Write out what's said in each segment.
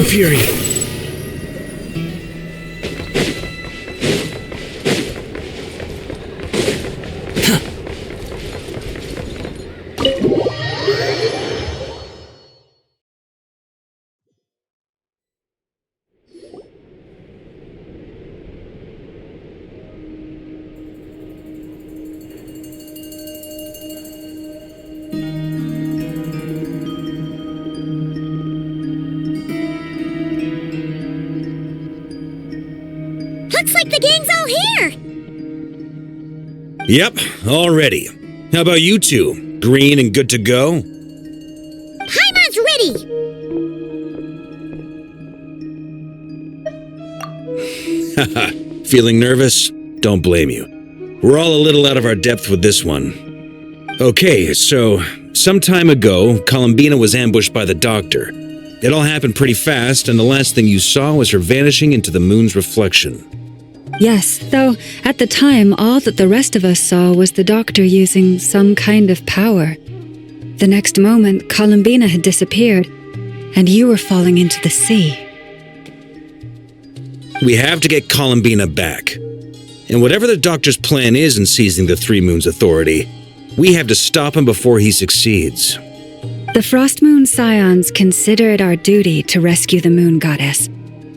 fury. Looks like the gang's all here! Yep, all ready. How about you two? Green and good to go? Paimon's ready! Haha, feeling nervous? Don't blame you. We're all a little out of our depth with this one. Okay, so, some time ago, Columbina was ambushed by the Doctor. It all happened pretty fast, and the last thing you saw was her vanishing into the moon's reflection. Yes, though at the time all that the rest of us saw was the Doctor using some kind of power. The next moment, Columbina had disappeared, and you were falling into the sea. We have to get Columbina back. And whatever the Doctor's plan is in seizing the Three Moons Authority, we have to stop him before he succeeds. The Frost Moon Scions consider it our duty to rescue the Moon Goddess.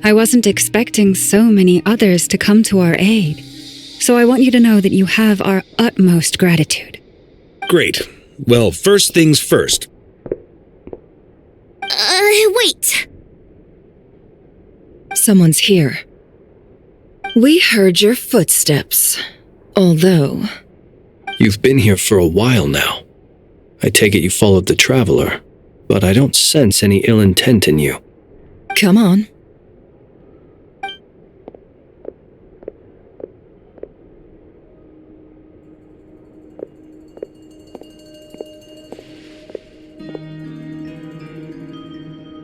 I wasn't expecting so many others to come to our aid, so I want you to know that you have our utmost gratitude. Great. Well, first things first. Wait. Someone's here. We heard your footsteps, although... You've been here for a while now. I take it you followed the Traveler, but I don't sense any ill intent in you. Come on.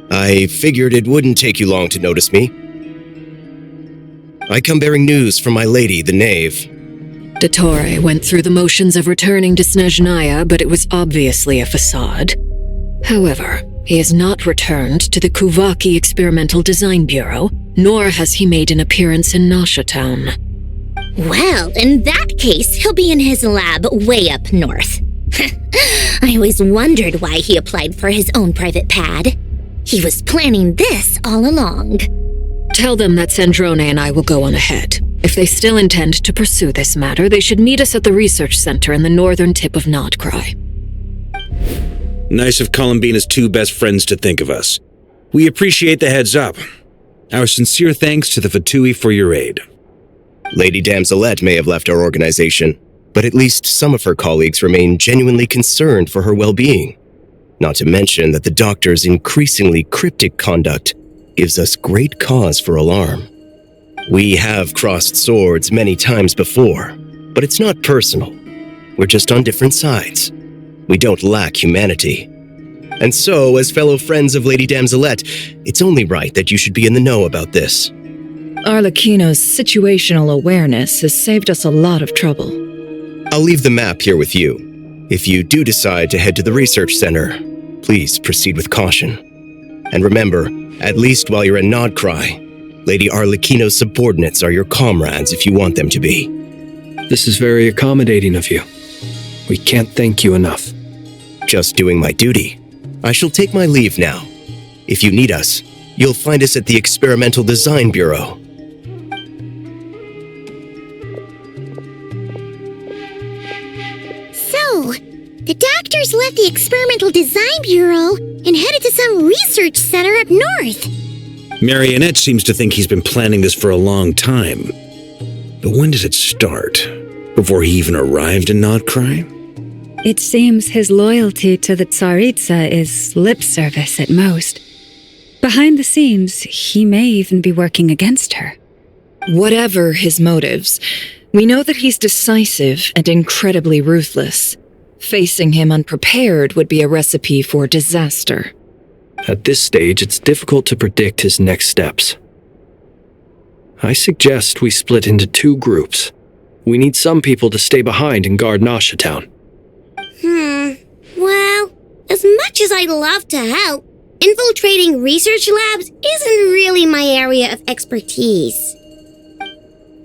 I figured it wouldn't take you long to notice me. I come bearing news from my lady, the Knave. Dottore went through the motions of returning to Snezhnaya, but it was obviously a facade. However, he has not returned to the Kuvaki Experimental Design Bureau, nor has he made an appearance in Nasha Town. Well, in that case, he'll be in his lab way up north. I always wondered why he applied for his own private pad. He was planning this all along. Tell them that Sandrone and I will go on ahead. If they still intend to pursue this matter, they should meet us at the research center in the northern tip of Notcry. Nice of Columbina's two best friends to think of us. We appreciate the heads up. Our sincere thanks to the Fatui for your aid. Lady Damselette may have left our organization, but at least some of her colleagues remain genuinely concerned for her well-being. Not to mention that the Doctor's increasingly cryptic conduct gives us great cause for alarm. We have crossed swords many times before, but it's not personal. We're just on different sides. We don't lack humanity. And so, as fellow friends of Lady Damselette, it's only right that you should be in the know about this. Arlecchino's situational awareness has saved us a lot of trouble. I'll leave the map here with you. If you do decide to head to the research center, please proceed with caution. And remember, at least while you're in Nodcry, Lady Arlecchino's subordinates are your comrades if you want them to be. This is very accommodating of you. We can't thank you enough. Just doing my duty. I shall take my leave now. If you need us, you'll find us at the Experimental Design Bureau. So, the Doctors left the Experimental Design Bureau and headed to some research center up north. Marionette seems to think he's been planning this for a long time. But when did it start? Before he even arrived in Notcry? It seems his loyalty to the Tsaritsa is lip service at most. Behind the scenes, he may even be working against her. Whatever his motives, we know that he's decisive and incredibly ruthless. Facing him unprepared would be a recipe for disaster. At this stage, it's difficult to predict his next steps. I suggest we split into two groups. We need some people to stay behind and guard Nasha Town. Well, as much as I'd love to help, Infiltrating research labs isn't really my area of expertise.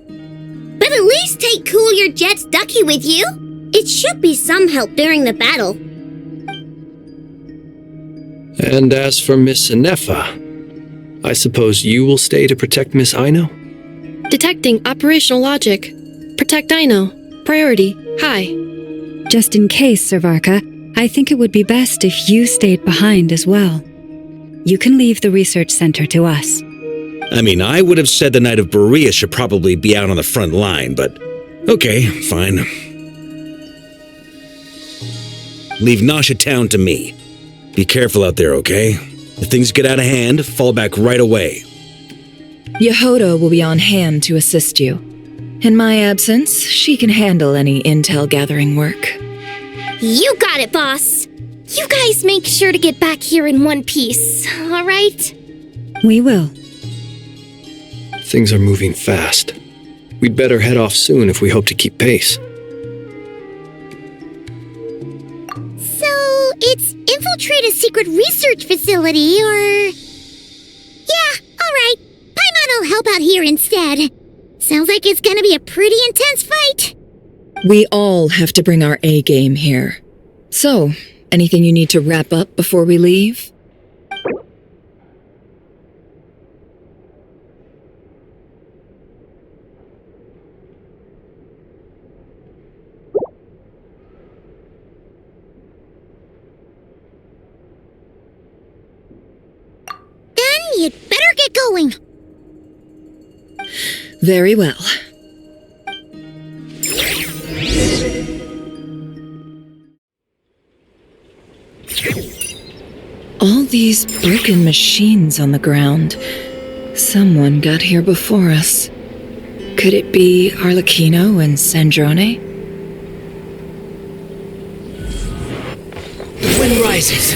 But at least take Coolier Jet's ducky with you. It should be some help during the battle. And as for Miss Inefa, I suppose you will stay to protect Miss Aino? Detecting operational logic. Protect Aino. Priority. High. Just in case, Servarka, I think it would be best if you stayed behind as well. You can leave the research center to us. I mean, I would have said the Knight of Berea should probably be out on the front line, but okay, fine. Leave Nasha Town to me. Be careful out there, okay? If things get out of hand, fall back right away. Yehodo will be on hand to assist you. In my absence, she can handle any intel gathering work. You got it, boss. You guys make sure to get back here in one piece, all right? We will. Things are moving fast. We'd better head off soon if we hope to keep pace. So, it's infiltrate a secret research facility, or... Yeah, all right. Paimon will help out here instead. Sounds like it's gonna be a pretty intense fight. We all have to bring our A game here. So, anything you need to wrap up before we leave? Then you'd better get going. Very well. All these broken machines on the ground. Someone got here before us. Could it be Arlecchino and Sandrone? The wind rises.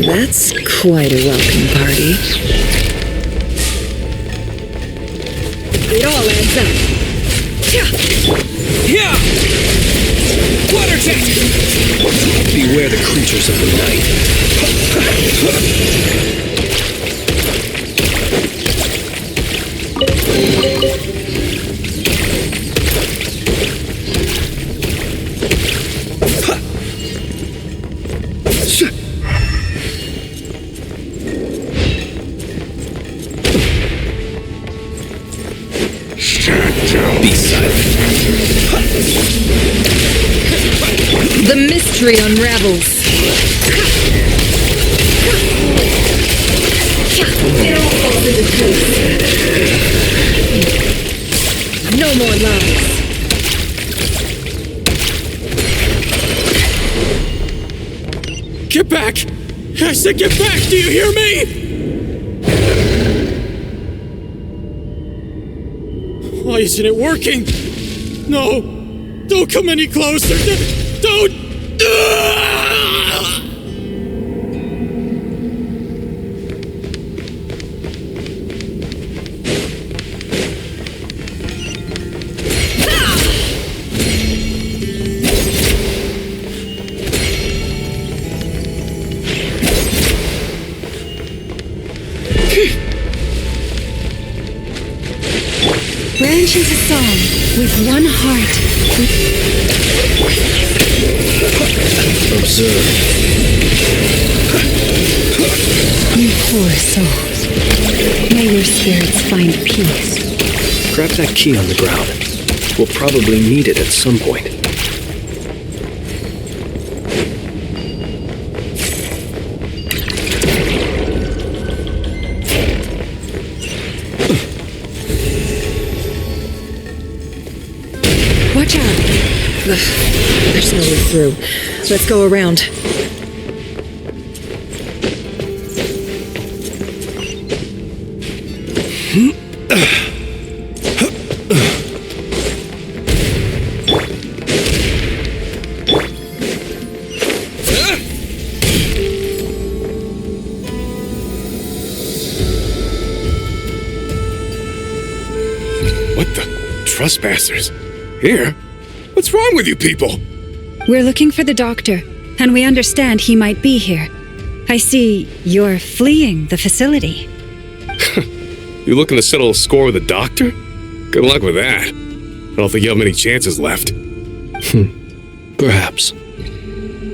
That's quite a welcome party. It all adds up. Yeah! Water jet! Beware the creatures of the Be silent. The mystery unravels. It all falls into place. No more lies. Get back! I said get back! Do you hear me? Why isn't it working? No! Don't come any closer! Don't! Branch into song with one heart. Observe. You poor souls. May your spirits find peace. Grab that key on the ground. We'll probably need it at some point. What Watch out! There's no way through. Let's go around. What the? Trespassers? Here? What's wrong with you people? We're looking for the doctor, and we understand he might be here. I see you're fleeing the facility. You looking to settle a score with the doctor? Good luck with that. I don't think you have many chances left. Perhaps.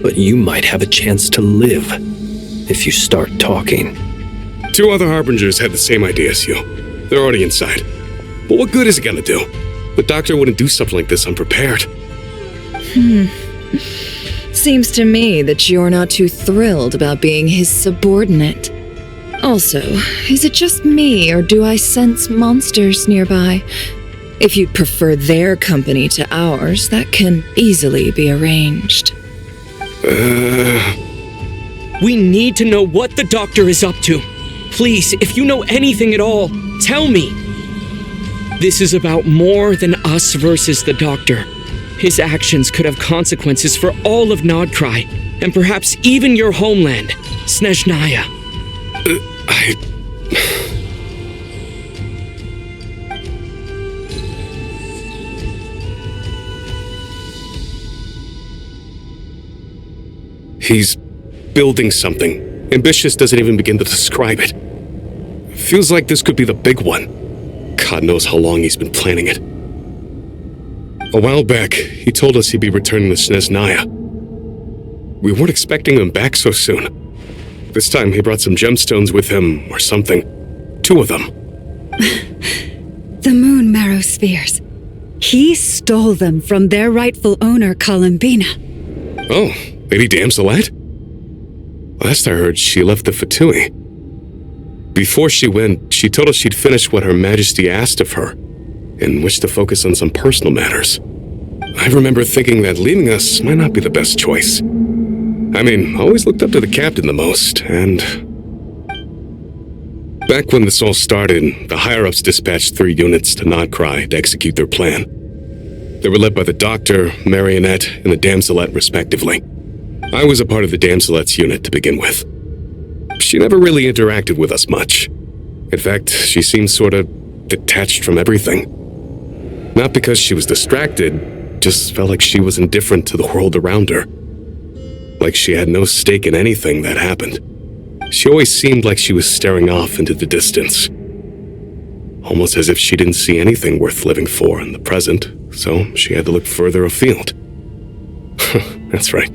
But you might have a chance to live if you start talking. 2 other harbingers had the same idea as you. They're already inside. But what good is it gonna do? The doctor wouldn't do something like this unprepared. Seems to me that you're not too thrilled about being his subordinate. Also, is it just me, or do I sense monsters nearby? If you'd prefer their company to ours, that can easily be arranged. We need to know what the doctor is up to. Please, if you know anything at all, tell me. This is about more than us versus the doctor. His actions could have consequences for all of Nodcry, and perhaps even your homeland, Snezhnaya. He's building something. Ambitious doesn't even begin to describe it. Feels like this could be the big one. God knows how long he's been planning it. A while back, he told us he'd be returning to Snezhnaya. We weren't expecting him back so soon. This time he brought some gemstones with him, or something. 2 of them. The moon marrow spheres. He stole them from their rightful owner, Columbina. Oh, Lady Damselette? Last I heard, she left the Fatui. Before she went, she told us she'd finish what Her Majesty asked of her, and wished to focus on some personal matters. I remember thinking that leaving us might not be the best choice. I mean, I always looked up to the captain the most, and... Back when this all started, the higher-ups dispatched 3 units to Nodcry to execute their plan. They were led by the Doctor, Marionette, and the Damselette, respectively. I was a part of the Damselette's unit to begin with. She never really interacted with us much. In fact, she seemed sort of detached from everything. Not because she was distracted, just felt like she was indifferent to the world around her. Like she had no stake in anything that happened. She always seemed like she was staring off into the distance. Almost as if she didn't see anything worth living for in the present, so she had to look further afield. That's right.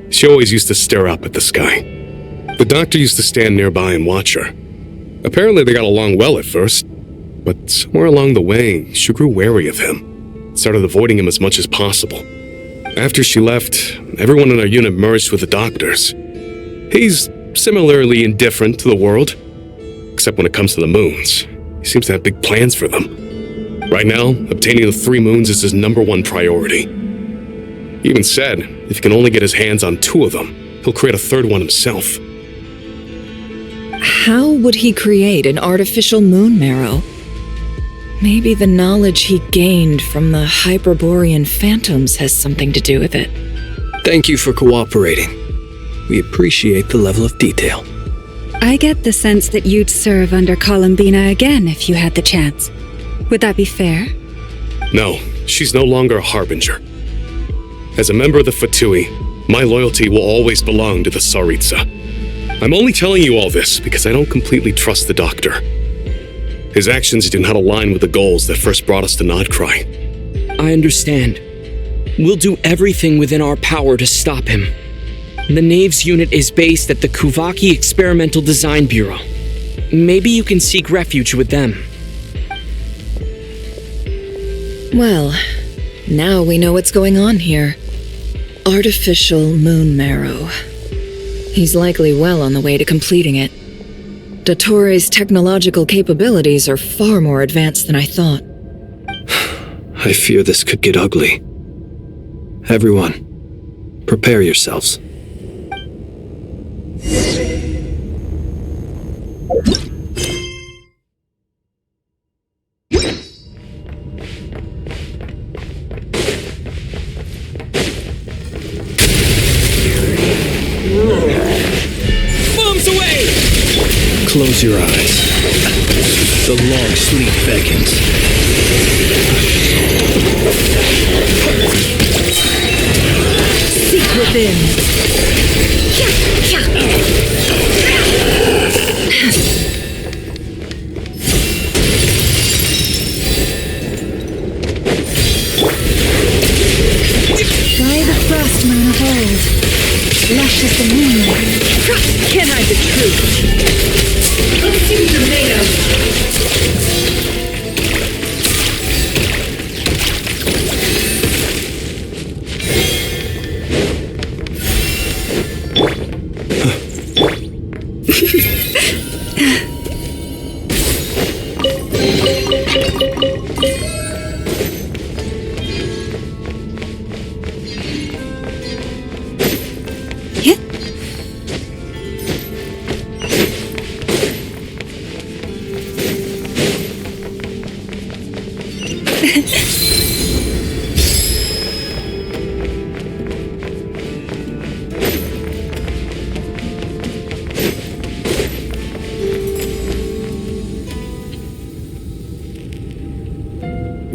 She always used to stare up at the sky. The Doctor used to stand nearby and watch her. Apparently they got along well at first, but somewhere along the way, she grew wary of him, started avoiding him as much as possible. After she left, everyone in our unit merged with the Doctor's. He's similarly indifferent to the world, except when it comes to the moons. He seems to have big plans for them. Right now, obtaining the 3 moons is his #1 priority. He even said, if he can only get his hands on 2 of them, he'll create a 3rd one himself. How would he create an artificial moon marrow? Maybe the knowledge he gained from the Hyperborean phantoms has something to do with it. Thank you for cooperating. We appreciate the level of detail. I get the sense that you'd serve under Columbina again if you had the chance. Would that be fair? No, she's no longer a harbinger. As a member of the Fatui, my loyalty will always belong to the Tsaritsa. I'm only telling you all this because I don't completely trust the Doctor. His actions do not align with the goals that first brought us to Nodcry. I understand. We'll do everything within our power to stop him. The Knaves unit is based at the Kuvaki Experimental Design Bureau. Maybe you can seek refuge with them. Well, now we know what's going on here. Artificial moon marrow. He's likely well on the way to completing it. Dottore's technological capabilities are far more advanced than I thought. I fear this could get ugly. Everyone, prepare yourselves. Bombs away! Close your eyes. The long sleep beckons. Seek within. By the frost moon of old, lush as the moonlight, can I the truth? Unseen tomato.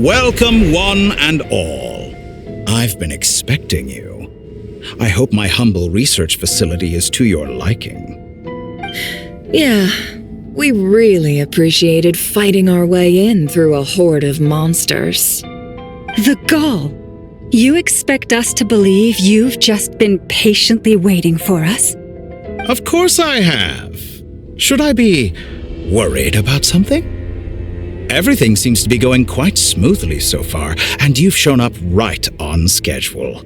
Welcome, one and all. I've been expecting you. I hope my humble research facility is to your liking. Yeah, we really appreciated fighting our way in through a horde of monsters. The gall! You expect us to believe you've just been patiently waiting for us? Of course I have. Should I be worried about something? Everything seems to be going quite smoothly so far, and you've shown up right on schedule.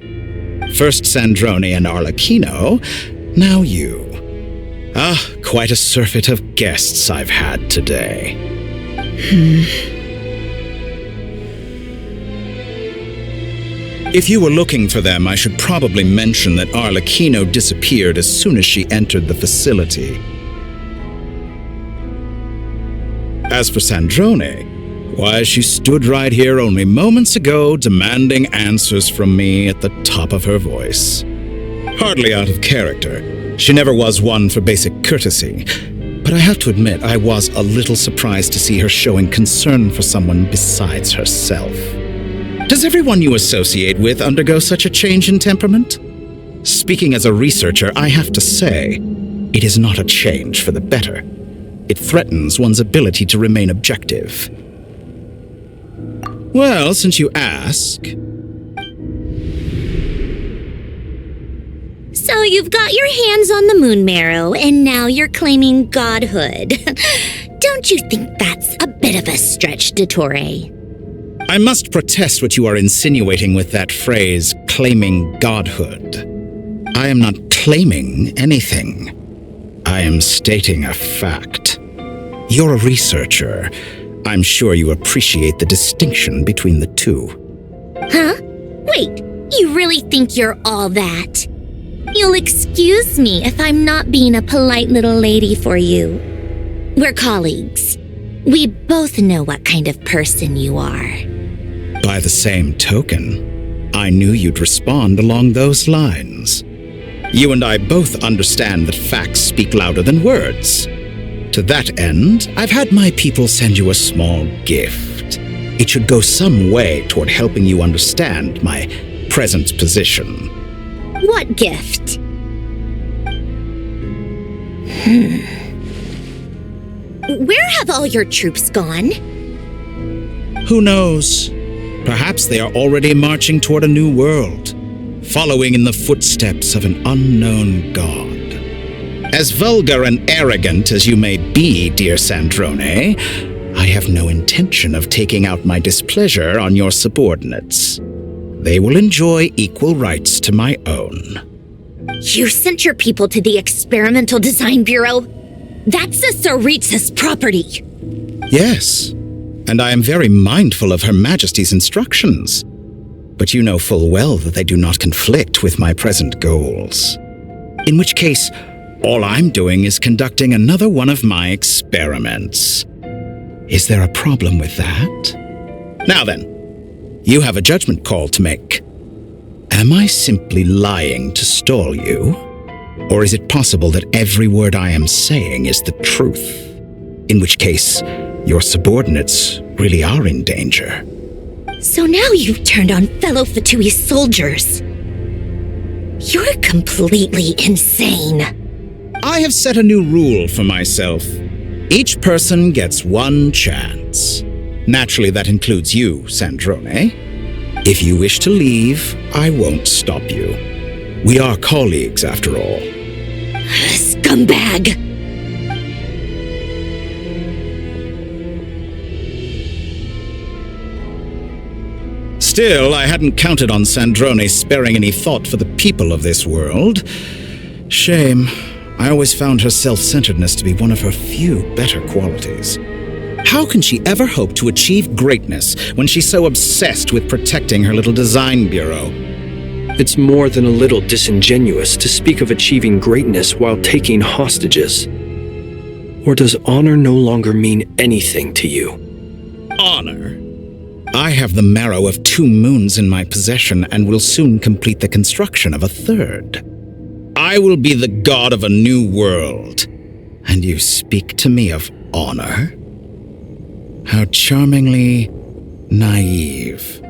First Sandrone and Arlecchino, now you. Quite a surfeit of guests I've had today. If you were looking for them, I should probably mention that Arlecchino disappeared as soon as she entered the facility. As for Sandrone, why, she stood right here only moments ago demanding answers from me at the top of her voice. Hardly out of character. She never was one for basic courtesy. But I have to admit, I was a little surprised to see her showing concern for someone besides herself. Does everyone you associate with undergo such a change in temperament? Speaking as a researcher, I have to say, it is not a change for the better. It threatens one's ability to remain objective. Well, since you ask... So you've got your hands on the moon marrow, and now you're claiming godhood. Don't you think that's a bit of a stretch, Dottore? I must protest what you are insinuating with that phrase, claiming godhood. I am not claiming anything. I am stating a fact. You're a researcher. I'm sure you appreciate the distinction between the two. Huh? Wait, you really think you're all that? You'll excuse me if I'm not being a polite little lady for you. We're colleagues. We both know what kind of person you are. By the same token, I knew you'd respond along those lines. You and I both understand that facts speak louder than words. To that end, I've had my people send you a small gift. It should go some way toward helping you understand my present position. What gift? Where have all your troops gone? Who knows? Perhaps they are already marching toward a new world, following in the footsteps of an unknown god. As vulgar and arrogant as you may be, dear Sandrone, I have no intention of taking out my displeasure on your subordinates. They will enjoy equal rights to my own. You sent your people to the Experimental Design Bureau? That's a Saritsa's property. Yes, and I am very mindful of Her Majesty's instructions. But you know full well that they do not conflict with my present goals. In which case, all I'm doing is conducting another one of my experiments. Is there a problem with that? Now then, you have a judgment call to make. Am I simply lying to stall you? Or is it possible that every word I am saying is the truth? In which case, your subordinates really are in danger. So now you've turned on fellow Fatui soldiers. You're completely insane. I have set a new rule for myself. Each person gets one chance. Naturally, that includes you, Sandrone. If you wish to leave, I won't stop you. We are colleagues, after all. Scumbag! Still, I hadn't counted on Sandrone sparing any thought for the people of this world. Shame. I always found her self-centeredness to be one of her few better qualities. How can she ever hope to achieve greatness when she's so obsessed with protecting her little design bureau? It's more than a little disingenuous to speak of achieving greatness while taking hostages. Or does honor no longer mean anything to you? Honor? I have the marrow of 2 moons in my possession and will soon complete the construction of a 3rd. I will be the god of a new world. And you speak to me of honor? How charmingly naive.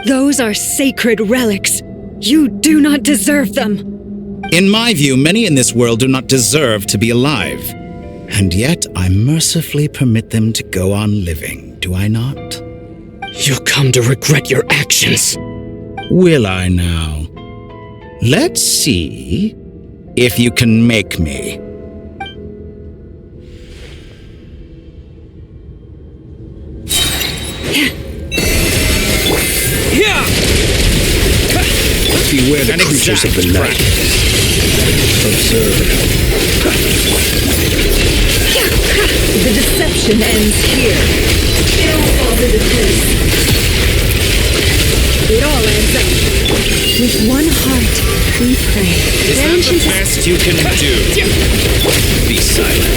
Those are sacred relics. You do not deserve them. In my view, many in this world do not deserve to be alive. And yet I mercifully permit them to go on living, do I not? You'll come to regret your actions. Will I now? Let's see if you can make me. Beware the creatures of the night. Observe. The deception ends here. It all falls into place. It all adds up. With one heart, we pray. Is that the best you can do? Be silent.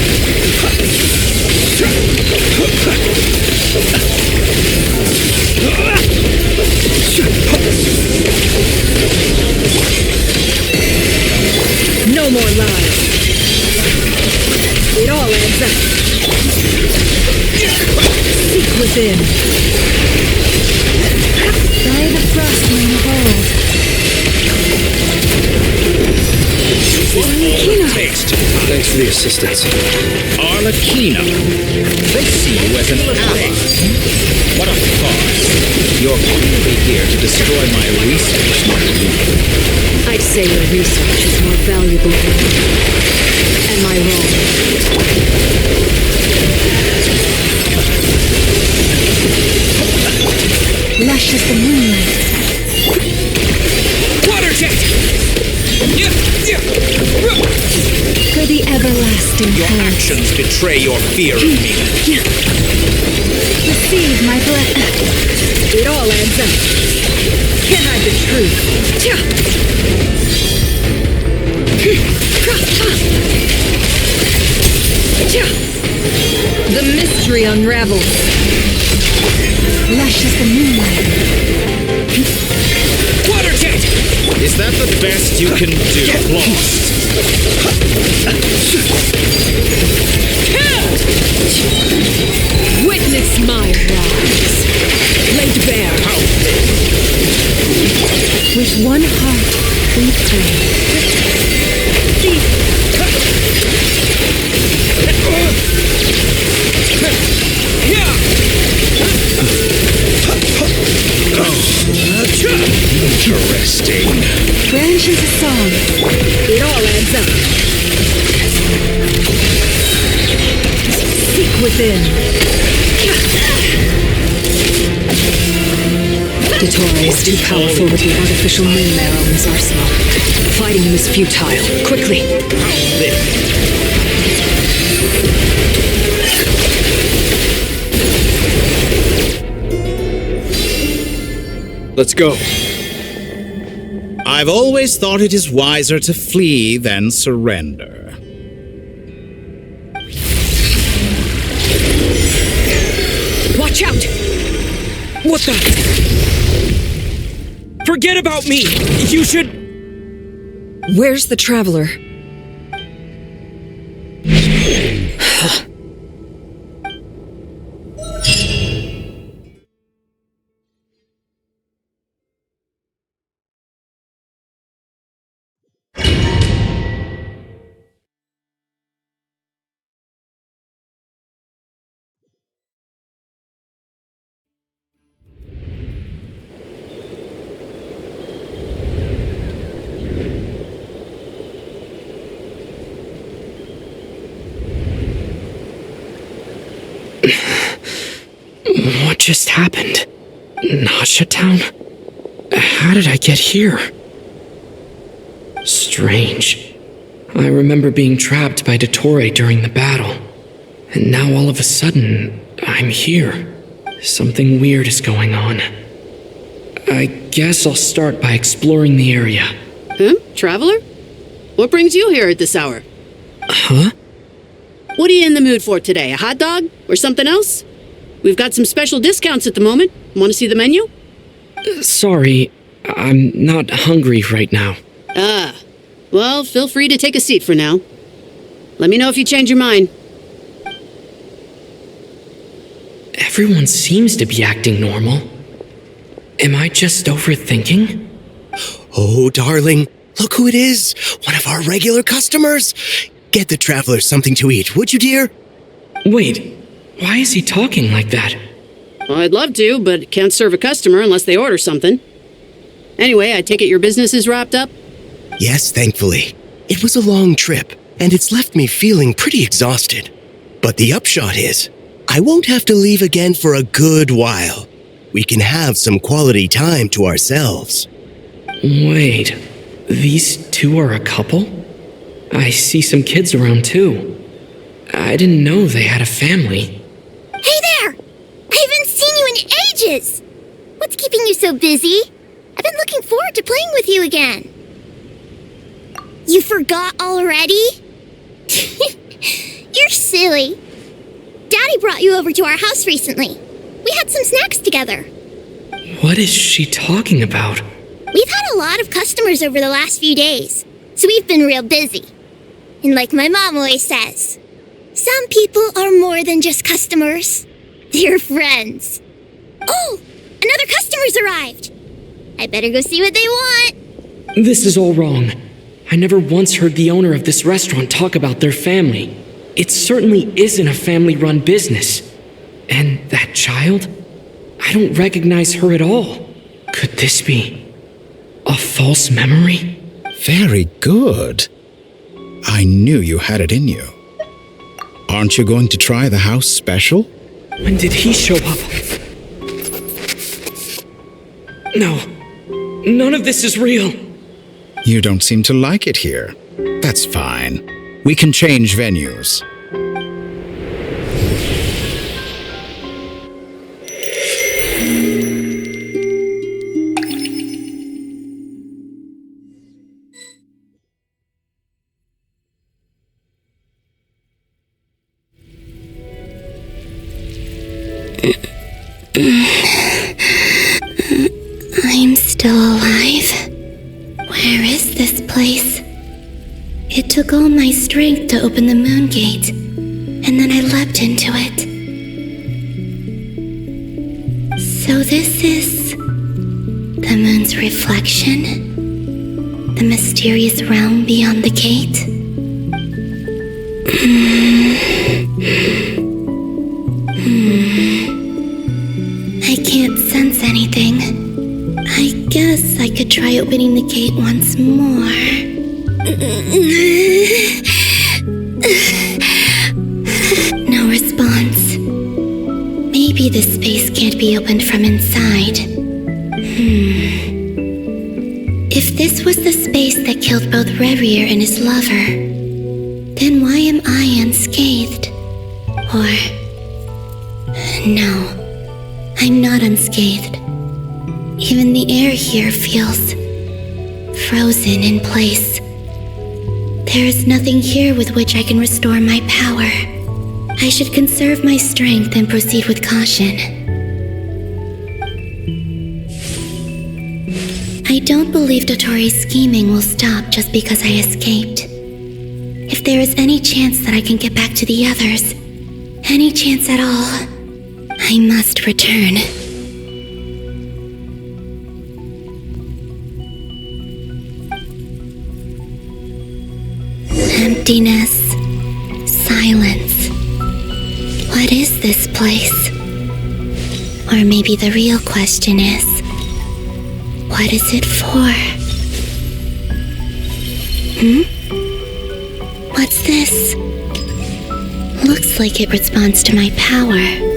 No more lies. It all adds up. Seek within. By the frost moon of old. Thanks for the assistance. Arlecchino. They see you as an ally. What a farce. You're clearly here to destroy my research. I'd say your research is more valuable than me. Am I wrong? Lush as the moonlight. Water jet! For the everlasting Your past. actions betray your fear of me. Receive my blessing. It all adds up. Can hide the truth. The mystery unravels. Lush as the moonlight. Water jet! Is that the best you can do? Lost. Witness my rise. Laid bare. With one heart, we pray. Interesting. Branches a song. It all adds up. Seek within. Dottore is too powerful with the artificial moon marrow in his arsenal. Fighting him is futile. Quickly! Let's go. I've always thought it is wiser to flee than surrender. Watch out! What the? Forget about me! You should... Where's the traveler? What just happened? Nasha Town? How did I get here? Strange. I remember being trapped by Dottore during the battle. And now all of a sudden, I'm here. Something weird is going on. I guess I'll start by exploring the area. Traveler? What brings you here at this hour? Huh? What are you in the mood for today? A hot dog? Or something else? We've got some special discounts at the moment. Want to see the menu? Sorry, I'm not hungry right now. Ah. Well, feel free to take a seat for now. Let me know if you change your mind. Everyone seems to be acting normal. Am I just overthinking? Oh, darling, look who it is. One of our regular customers. Get the traveler something to eat, would you, dear? Wait, why is he talking like that? Well, I'd love to, but can't serve a customer unless they order something. Anyway, I take it your business is wrapped up? Yes, thankfully. It was a long trip, and it's left me feeling pretty exhausted. But the upshot is, I won't have to leave again for a good while. We can have some quality time to ourselves. Wait, these two are a couple? I see some kids around too. I didn't know they had a family. Hey there! I haven't seen you in ages! What's keeping you so busy? I've been looking forward to playing with you again. You forgot already? You're silly. Daddy brought you over to our house recently. We had some snacks together. What is she talking about? We've had a lot of customers over the last few days, so we've been real busy. And like my mom always says, some people are more than just customers. They're friends. Oh, another customer's arrived. I better go see what they want. This is all wrong. I never once heard the owner of this restaurant talk about their family. It certainly isn't a family-run business. And that child? I don't recognize her at all. Could this be a false memory? Very good. I knew you had it in you. Aren't you going to try the house special? When did he show up? No, none of this is real. You don't seem to like it here. That's fine. We can change venues. I'm still alive. Where is this place? It took all my strength to open the moon gate, and then I leapt into it. So this is the moon's reflection? The mysterious realm beyond the gate? I can't sense anything. I guess I could try opening the gate once more. No response. Maybe this space can't be opened from inside. If this was the space that killed both Revier and his lover, then why am I unscathed? Or... no, I'm not unscathed. Even the air here feels frozen in place. There is nothing here with which I can restore my power. I should conserve my strength and proceed with caution. I don't believe Dotori's scheming will stop just because I escaped. If there is any chance that I can get back to the others, any chance at all, I must return. Emptiness, silence. What is this place? Or maybe the real question is, what is it for? What's this? Looks like it responds to my power.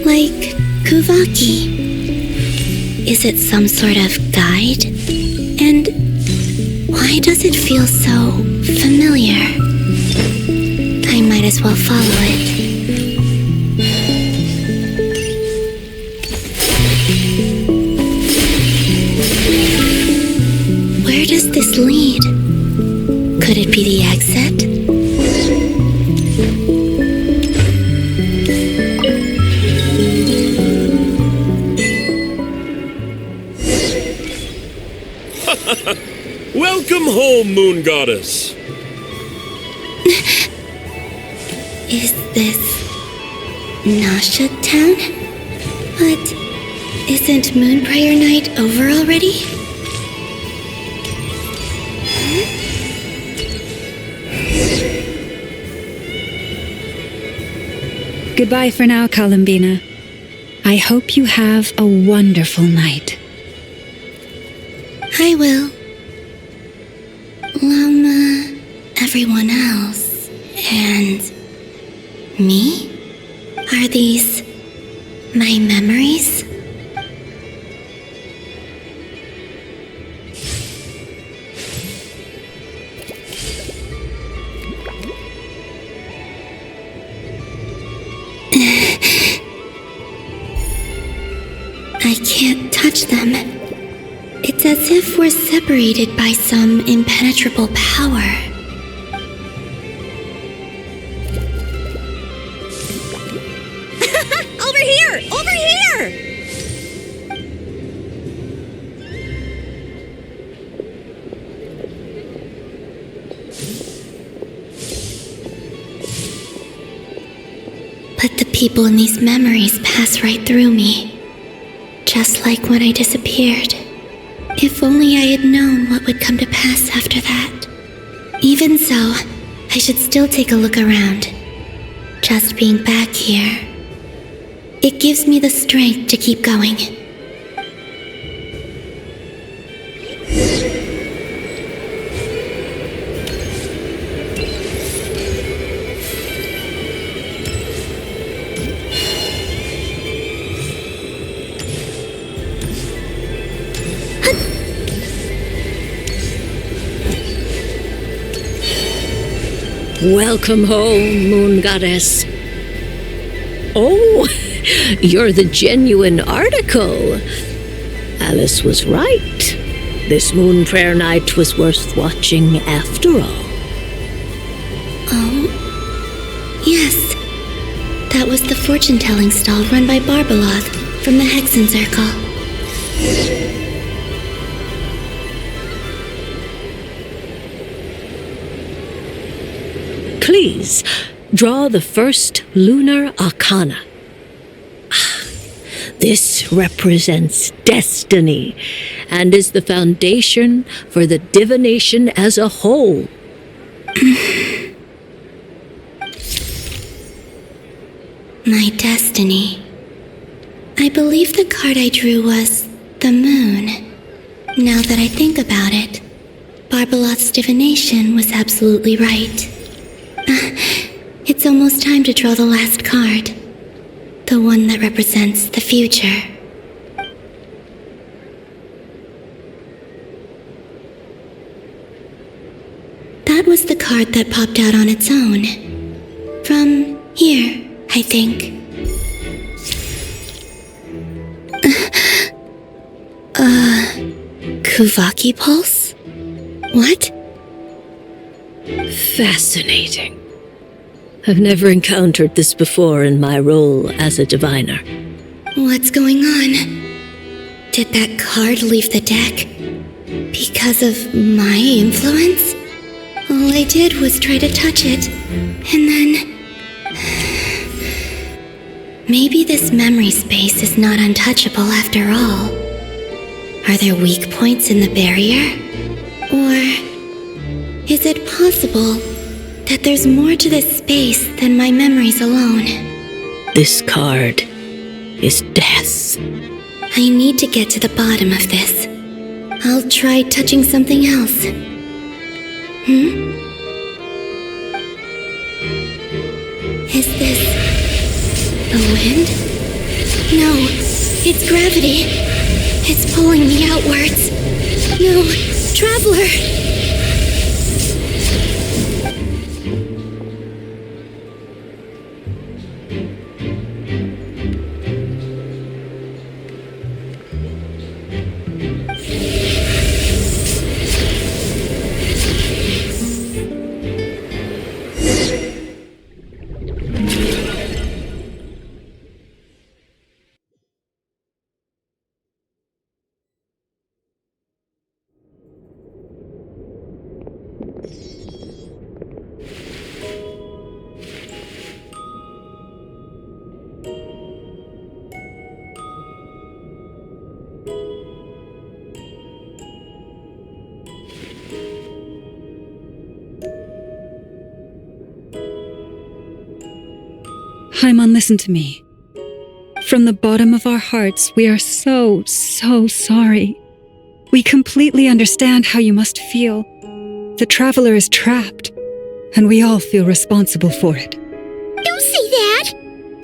Like Kuvaki. Is it some sort of guide? And why does it feel so familiar? I might as well follow it. Where does this lead? Could it be the exit? Welcome home, Moon Goddess. Is this Nasha Town? But isn't Moon Prayer Night over already? Goodbye for now, Columbina. I hope you have a wonderful night. I will. Lama, everyone else, and me? Are these my memories? I can't touch them. It's as if we're separated by some impenetrable power. Over here! Over here! But the people in these memories pass right through me. Just like when I disappeared. If only I had known what would come to pass after that. Even so, I should still take a look around. Just being back here, it gives me the strength to keep going. Welcome home, Moon Goddess. Oh, you're the genuine article. Alice was right. This Moon Prayer Night was worth watching after all. Oh, yes. That was the fortune-telling stall run by Barbeloth from the Hexen Circle. Please, draw the first lunar arcana. This represents destiny and is the foundation for the divination as a whole. My destiny. I believe the card I drew was the moon. Now that I think about it, Barbalot's divination was absolutely right. It's almost time to draw the last card. The one that represents the future. That was the card that popped out on its own. From here, I think. Kuvaki Pulse? What? Fascinating. I've never encountered this before in my role as a diviner. What's going on? Did that card leave the deck? Because of my influence? All I did was try to touch it, and then... Maybe this memory space is not untouchable after all. Are there weak points in the barrier? Or is it possible that there's more to this space than my memories alone? This card is death. I need to get to the bottom of this. I'll try touching something else. Is this the wind? No, it's gravity. It's pulling me outwards. No, Traveler! Haimon, listen to me. From the bottom of our hearts, we are so sorry. We completely understand how you must feel. The Traveler is trapped, and we all feel responsible for it. Don't say that!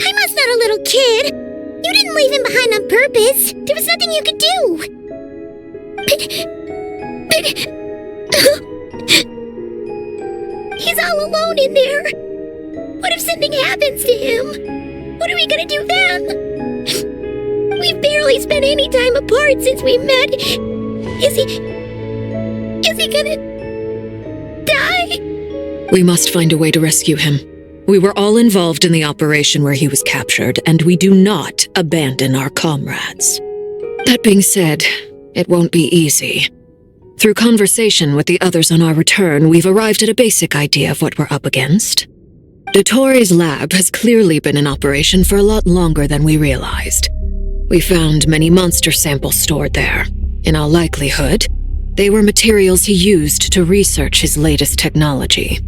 Haimon's not a little kid! You didn't leave him behind on purpose! There was nothing you could do! He's all alone in there! What if something happens to him? What are we gonna do then? We've barely spent any time apart since we met. Is he gonna die? We must find a way to rescue him. We were all involved in the operation where he was captured, and we do not abandon our comrades. That being said, it won't be easy. Through conversation with the others on our return, we've arrived at a basic idea of what we're up against. Dottore's lab has clearly been in operation for a lot longer than we realized. We found many monster samples stored there. In all likelihood, they were materials he used to research his latest technology.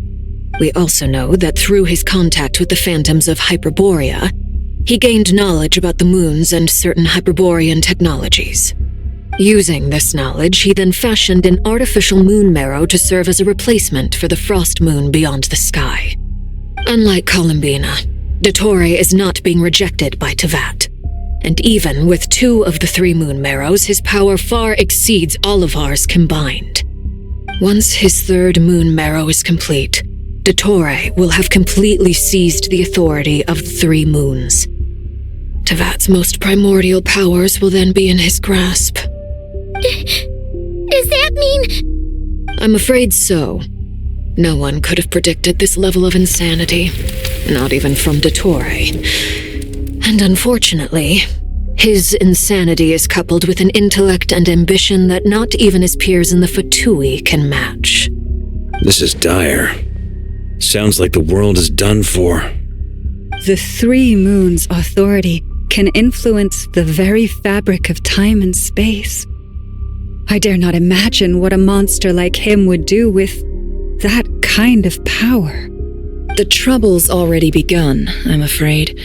We also know that through his contact with the phantoms of Hyperborea, he gained knowledge about the moons and certain Hyperborean technologies. Using this knowledge, he then fashioned an artificial moon marrow to serve as a replacement for the frost moon beyond the sky. Unlike Columbina, Dottore is not being rejected by Tevat. And even with 2 of the 3 moon marrows, his power far exceeds all of ours combined. Once his 3rd moon marrow is complete, Dottore will have completely seized the authority of the 3 moons. Tevat's most primordial powers will then be in his grasp. Does that mean... I'm afraid so. No one could have predicted this level of insanity, not even from Dottore. And unfortunately, his insanity is coupled with an intellect and ambition that not even his peers in the Fatui can match. This is dire. Sounds like the world is done for. The three moons' authority can influence the very fabric of time and space. I dare not imagine what a monster like him would do with that kind of power. The trouble's already begun, I'm afraid.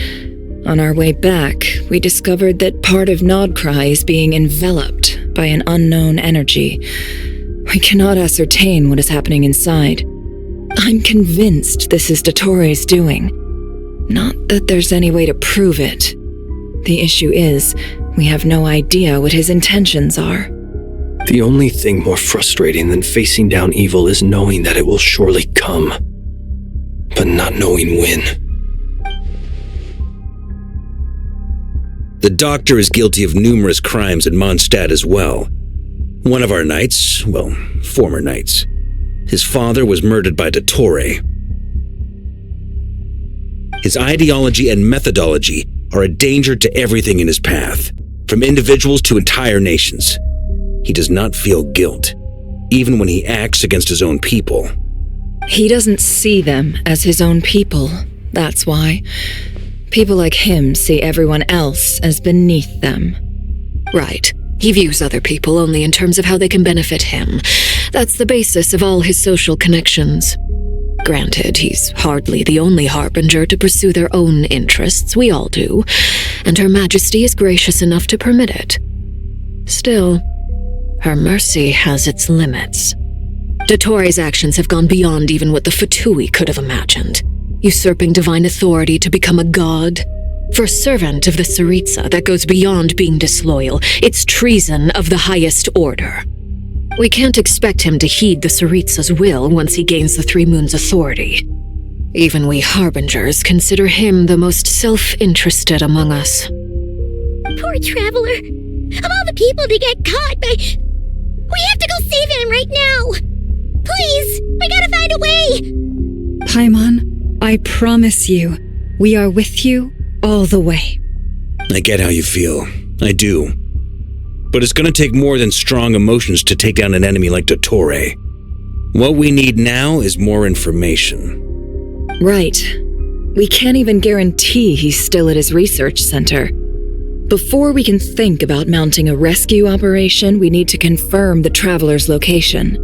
On our way back, we discovered that part of Nodcry is being enveloped by an unknown energy. We cannot ascertain what is happening inside. I'm convinced this is Dottore's doing. Not that there's any way to prove it. The issue is, we have no idea what his intentions are. The only thing more frustrating than facing down evil is knowing that it will surely come, but not knowing when. The Doctor is guilty of numerous crimes in Mondstadt as well. One of our knights, well, former knights, his father was murdered by Dottore. His ideology and methodology are a danger to everything in his path, from individuals to entire nations. He does not feel guilt, even when he acts against his own people. He doesn't see them as his own people, that's why. People like him see everyone else as beneath them. Right. He views other people only in terms of how they can benefit him. That's the basis of all his social connections. Granted, he's hardly the only harbinger to pursue their own interests. We all do. And Her Majesty is gracious enough to permit it. Still, her mercy has its limits. Dottore's actions have gone beyond even what the Fatui could have imagined. Usurping divine authority to become a god. For a servant of the Tsaritsa, that goes beyond being disloyal. It's treason of the highest order. We can't expect him to heed the Tsaritsa's will once he gains the Three Moons' authority. Even we harbingers consider him the most self-interested among us. Poor traveler. Of all the people to get caught by... We have to go save him right now. Please, we gotta find a way. Paimon, I promise you, we are with you all the way. I get how you feel. I do. But it's gonna take more than strong emotions to take down an enemy like Dottore. What we need now is more information. Right. We can't even guarantee he's still at his research center. Before we can think about mounting a rescue operation, we need to confirm the traveler's location.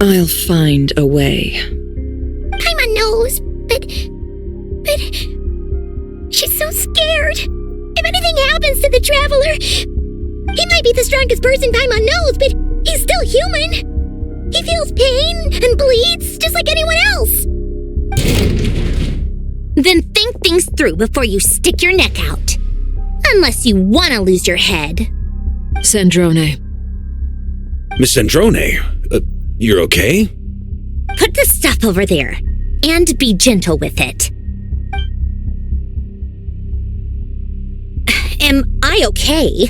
I'll find a way. Paimon knows, but... She's so scared. If anything happens to the traveler... He might be the strongest person Paimon knows, but he's still human. He feels pain and bleeds just like anyone else. Then think things through before you stick your neck out. Unless you want to lose your head. Sandrone. Miss Sandrone, you're okay? Put the stuff over there, and be gentle with it. Am I okay?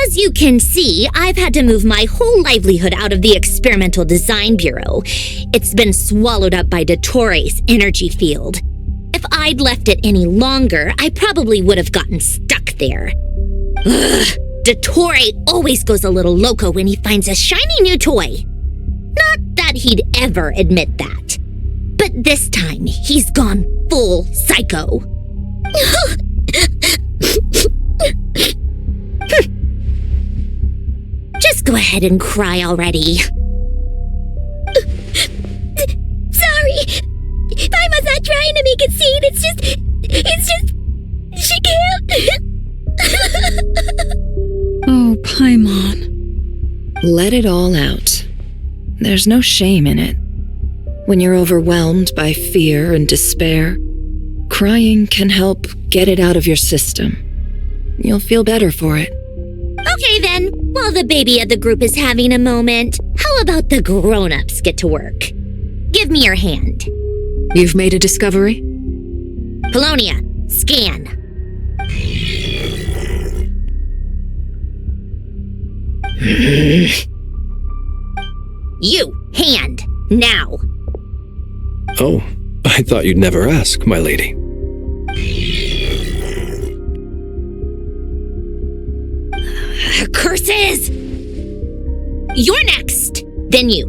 As you can see, I've had to move my whole livelihood out of the Experimental Design Bureau. It's been swallowed up by Dottore's energy field. If I'd left it any longer, I probably would have gotten stuck there. Ugh, Dottore always goes a little loco when he finds a shiny new toy. Not that he'd ever admit that. But this time, he's gone full psycho. Just go ahead and cry already. Sorry. Paimon's not trying to make it scene. It's just... She can't. Oh, Paimon. Let it all out. There's no shame in it. When you're overwhelmed by fear and despair, crying can help get it out of your system. You'll feel better for it. Okay then, while the baby of the group is having a moment, how about the grown-ups get to work? Give me your hand. You've made a discovery? Polonia, scan. You, hand, now. Oh, I thought you'd never ask, my lady. Curses! You're next, then you.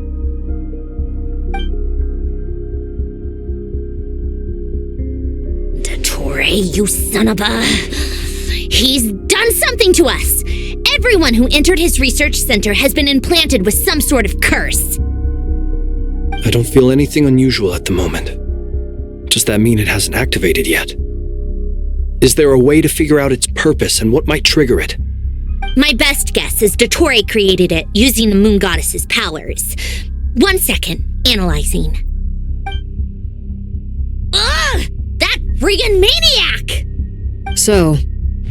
you son of a... He's done something to us! Everyone who entered his research center has been implanted with some sort of curse. I don't feel anything unusual at the moment. Does that mean it hasn't activated yet? Is there a way to figure out its purpose and what might trigger it? My best guess is Dottore created it using the moon goddess's powers. 1 second, analyzing. Ugh! That friggin' maniac! So,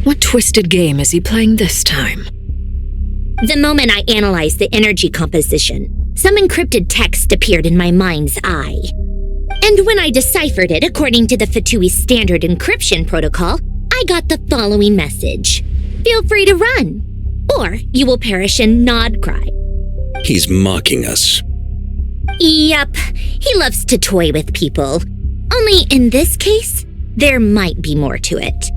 what twisted game is he playing this time? The moment I analyzed the energy composition, some encrypted text appeared in my mind's eye. And when I deciphered it according to the Fatui standard encryption protocol, I got the following message. Feel free to run, or you will perish in nod cry. He's mocking us. Yup, he loves to toy with people. Only in this case, there might be more to it.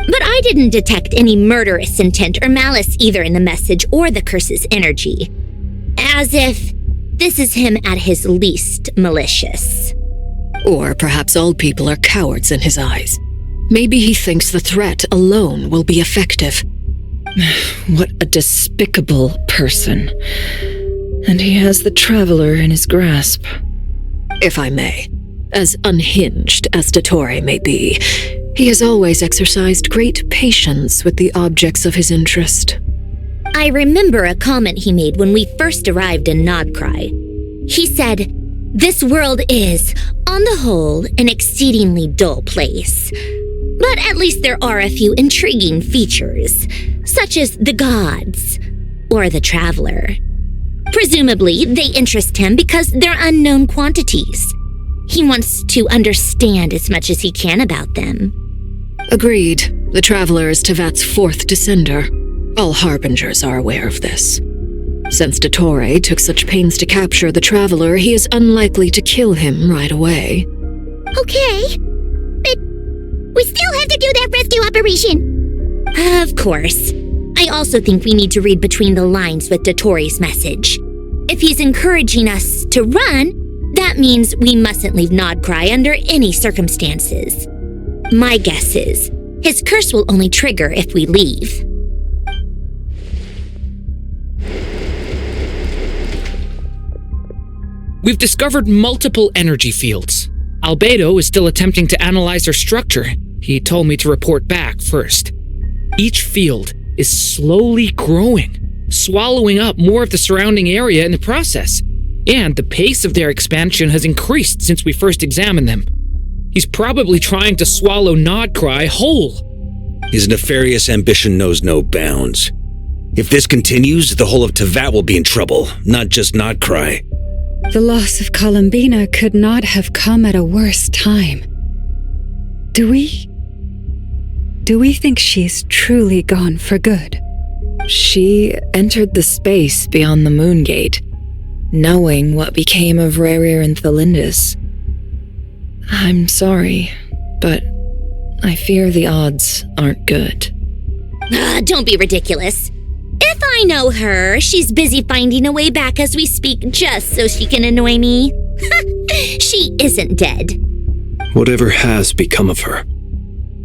But I didn't detect any murderous intent or malice either in the message or the curse's energy. As if this is him at his least malicious. Or perhaps all people are cowards in his eyes. Maybe he thinks the threat alone will be effective. What a despicable person. And he has the Traveler in his grasp. If I may, as unhinged as Dottore may be, he has always exercised great patience with the objects of his interest. I remember a comment he made when we first arrived in Nodcry. He said, "This world is, on the whole, an exceedingly dull place. But at least there are a few intriguing features, such as the gods, or the Traveler. Presumably, they interest him because they're unknown quantities. He wants to understand as much as he can about them." Agreed. The Traveler is Tevat's fourth descender. All Harbingers are aware of this. Since Dottore took such pains to capture the Traveler, he is unlikely to kill him right away. Okay, but we still have to do that rescue operation. Of course. I also think we need to read between the lines with Dottore's message. If he's encouraging us to run, that means we mustn't leave Nodcry under any circumstances. My guess is, his curse will only trigger if we leave. We've discovered multiple energy fields. Albedo is still attempting to analyze their structure. He told me to report back first. Each field is slowly growing, swallowing up more of the surrounding area in the process. And the pace of their expansion has increased since we first examined them. He's probably trying to swallow Nodcry whole. His nefarious ambition knows no bounds. If this continues, the whole of Tevat will be in trouble, not just Nodcry. The loss of Columbina could not have come at a worse time. Do we think she's truly gone for good? She entered the space beyond the Moon Gate, knowing what became of Rerir and Thelindis. I'm sorry, but I fear the odds aren't good. Don't be ridiculous. If I know her, she's busy finding a way back as we speak just so she can annoy me. She isn't dead. Whatever has become of her,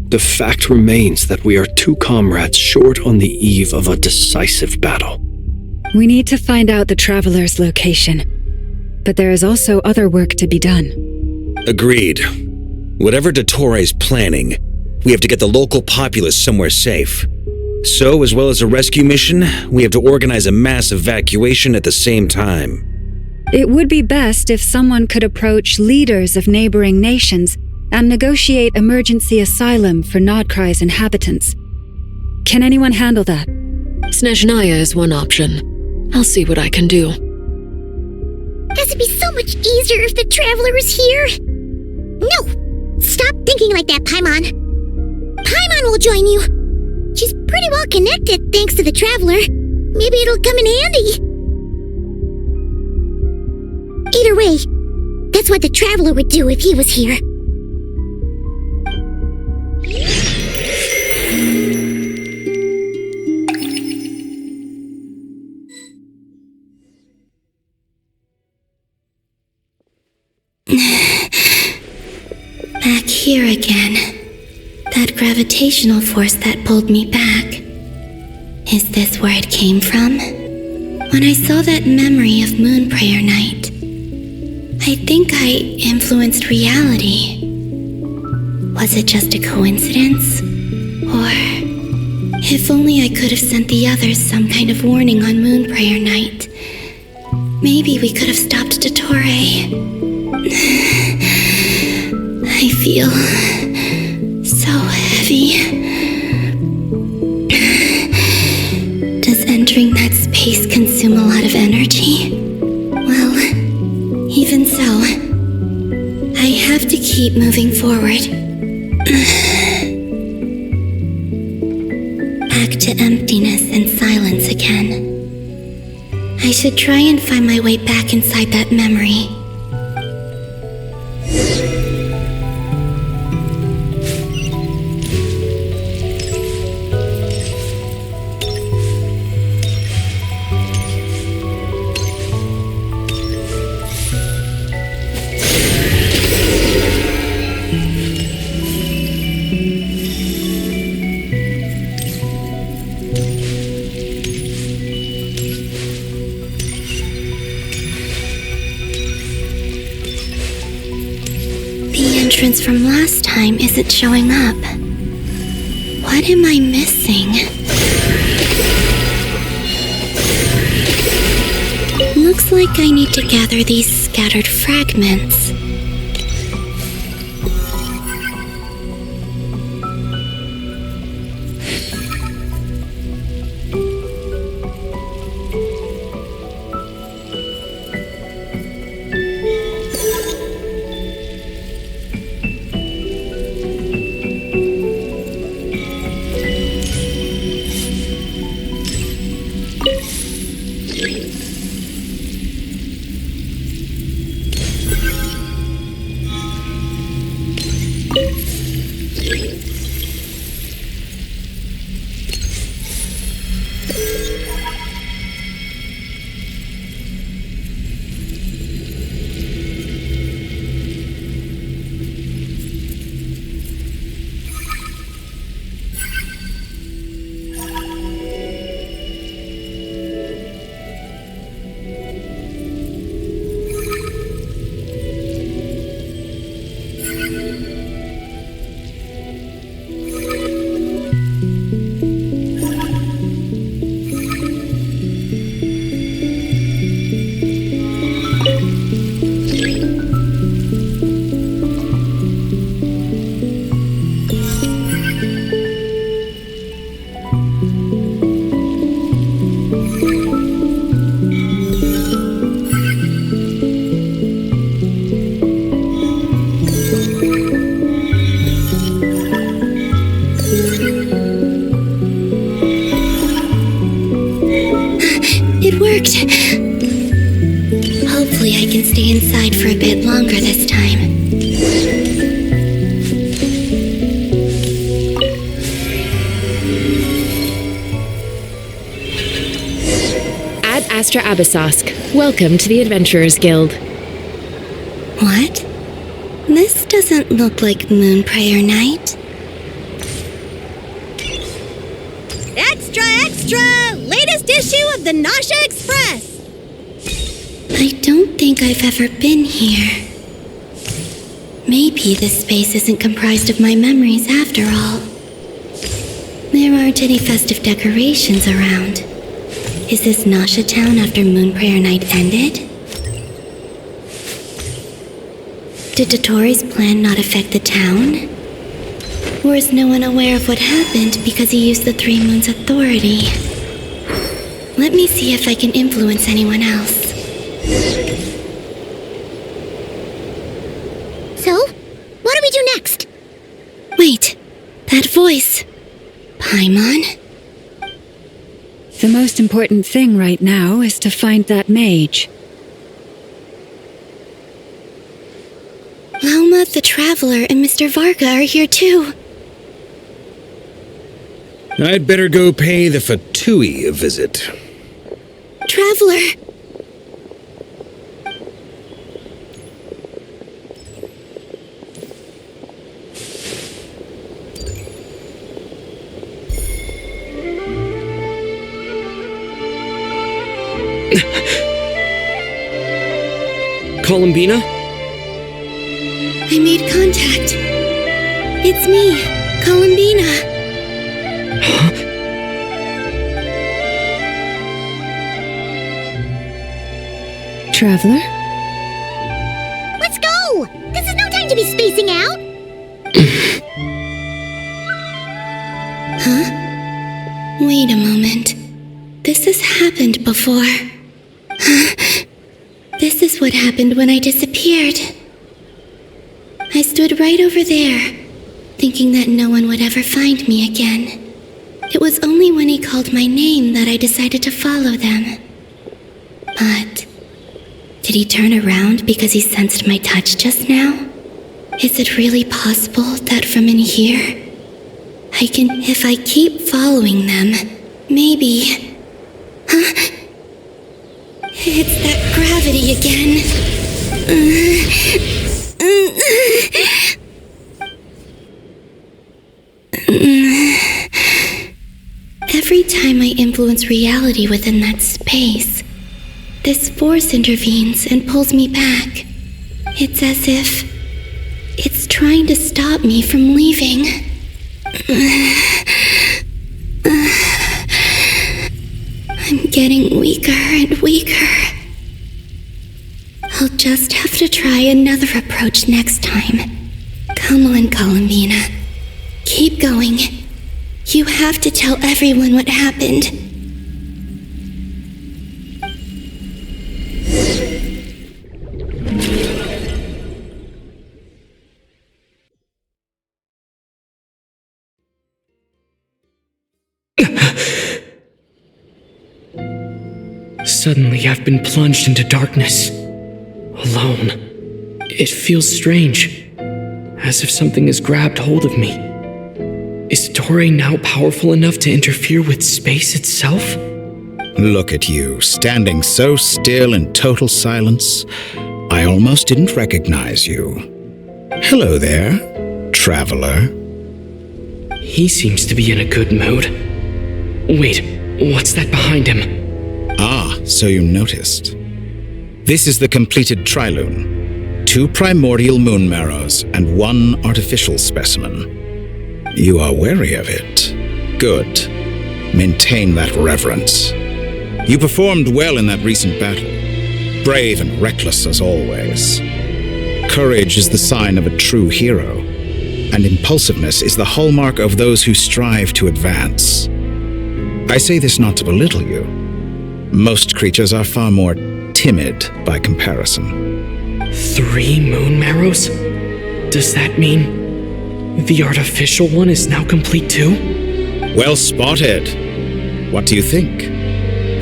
the fact remains that we are two comrades short on the eve of a decisive battle. We need to find out the Traveler's location, but there is also other work to be done. Agreed. Whatever Dottore's planning, we have to get the local populace somewhere safe. So, as well as a rescue mission, we have to organize a mass evacuation at the same time. It would be best if someone could approach leaders of neighboring nations and negotiate emergency asylum for Nodcry's inhabitants. Can anyone handle that? Snezhnaya is one option. I'll see what I can do. It'd be so much easier if the Traveler was here. No! Stop thinking like that, Paimon. Paimon will join you. She's pretty well connected thanks to the Traveler. Maybe it'll come in handy. Either way, that's what the Traveler would do if he was here. Back here again. That gravitational force that pulled me back. Is this where it came from? When I saw that memory of Moon Prayer Night, I think I influenced reality. Was it just a coincidence? Or, if only I could have sent the others some kind of warning on Moon Prayer Night, maybe we could have stopped Dottore. I feel so heavy. Does entering that space consume a lot of energy? Well, even so, I have to keep moving forward. Back to emptiness and silence again. I should try and find my way back inside that memory. From last time isn't showing up. What am I missing? Looks like I need to gather these scattered fragments. Hopefully I can stay inside for a bit longer this time. Ad Astra Abyssosk. Welcome to the Adventurers Guild. What? This doesn't look like Moon Prayer Night. Extra, extra! Latest issue of the Nasha Express! I don't think I've ever been here. Maybe this space isn't comprised of my memories after all. There aren't any festive decorations around. Is this Nasha Town after Moon Prayer Night ended? Did Dottore's plan not affect the town? Or is no one aware of what happened because he used the Three Moons' authority? Let me see if I can influence anyone else. So, what do we do next? Wait, that voice. Paimon? The most important thing right now is to find that mage. Lauma the Traveler and Mr. Varga are here too. I'd better go pay the Fatui a visit. Traveler! Columbina? I made contact. It's me, Columbina. Huh? Traveler? Let's go! This is no time to be spacing out! Huh? Wait a moment. This has happened before. This is what happened when I disappeared. I stood right over there, thinking that no one would ever find me again. It was only when he called my name that I decided to follow them. But did he turn around because he sensed my touch just now? Is it really possible that from in here, if I keep following them, maybe... Huh? It's that gravity again. Every time I influence reality within that space, this force intervenes and pulls me back. It's as if it's trying to stop me from leaving. I'm getting weaker and weaker. I'll just have to try another approach next time. Come on, Columbina. Keep going. You have to tell everyone what happened. Suddenly, I've been plunged into darkness. Alone. It feels strange. As if something has grabbed hold of me. Is Toray now powerful enough to interfere with space itself? Look at you, standing so still in total silence. I almost didn't recognize you. Hello there, traveler. He seems to be in a good mood. Wait, what's that behind him? Ah, so you noticed. This is the completed trilune. 2 primordial moon marrows and 1 artificial specimen. You are wary of it. Good. Maintain that reverence. You performed well in that recent battle. Brave and reckless as always. Courage is the sign of a true hero, and impulsiveness is the hallmark of those who strive to advance. I say this not to belittle you. Most creatures are far more timid by comparison. 3 moon marrows? Does that mean the artificial one is now complete too? Well spotted. What do you think?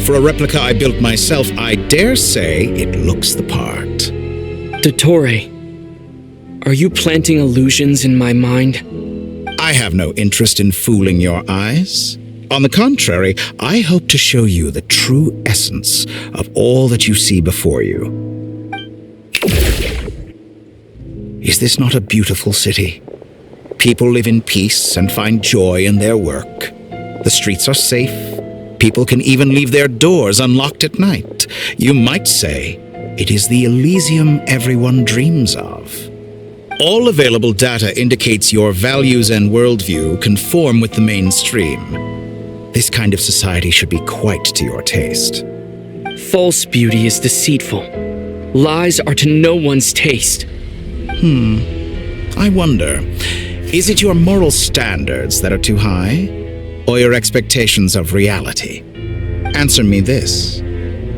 For a replica I built myself, I dare say it looks the part. Toray, are you planting illusions in my mind? I have no interest in fooling your eyes. On the contrary, I hope to show you the true essence of all that you see before you. Is this not a beautiful city? People live in peace and find joy in their work. The streets are safe. People can even leave their doors unlocked at night. You might say it is the Elysium everyone dreams of. All available data indicates your values and worldview conform with the mainstream. This kind of society should be quite to your taste. False beauty is deceitful. Lies are to no one's taste. I wonder, is it your moral standards that are too high, or your expectations of reality? Answer me this.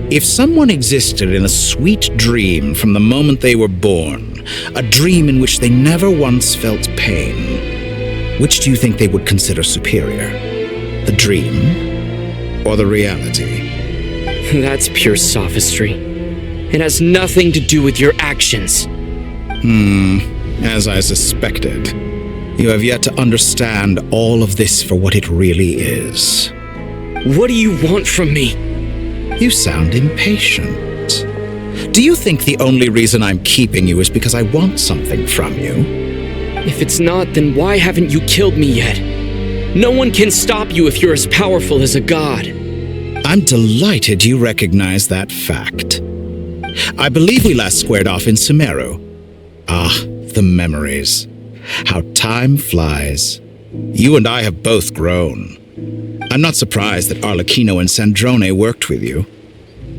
If someone existed in a sweet dream from the moment they were born, a dream in which they never once felt pain, which do you think they would consider superior? The dream or the reality? That's pure sophistry. It has nothing to do with your actions. As I suspected. You have yet to understand all of this for what it really is. What do you want from me? You sound impatient. Do you think the only reason I'm keeping you is because I want something from you? If it's not, then why haven't you killed me yet? No one can stop you if you're as powerful as a god. I'm delighted you recognize that fact. I believe we last squared off in Sumeru. Ah, the memories. How time flies. You and I have both grown. I'm not surprised that Arlecchino and Sandrone worked with you.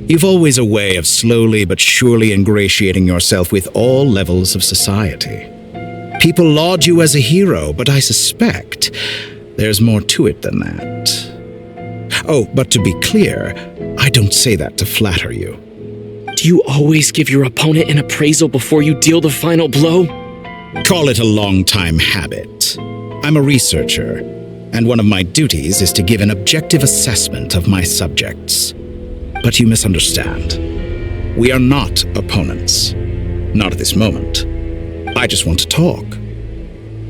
You've always a way of slowly but surely ingratiating yourself with all levels of society. People laud you as a hero, but I suspect there's more to it than that. Oh, but to be clear, I don't say that to flatter you. Do you always give your opponent an appraisal before you deal the final blow? Call it a long-time habit. I'm a researcher, and one of my duties is to give an objective assessment of my subjects. But you misunderstand. We are not opponents. Not at this moment. I just want to talk.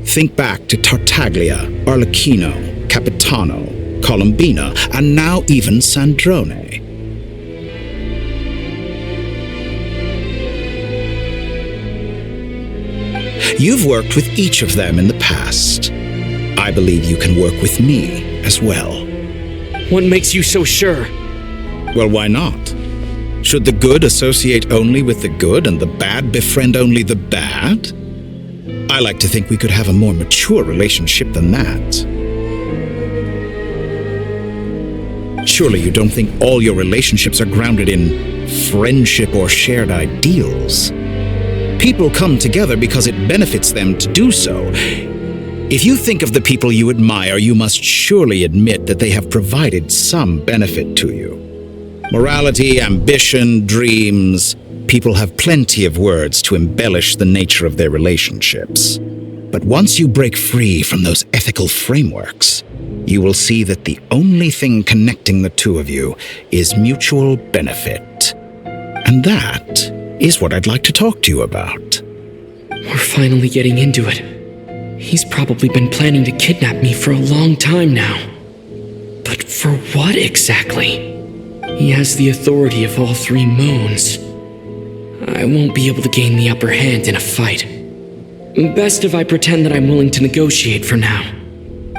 Think back to Tartaglia, Arlecchino, Capitano, Colombina, and now even Sandrone. You've worked with each of them in the past. I believe you can work with me as well. What makes you so sure? Well, why not? Should the good associate only with the good and the bad befriend only the bad? I like to think we could have a more mature relationship than that. Surely you don't think all your relationships are grounded in friendship or shared ideals? People come together because it benefits them to do so. If you think of the people you admire, you must surely admit that they have provided some benefit to you. Morality, ambition, dreams. People have plenty of words to embellish the nature of their relationships. But once you break free from those ethical frameworks, you will see that the only thing connecting the two of you is mutual benefit. And that is what I'd like to talk to you about. We're finally getting into it. He's probably been planning to kidnap me for a long time now. But for what exactly? He has the authority of all three moons. I won't be able to gain the upper hand in a fight. Best if I pretend that I'm willing to negotiate for now.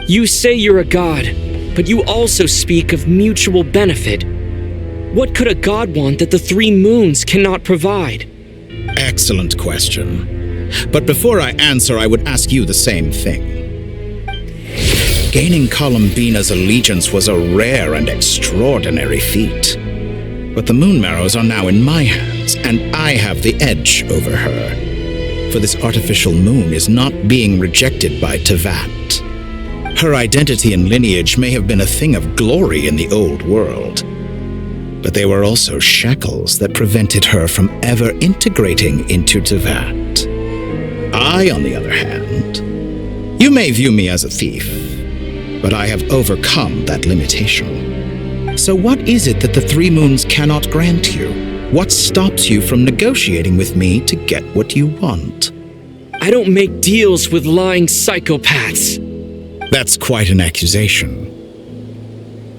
You say you're a god, but you also speak of mutual benefit. What could a god want that the three moons cannot provide? Excellent question. But before I answer, I would ask you the same thing. Gaining Colombina's allegiance was a rare and extraordinary feat. But the Moon Marrows are now in my hands, and I have the edge over her. For this artificial moon is not being rejected by Tevat. Her identity and lineage may have been a thing of glory in the old world, but they were also shackles that prevented her from ever integrating into Tevat. I, on the other hand, you may view me as a thief, but I have overcome that limitation. So what is it that the three moons cannot grant you? What stops you from negotiating with me to get what you want? I don't make deals with lying psychopaths. That's quite an accusation.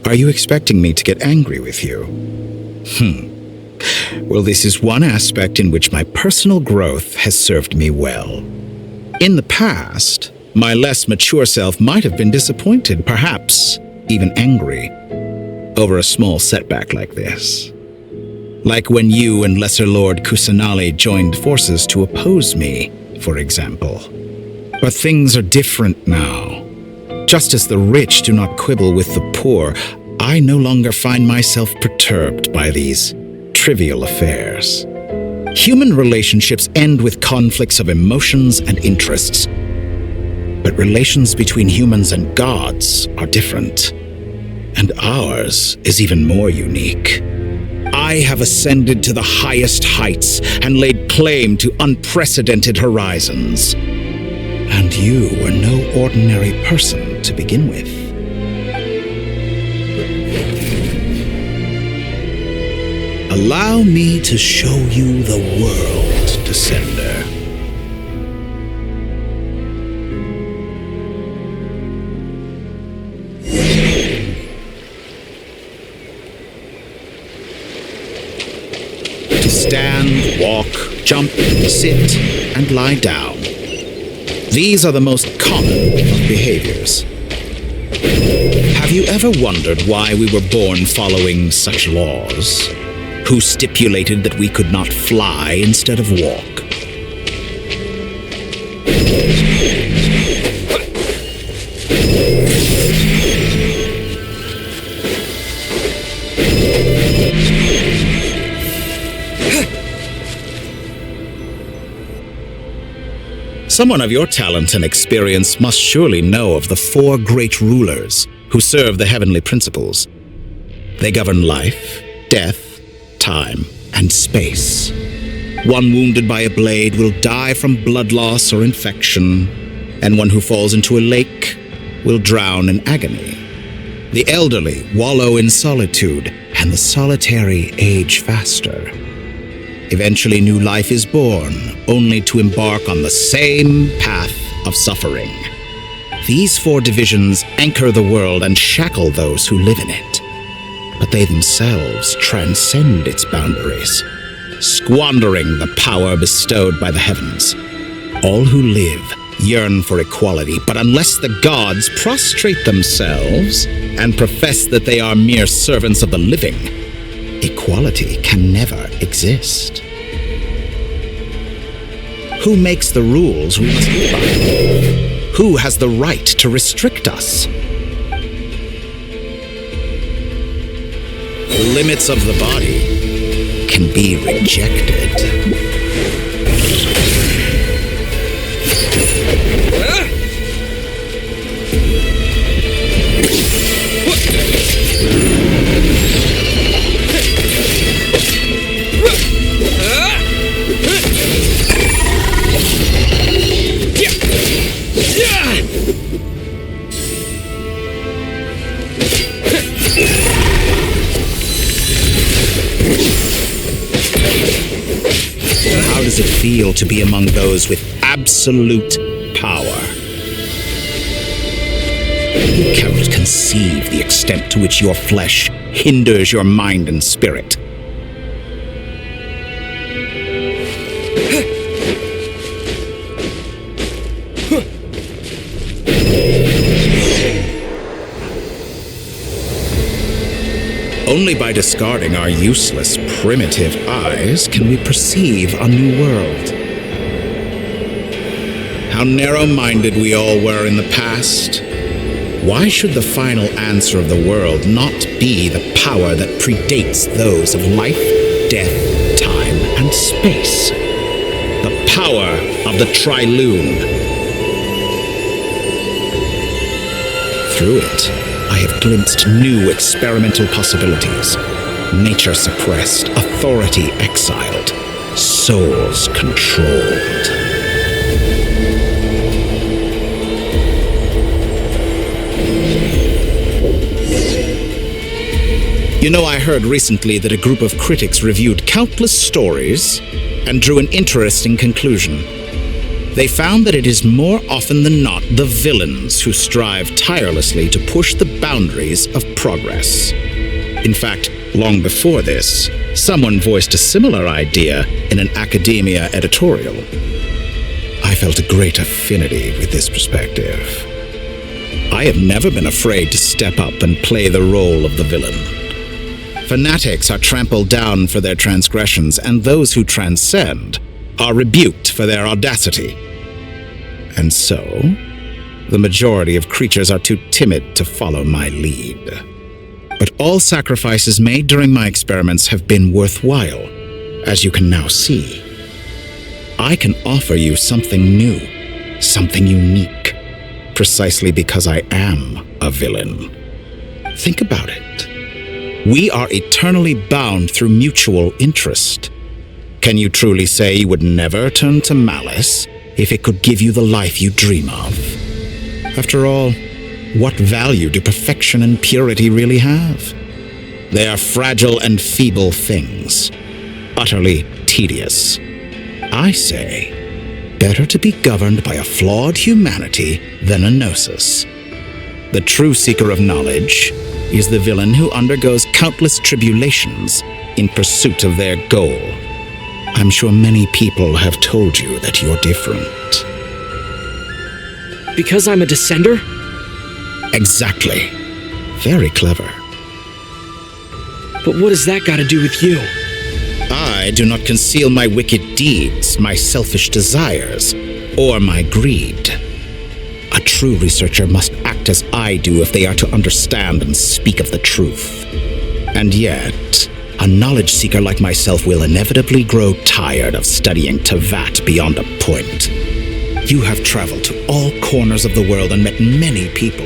Are you expecting me to get angry with you? Well, this is one aspect in which my personal growth has served me well. In the past, my less mature self might have been disappointed, perhaps even angry, over a small setback like this. Like when you and Lesser Lord Kusanali joined forces to oppose me, for example. But things are different now. Just as the rich do not quibble with the poor, I no longer find myself perturbed by these trivial affairs. Human relationships end with conflicts of emotions and interests. But relations between humans and gods are different. And ours is even more unique. I have ascended to the highest heights and laid claim to unprecedented horizons. And you were no ordinary person to begin with. Allow me to show you the world, Descender. To stand, walk, jump, sit, and lie down. These are the most common of behaviors. Have you ever wondered why we were born following such laws? Who stipulated that we could not fly instead of walk? Someone of your talent and experience must surely know of the 4 great rulers who serve the heavenly principles. They govern life, death, time, and space. One wounded by a blade will die from blood loss or infection, and one who falls into a lake will drown in agony. The elderly wallow in solitude, and the solitary age faster. Eventually, new life is born, only to embark on the same path of suffering. These 4 divisions anchor the world and shackle those who live in it. But they themselves transcend its boundaries, squandering the power bestowed by the heavens. All who live yearn for equality, but unless the gods prostrate themselves and profess that they are mere servants of the living, equality can never exist. Who makes the rules we must live by? Who has the right to restrict us? The limits of the body can be rejected. How does it feel to be among those with absolute power? You cannot conceive the extent to which your flesh hinders your mind and spirit. Only by discarding our useless, primitive eyes can we perceive a new world. How narrow-minded we all were in the past. Why should the final answer of the world not be the power that predates those of life, death, time, and space? The power of the Triloon. Through it, I have glimpsed new experimental possibilities. Nature suppressed, authority exiled, souls controlled. You know, I heard recently that a group of critics reviewed countless stories and drew an interesting conclusion. They found that it is more often than not the villains who strive tirelessly to push the boundaries of progress. In fact, long before this, someone voiced a similar idea in an academia editorial. I felt a great affinity with this perspective. I have never been afraid to step up and play the role of the villain. Fanatics are trampled down for their transgressions, and those who transcend are rebuked for their audacity. And so, the majority of creatures are too timid to follow my lead. But all sacrifices made during my experiments have been worthwhile, as you can now see. I can offer you something new, something unique, precisely because I am a villain. Think about it. We are eternally bound through mutual interest. Can you truly say you would never turn to malice if it could give you the life you dream of? After all, what value do perfection and purity really have? They are fragile and feeble things, utterly tedious. I say, better to be governed by a flawed humanity than a gnosis. The true seeker of knowledge is the villain who undergoes countless tribulations in pursuit of their goal. I'm sure many people have told you that you're different. Because I'm a descender? Exactly. Very clever. But what does that got to do with you? I do not conceal my wicked deeds, my selfish desires, or my greed. A true researcher must act as I do if they are to understand and speak of the truth. And yet, a knowledge seeker like myself will inevitably grow tired of studying Tevat beyond a point. You have traveled to all corners of the world and met many people.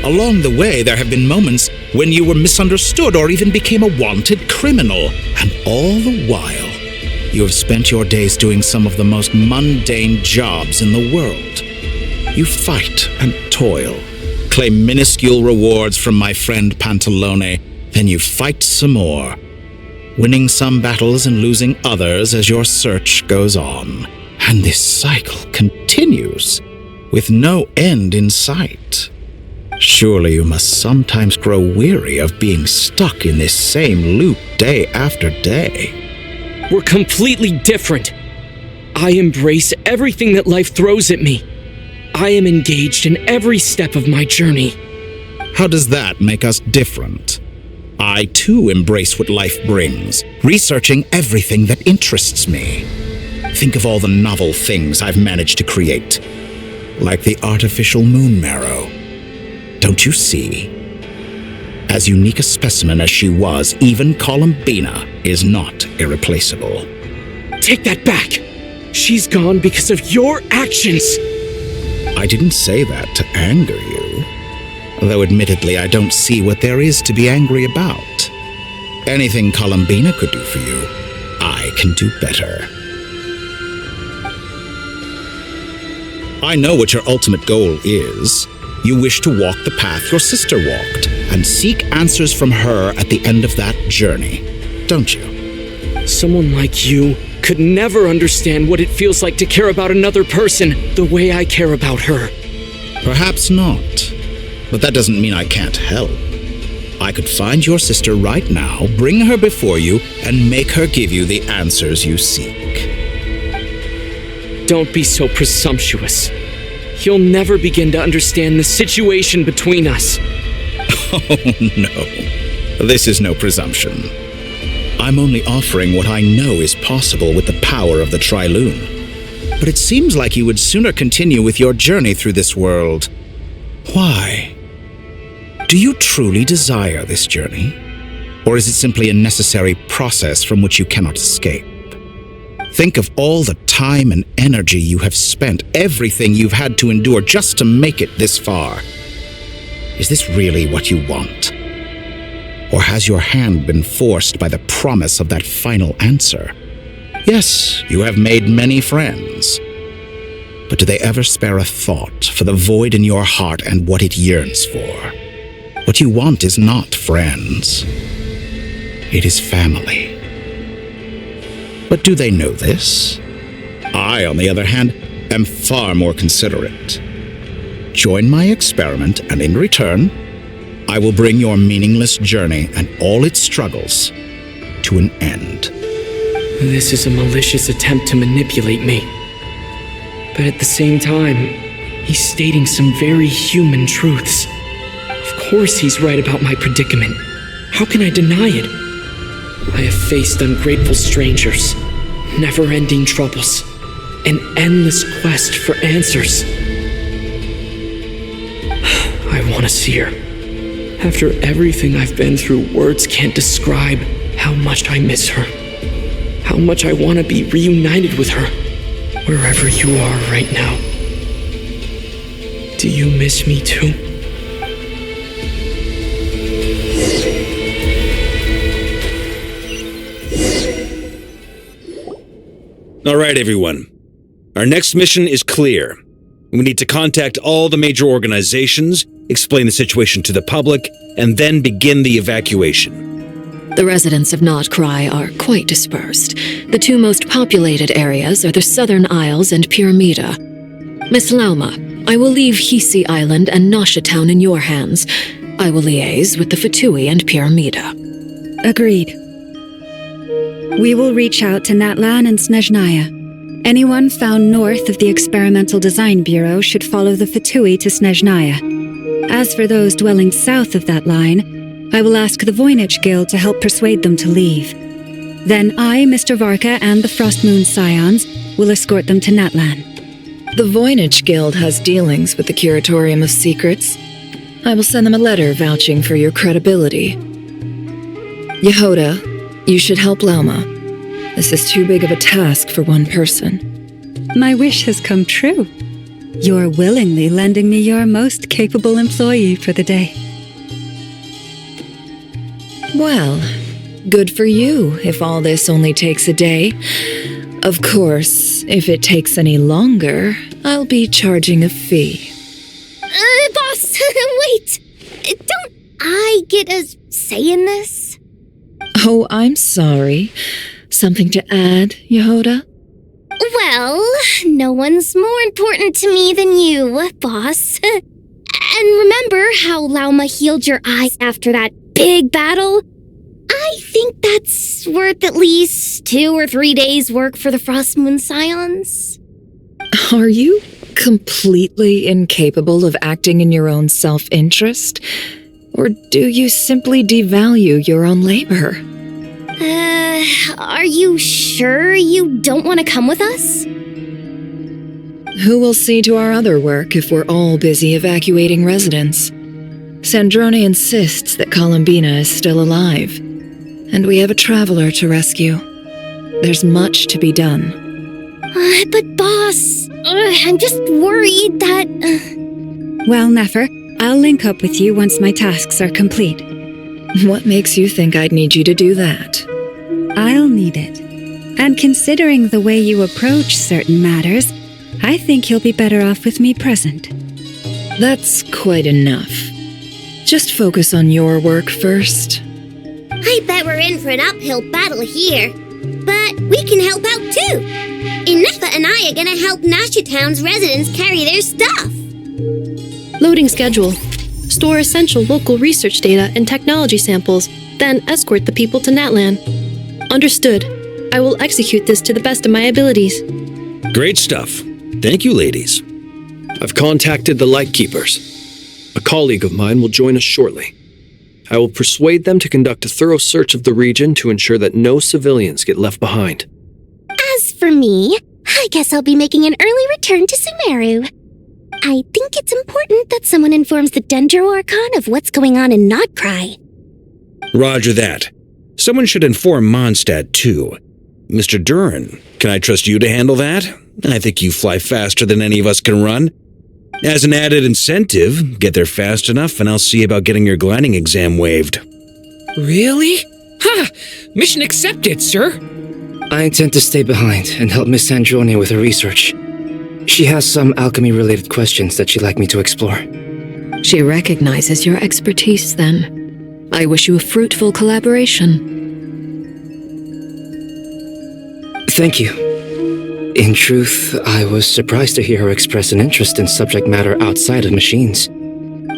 Along the way, there have been moments when you were misunderstood or even became a wanted criminal. And all the while, you have spent your days doing some of the most mundane jobs in the world. You fight and toil, claim minuscule rewards from my friend Pantalone, then you fight some more, winning some battles and losing others as your search goes on. And this cycle continues, with no end in sight. Surely you must sometimes grow weary of being stuck in this same loop day after day. We're completely different. I embrace everything that life throws at me. I am engaged in every step of my journey. How does that make us different? I too embrace what life brings, researching everything that interests me. Think of all the novel things I've managed to create, like the artificial moon marrow. Don't you see? As unique a specimen as she was, even Columbina is not irreplaceable. Take that back! She's gone because of your actions! I didn't say that to anger you. Though admittedly, I don't see what there is to be angry about. Anything Columbina could do for you, I can do better. I know what your ultimate goal is. You wish to walk the path your sister walked and seek answers from her at the end of that journey, don't you? Someone like you could never understand what it feels like to care about another person the way I care about her. Perhaps not, but that doesn't mean I can't help. I could find your sister right now, bring her before you, and make her give you the answers you seek. Don't be so presumptuous. You'll never begin to understand the situation between us. Oh, no. This is no presumption. I'm only offering what I know is possible with the power of the Trilune. But it seems like you would sooner continue with your journey through this world. Why? Do you truly desire this journey? Or is it simply a necessary process from which you cannot escape? Think of all the time and energy you have spent, everything you've had to endure just to make it this far. Is this really what you want? Or has your hand been forced by the promise of that final answer? Yes, you have made many friends. But do they ever spare a thought for the void in your heart and what it yearns for? What you want is not friends. It is family. But do they know this? I, on the other hand, am far more considerate. Join my experiment, and in return, I will bring your meaningless journey and all its struggles to an end. This is a malicious attempt to manipulate me. But at the same time, he's stating some very human truths. Of course he's right about my predicament. How can I deny it? I have faced ungrateful strangers, never-ending troubles, an endless quest for answers. I want to see her. After everything I've been through, words can't describe how much I miss her. How much I want to be reunited with her, wherever you are right now. Do you miss me too? All right, everyone. Our next mission is clear. We need to contact all the major organizations, explain the situation to the public, and then begin the evacuation. The residents of Notcry are quite dispersed. The two most populated areas are the Southern Isles and Pyramida. Miss Lauma, I will leave Hisi Island and Nasha Town in your hands. I will liaise with the Fatui and Pyramida. Agreed. We will reach out to Natlan and Snezhnaya. Anyone found north of the Experimental Design Bureau should follow the Fatui to Snezhnaya. As for those dwelling south of that line, I will ask the Voynich Guild to help persuade them to leave. Then I, Mr. Varka, and the Frostmoon Scions will escort them to Natlan. The Voynich Guild has dealings with the Curatorium of Secrets. I will send them a letter vouching for your credibility. Yehoda, you should help Lauma. This is too big of a task for one person. My wish has come true. You're willingly lending me your most capable employee for the day. Well, good for you if all this only takes a day. Of course, if it takes any longer, I'll be charging a fee. Boss, wait! Don't I get a say in this? Oh, I'm sorry. Something to add, Yehoda? Well, no one's more important to me than you, boss. And remember how Lauma healed your eyes after that big battle? I think that's worth at least 2 or 3 days' work for the Frostmoon Scions. Are you completely incapable of acting in your own self-interest? Or do you simply devalue your own labor? Are you sure you don't want to come with us? Who will see to our other work if we're all busy evacuating residents? Sandrone insists that Columbina is still alive, and we have a traveler to rescue. There's much to be done. But boss, I'm just worried that... Well, Nefer, I'll link up with you once my tasks are complete. What makes you think I'd need you to do that? I'll need it. And considering the way you approach certain matters, I think you'll be better off with me present. That's quite enough. Just focus on your work first. I bet we're in for an uphill battle here. But we can help out too. Inefa and I are gonna help Nasha Town's residents carry their stuff. Loading schedule. Store essential local research data and technology samples, then escort the people to Natlan. Understood. I will execute this to the best of my abilities. Great stuff. Thank you, ladies. I've contacted the Lightkeepers. A colleague of mine will join us shortly. I will persuade them to conduct a thorough search of the region to ensure that no civilians get left behind. As for me, I guess I'll be making an early return to Sumeru. I think it's important that someone informs the Dendro Archon of what's going on in Notcry. Roger that. Someone should inform Mondstadt, too. Mr. Duran, can I trust you to handle that? I think you fly faster than any of us can run. As an added incentive, get there fast enough and I'll see about getting your gliding exam waived. Really? Ha! Mission accepted, sir. I intend to stay behind and help Miss Sandrone with her research. She has some alchemy-related questions that she'd like me to explore. She recognizes your expertise, then. I wish you a fruitful collaboration. Thank you. In truth, I was surprised to hear her express an interest in subject matter outside of machines.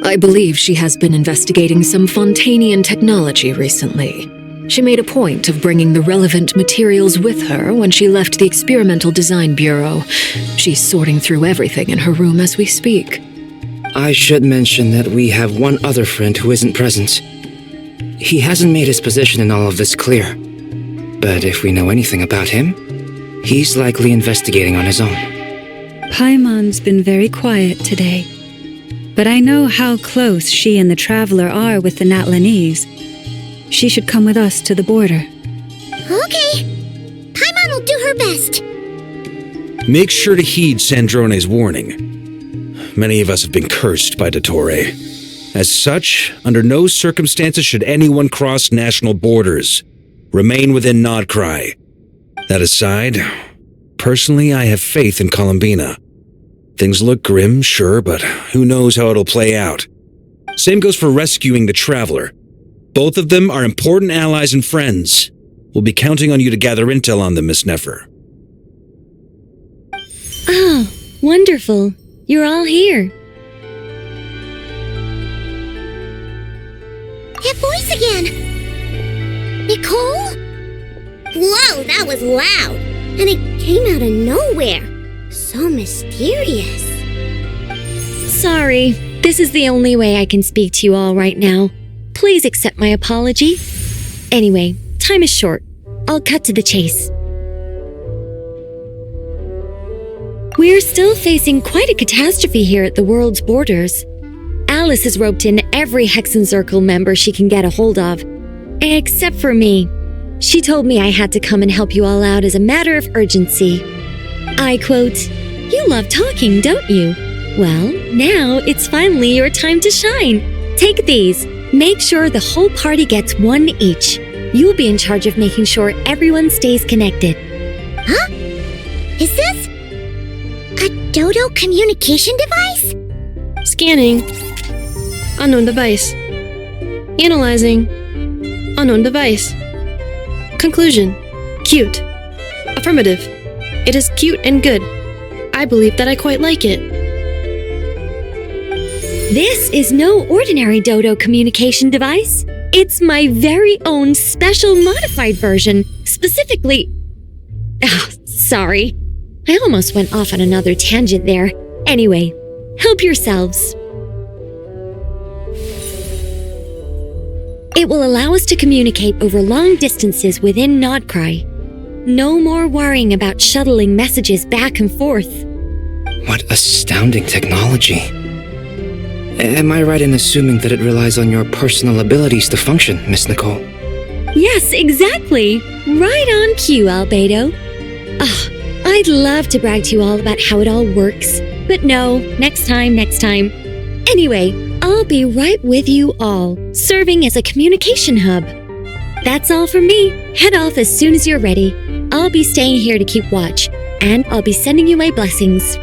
I believe she has been investigating some Fontanian technology recently. She made a point of bringing the relevant materials with her when she left the Experimental Design Bureau. She's sorting through everything in her room as we speak. I should mention that we have one other friend who isn't present. He hasn't made his position in all of this clear. But if we know anything about him, he's likely investigating on his own. Paimon's been very quiet today. But I know how close she and the Traveler are with the Natlanese. She should come with us to the border. Okay. Paimon will do her best. Make sure to heed Sandrone's warning. Many of us have been cursed by Dottore. As such, under no circumstances should anyone cross national borders. Remain within Notcry. That aside, personally I have faith in Columbina. Things look grim, sure, but who knows how it'll play out. Same goes for rescuing the Traveler. Both of them are important allies and friends. We'll be counting on you to gather intel on them, Miss Nefer. Oh, wonderful. You're all here. That voice again! Nicole? Whoa, that was loud! And it came out of nowhere. So mysterious. Sorry, This is the only way I can speak to you all right now. Please accept my apology. Anyway, time is short. I'll cut to the chase. We're still facing quite a catastrophe here at the world's borders. Alice has roped in every Hexencircle member she can get a hold of. Except for me. She told me I had to come and help you all out as a matter of urgency. I quote, "You love talking, don't you? Well, now it's finally your time to shine. Take these. Make sure the whole party gets one each. You'll be in charge of making sure everyone stays connected." Huh? Is this a dodo communication device? Scanning. Unknown device. Analyzing. Unknown device. Conclusion. Cute. Affirmative. It is cute and good. I believe that I quite like it. This is no ordinary dodo communication device. It's my very own special modified version, specifically... sorry. I almost went off on another tangent there. Anyway, help yourselves. It will allow us to communicate over long distances within Nodcry. No more worrying about shuttling messages back and forth. What astounding technology. Am I right in assuming that it relies on your personal abilities to function, Miss Nicole? Yes, exactly. Right on cue, Albedo. I'd love to brag to you all about how it all works. But no, next time. Anyway, I'll be right with you all, serving as a communication hub. That's all from me. Head off as soon as you're ready. I'll be staying here to keep watch, and I'll be sending you my blessings.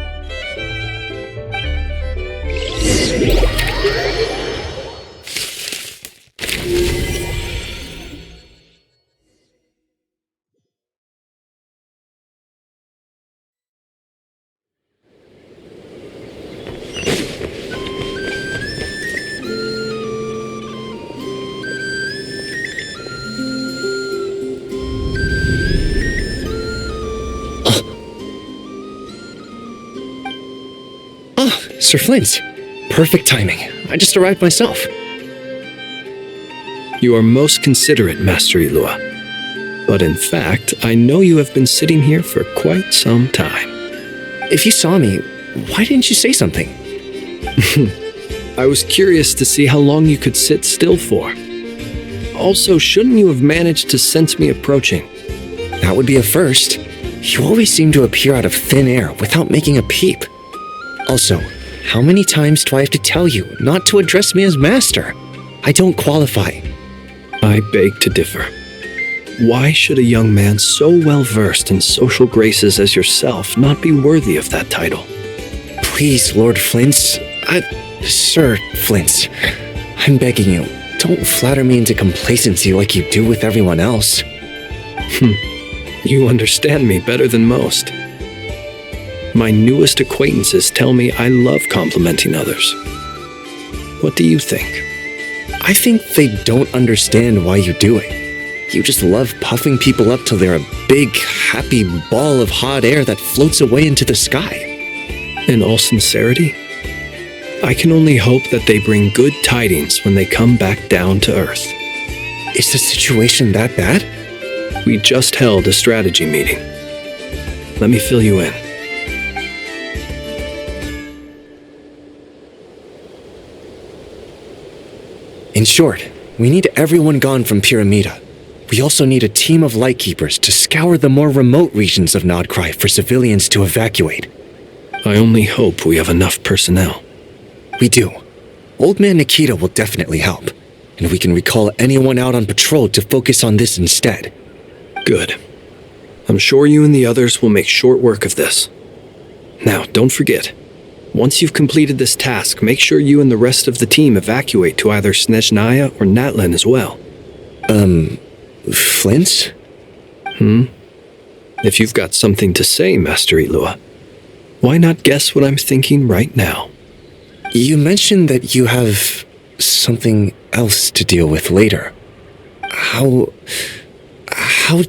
Sir Flint, perfect timing. I just arrived myself. You are most considerate, Master Elua. But in fact, I know you have been sitting here for quite some time. If you saw me, why didn't you say something? I was curious to see how long you could sit still for. Also, shouldn't you have managed to sense me approaching? That would be a first. You always seem to appear out of thin air without making a peep. Also, how many times do I have to tell you not to address me as master? I don't qualify. I beg to differ. Why should a young man so well versed in social graces as yourself not be worthy of that title? Please, Lord Flint. Sir Flint. I'm begging you, don't flatter me into complacency like you do with everyone else. You understand me better than most. My newest acquaintances tell me I love complimenting others. What do you think? I think they don't understand why you do it. You just love puffing people up till they're a big, happy ball of hot air that floats away into the sky. In all sincerity, I can only hope that they bring good tidings when they come back down to Earth. Is the situation that bad? We just held a strategy meeting. Let me fill you in. In short, we need everyone gone from Pyramida. We also need a team of Lightkeepers to scour the more remote regions of Nodcry for civilians to evacuate. I only hope we have enough personnel. We do. Old Man Nikita will definitely help, and we can recall anyone out on patrol to focus on this instead. Good. I'm sure you and the others will make short work of this. Now, don't forget, once you've completed this task, make sure you and the rest of the team evacuate to either Snezhnaya or Natlan as well. Flint? If you've got something to say, Master Elua, why not guess what I'm thinking right now? You mentioned that you have something else to deal with later. How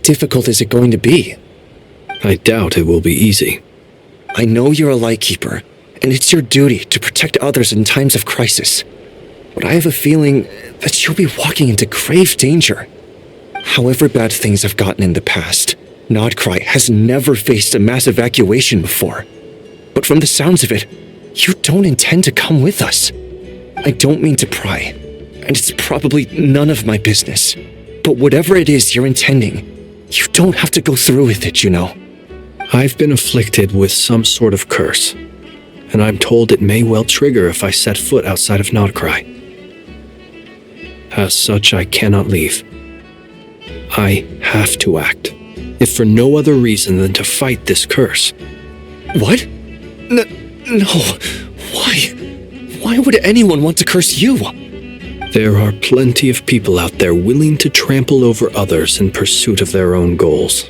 difficult is it going to be? I doubt it will be easy. I know you're a Lightkeeper, and it's your duty to protect others in times of crisis. But I have a feeling that you'll be walking into grave danger. However bad things have gotten in the past, Nodcry has never faced a mass evacuation before. But from the sounds of it, you don't intend to come with us. I don't mean to pry, and it's probably none of my business. But whatever it is you're intending, you don't have to go through with it, you know. I've been afflicted with some sort of curse, and I'm told it may well trigger if I set foot outside of Nodcry. As such, I cannot leave. I have to act, if for no other reason than to fight this curse. What? No. Why? Why would anyone want to curse you? There are plenty of people out there willing to trample over others in pursuit of their own goals.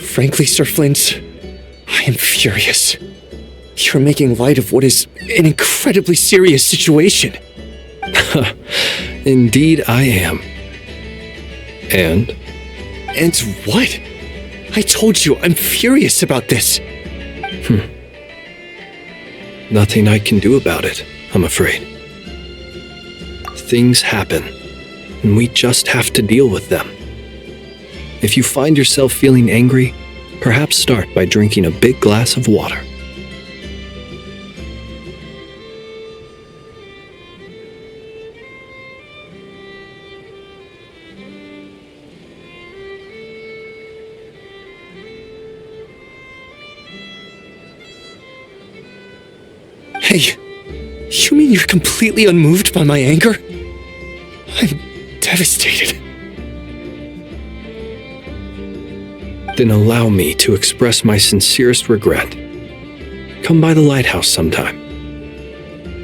Frankly, Sir Flint, I am furious. You're making light of what is an incredibly serious situation. Indeed I am. And? And what? I told you I'm furious about this. Nothing I can do about it, I'm afraid. Things happen, and we just have to deal with them. If you find yourself feeling angry, perhaps start by drinking a big glass of water. Hey, you mean you're completely unmoved by my anger? I'm devastated. Then allow me to express my sincerest regret. Come by the lighthouse sometime.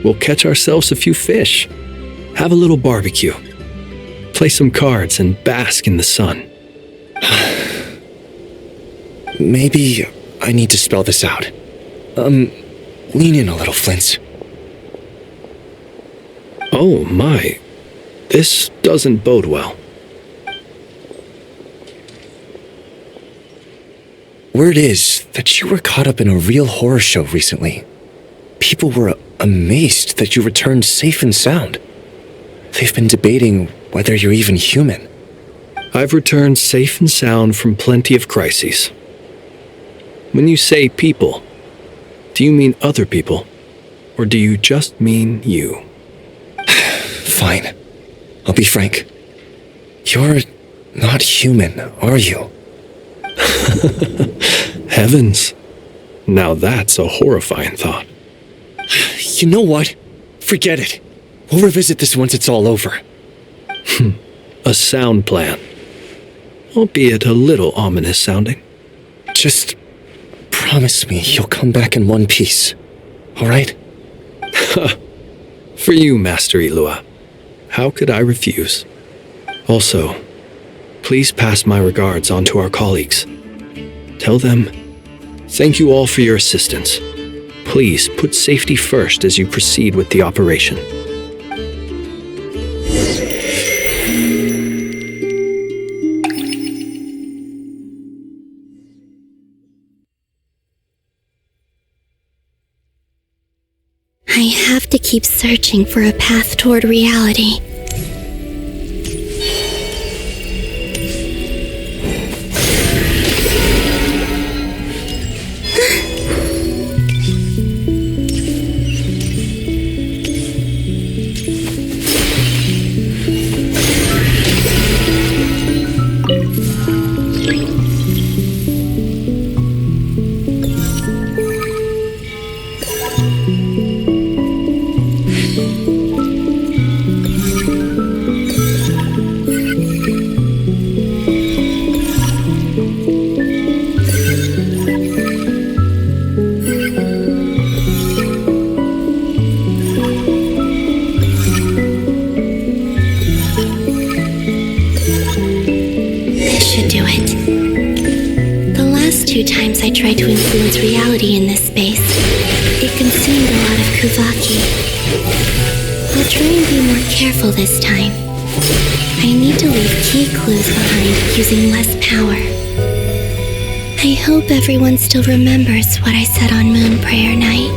We'll catch ourselves a few fish, have a little barbecue, play some cards, and bask in the sun. Maybe I need to spell this out. Lean in a little, Flint. Oh my, this doesn't bode well. Word is that you were caught up in a real horror show recently. People were amazed that you returned safe and sound. They've been debating whether you're even human. I've returned safe and sound from plenty of crises. When you say people, do you mean other people, or do you just mean you? Fine. I'll be frank. You're not human, are you? Heavens. Now that's a horrifying thought. You know what? Forget it. We'll revisit this once it's all over. A sound plan. Albeit a little ominous sounding. Just promise me you'll come back in one piece, all right? For you, Master Ilua. How could I refuse? Also, please pass my regards on to our colleagues. Tell them, thank you all for your assistance. Please put safety first as you proceed with the operation. I have to keep searching for a path toward reality. I tried to influence reality in this space. It consumed a lot of Kuvaki. I'll try and be more careful this time. I need to leave key clues behind using less power. I hope everyone still remembers what I said on Moon Prayer Night.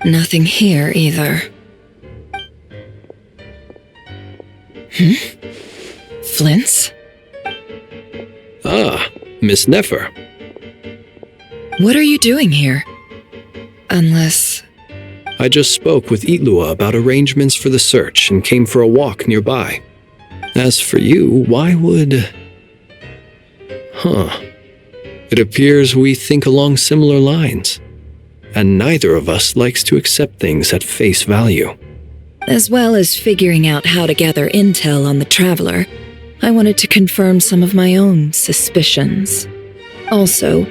Nothing here either. Flints? Ah, Miss Nefer. What are you doing here? Unless... I just spoke with Itlua about arrangements for the search and came for a walk nearby. As for you, why would... It appears we think along similar lines. And neither of us likes to accept things at face value. As well as figuring out how to gather intel on the Traveler, I wanted to confirm some of my own suspicions. Also,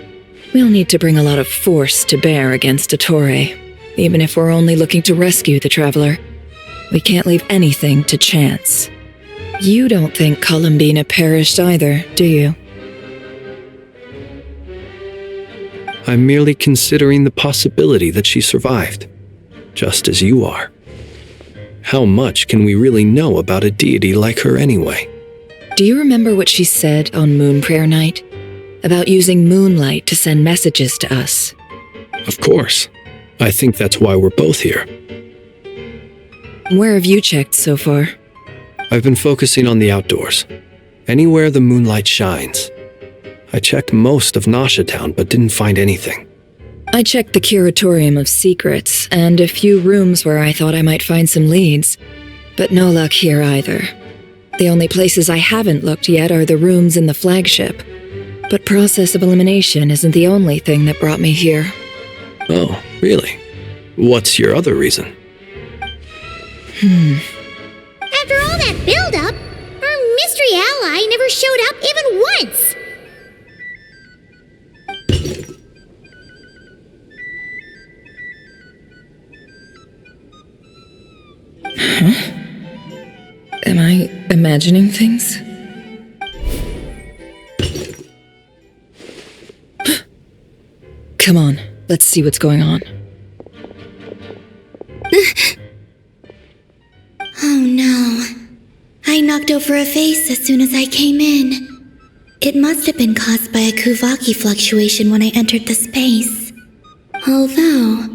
we'll need to bring a lot of force to bear against Ettore, even if we're only looking to rescue the Traveler. We can't leave anything to chance. You don't think Columbina perished either, do you? I'm merely considering the possibility that she survived, just as you are. How much can we really know about a deity like her anyway? Do you remember what she said on Moon Prayer Night? About using moonlight to send messages to us? Of course. I think that's why we're both here. Where have you checked so far? I've been focusing on the outdoors. Anywhere the moonlight shines. I checked most of Nasha Town, but didn't find anything. I checked the Curatorium of Secrets, and a few rooms where I thought I might find some leads. But no luck here either. The only places I haven't looked yet are the rooms in the flagship. But process of elimination isn't the only thing that brought me here. Oh, really? What's your other reason? After all that build-up, our mystery ally never showed up even once! Am I imagining things? Come on, let's see what's going on. Oh no. I knocked over a vase as soon as I came in. It must have been caused by a Kuvaki fluctuation when I entered the space. Although,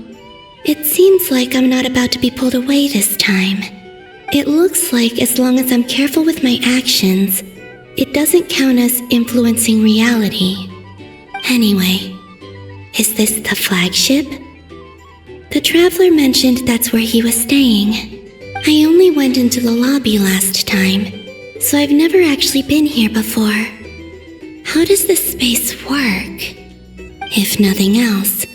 it seems like I'm not about to be pulled away this time. It looks like as long as I'm careful with my actions, it doesn't count as influencing reality. Anyway, is this the flagship? The Traveler mentioned that's where he was staying. I only went into the lobby last time, so I've never actually been here before. How does this space work? If nothing else,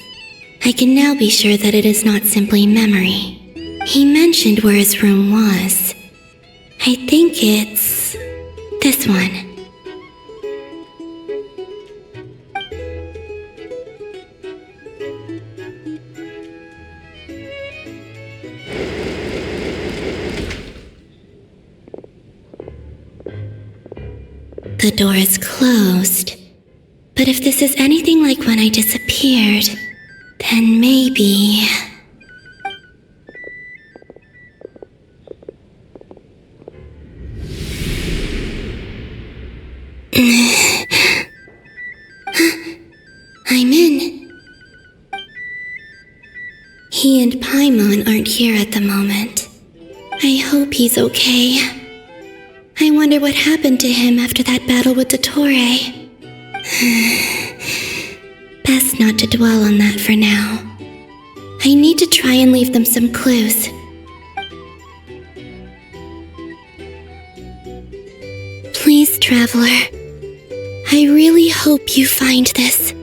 I can now be sure that it is not simply memory. He mentioned where his room was. I think it's this one. The door is closed. But if this is anything like when I disappeared, then maybe... I'm in. He and Paimon aren't here at the moment. I hope he's okay. I wonder what happened to him after that battle with Ettore. Best not to dwell on that for now. I need to try and leave them some clues. Please, Traveler. I really hope you find this.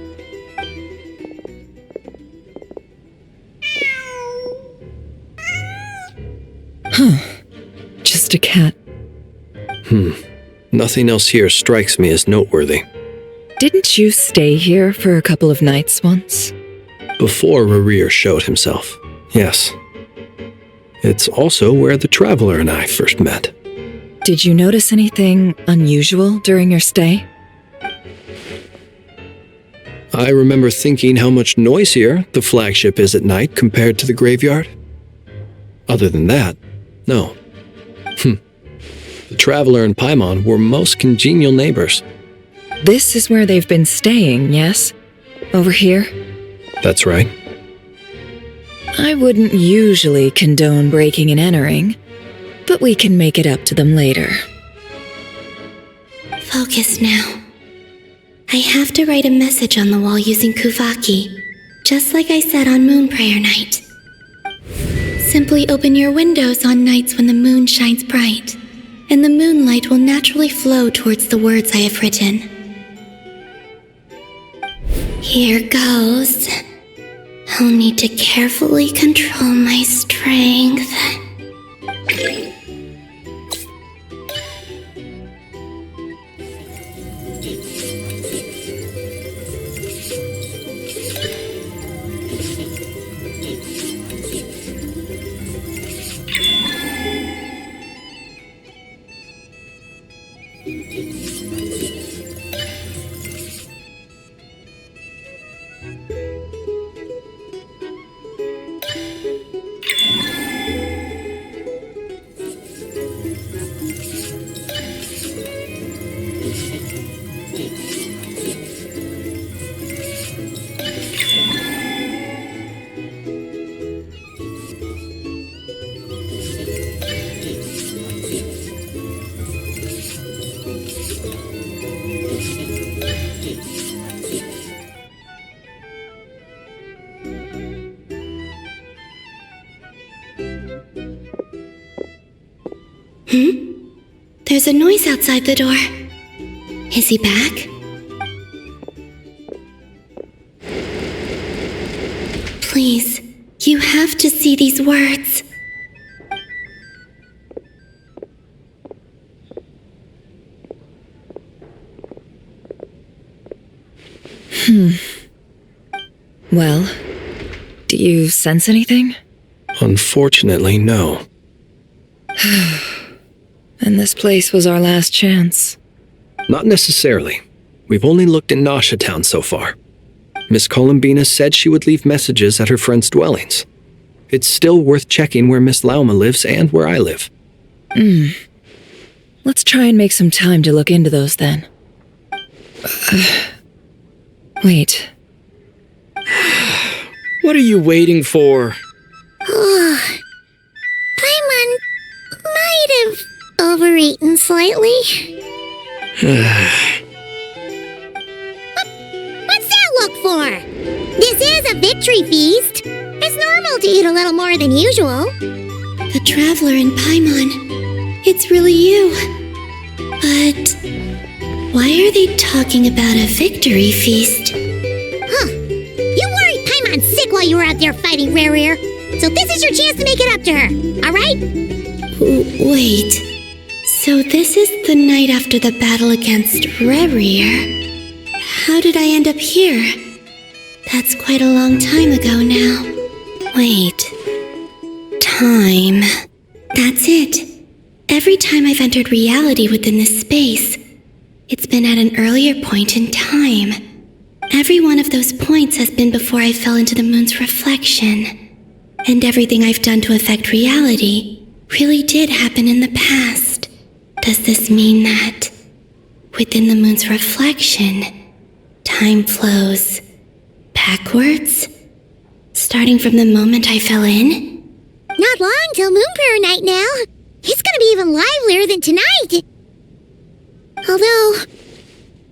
Just a cat. Nothing else here strikes me as noteworthy. Didn't you stay here for a couple of nights once? Before Rarir showed himself, yes. It's also where the Traveler and I first met. Did you notice anything unusual during your stay? I remember thinking how much noisier the flagship is at night compared to the graveyard. Other than that, no. The Traveler and Paimon were most congenial neighbors. This is where they've been staying, yes? Over here? That's right. I wouldn't usually condone breaking and entering, but we can make it up to them later. Focus now. I have to write a message on the wall using Kuvaki, just like I said on Moon Prayer Night. Simply open your windows on nights when the moon shines bright, and the moonlight will naturally flow towards the words I have written. Here goes. I'll need to carefully control my strength. There's a noise outside the door. Is he back? Please, you have to see these words. Well, do you sense anything? Unfortunately, no. And this place was our last chance. Not necessarily. We've only looked in Nasha Town so far. Miss Columbina said she would leave messages at her friends' dwellings. It's still worth checking where Miss Lauma lives and where I live. Let's try and make some time to look into those then. Wait. What are you waiting for? Paimon might have overeaten slightly. What's that look for? This is a victory feast. It's normal to eat a little more than usual. The Traveler and Paimon. It's really you. But why are they talking about a victory feast? You worried Paimon sick while you were out there fighting Rerir. So this is your chance to make it up to her, alright? Wait. So this is the night after the battle against Rerir. How did I end up here? That's quite a long time ago now. Wait. Time. That's it. Every time I've entered reality within this space, it's been at an earlier point in time. Every one of those points has been before I fell into the moon's reflection. And everything I've done to affect reality really did happen in the past. Does this mean that within the moon's reflection, time flows backwards? Starting from the moment I fell in? Not long till Moon Prayer Night now. It's gonna be even livelier than tonight. Although,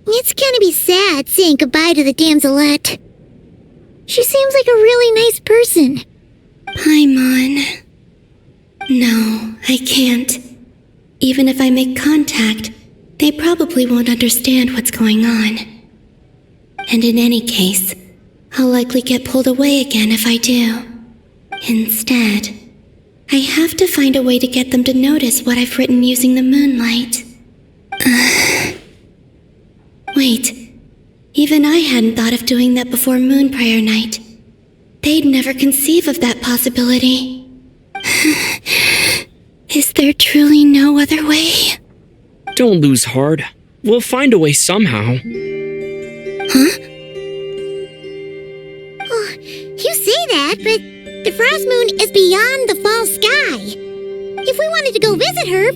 it's gonna be sad saying goodbye to the damselette. She seems like a really nice person. Paimon. No, I can't. Even if I make contact, they probably won't understand what's going on. And in any case, I'll likely get pulled away again if I do. Instead, I have to find a way to get them to notice what I've written using the moonlight. Wait, even I hadn't thought of doing that before Moon Prayer Night. They'd never conceive of that possibility. Is there truly no other way? Don't lose heart. We'll find a way somehow. Huh? that, but the frost moon is beyond the fall sky. If we wanted to go visit her,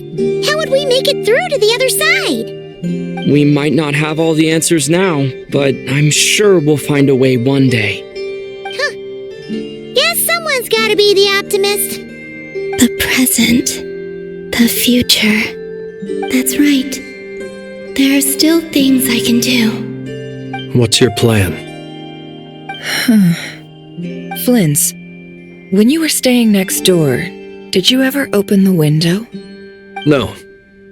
how would we make it through to the other side? We might not have all the answers now, but I'm sure we'll find a way one day. Huh. Guess someone's gotta be the optimist. The present. The future. That's right. There are still things I can do. What's your plan? Flint's, when you were staying next door, did you ever open the window? No.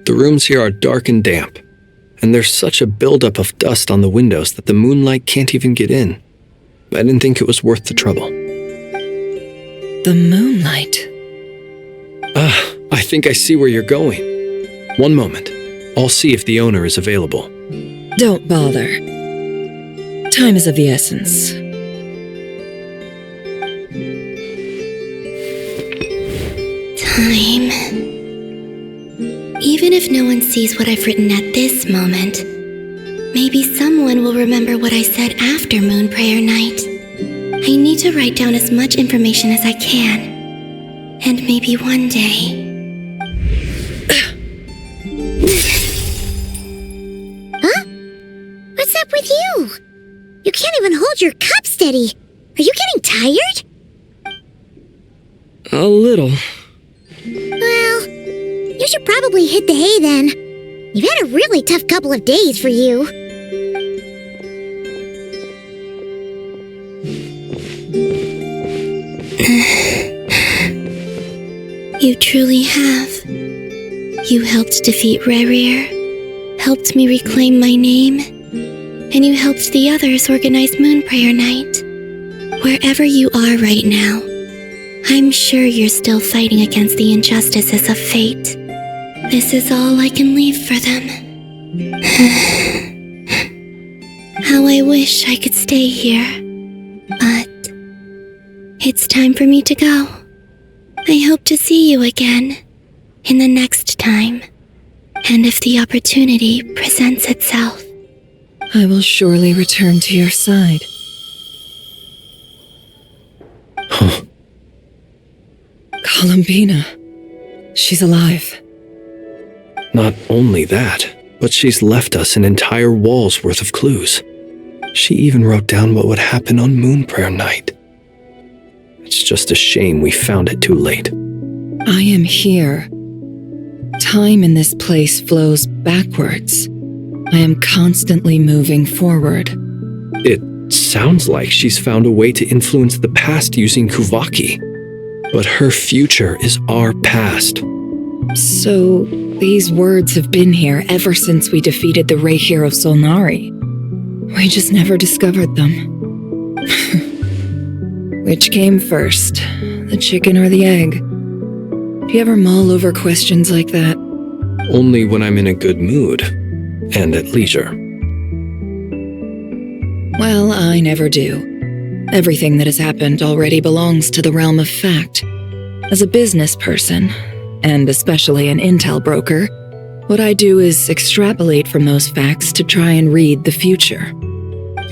The rooms here are dark and damp, and there's such a buildup of dust on the windows that the moonlight can't even get in. I didn't think it was worth the trouble. The moonlight? I think I see where you're going. One moment. I'll see if the owner is available. Don't bother. Time is of the essence. Time. Even if no one sees what I've written at this moment, maybe someone will remember what I said after Moon Prayer Night. I need to write down as much information as I can. And maybe one day... Huh? What's up with you? You can't even hold your cup steady. Are you getting tired? A little. Well, you should probably hit the hay then. You've had a really tough couple of days for you. You truly have. You helped defeat Rerir, helped me reclaim my name, and you helped the others organize Moon Prayer Night. Wherever you are right now, I'm sure you're still fighting against the injustices of fate. This is all I can leave for them. How I wish I could stay here. But it's time for me to go. I hope to see you again in the next time. And if the opportunity presents itself. I will surely return to your side. Huh. Columbina. She's alive. Not only that, but she's left us an entire wall's worth of clues. She even wrote down what would happen on Moon Prayer Night. It's just a shame we found it too late. I am here. Time in this place flows backwards. I am constantly moving forward. It sounds like she's found a way to influence the past using Kuvaki. But her future is our past. So, these words have been here ever since we defeated the Ray Hero Solnari. We just never discovered them. Which came first, the chicken or the egg? Do you ever mull over questions like that? Only when I'm in a good mood and at leisure. Well, I never do. Everything that has happened already belongs to the realm of fact. As a business person, and especially an intel broker, what I do is extrapolate from those facts to try and read the future.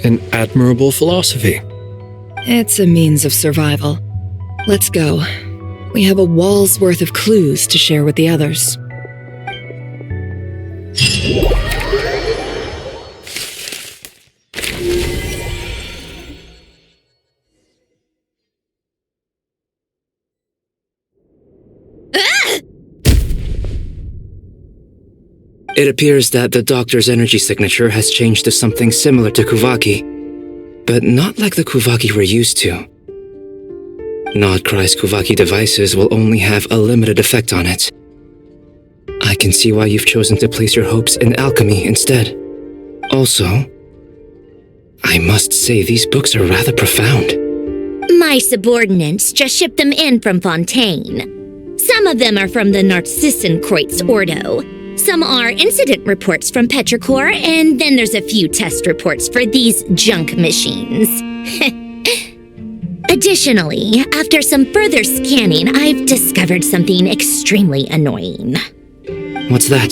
An admirable philosophy. It's a means of survival. Let's go. We have a wall's worth of clues to share with the others. It appears that the doctor's energy signature has changed to something similar to Kuvaki, but not like the Kuvaki we're used to. Nodcry's Kuvaki devices will only have a limited effect on it. I can see why you've chosen to place your hopes in alchemy instead. Also, I must say these books are rather profound. My subordinates just shipped them in from Fontaine. Some of them are from the Narcissenkreuz Ordo. Some are incident reports from Petrichor, and then there's a few test reports for these junk machines. Additionally, after some further scanning, I've discovered something extremely annoying. What's that?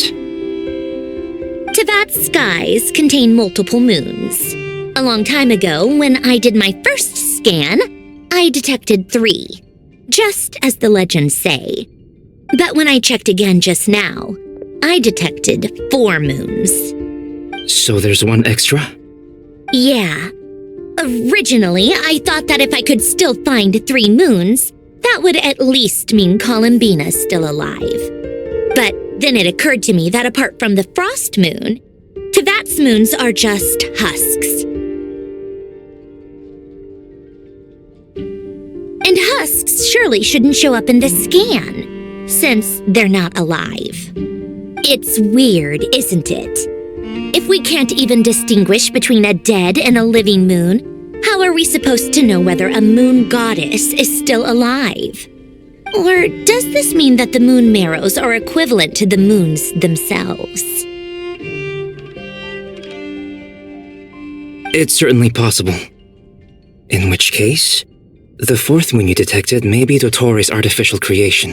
Tevat's skies contain multiple moons. A long time ago, when I did my first scan, I detected 3, just as the legends say. But when I checked again just now, I detected 4 moons. So there's one extra? Yeah. Originally, I thought that if I could still find 3 moons, that would at least mean Columbina's still alive. But then it occurred to me that apart from the frost moon, Tevat's moons are just husks. And husks surely shouldn't show up in the scan, since they're not alive. It's weird, isn't it? If we can't even distinguish between a dead and a living moon, how are we supposed to know whether a moon goddess is still alive? Or does this mean that the moon marrows are equivalent to the moons themselves? It's certainly possible. In which case, the 4th moon you detected may be Dotori's artificial creation.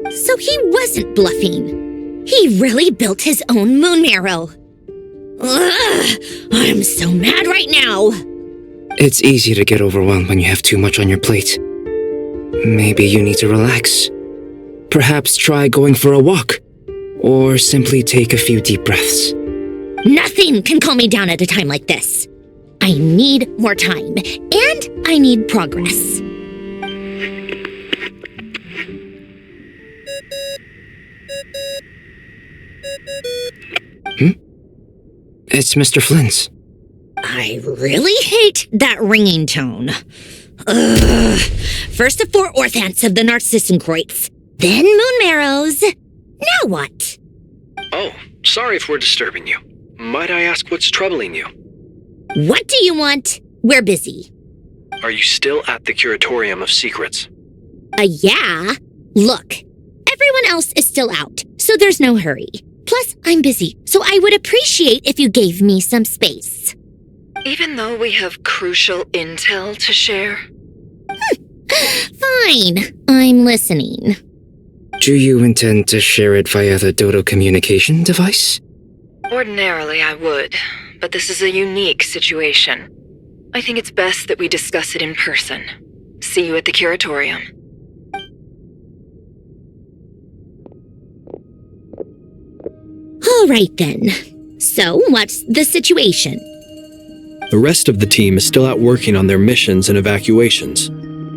So he wasn't bluffing. He really built his own moon marrow. Ugh, I'm so mad right now. It's easy to get overwhelmed when you have too much on your plate. Maybe you need to relax. Perhaps try going for a walk, or simply take a few deep breaths. Nothing can calm me down at a time like this. I need more time, and I need progress. It's Mr. Flynn's. I really hate that ringing tone. Ugh. First the 4 orthants of the Narcissenkreuz, then moon marrows. Now what? Oh, sorry if we're disturbing you. Might I ask what's troubling you? What do you want? We're busy. Are you still at the Curatorium of Secrets? Yeah. Look, everyone else is still out, so there's no hurry. Plus, I'm busy, so I would appreciate if you gave me some space. Even though we have crucial intel to share? Fine, I'm listening. Do you intend to share it via the Dodo communication device? Ordinarily I would, but this is a unique situation. I think it's best that we discuss it in person. See you at the Curatorium. All right then. So, what's the situation? The rest of the team is still out working on their missions and evacuations,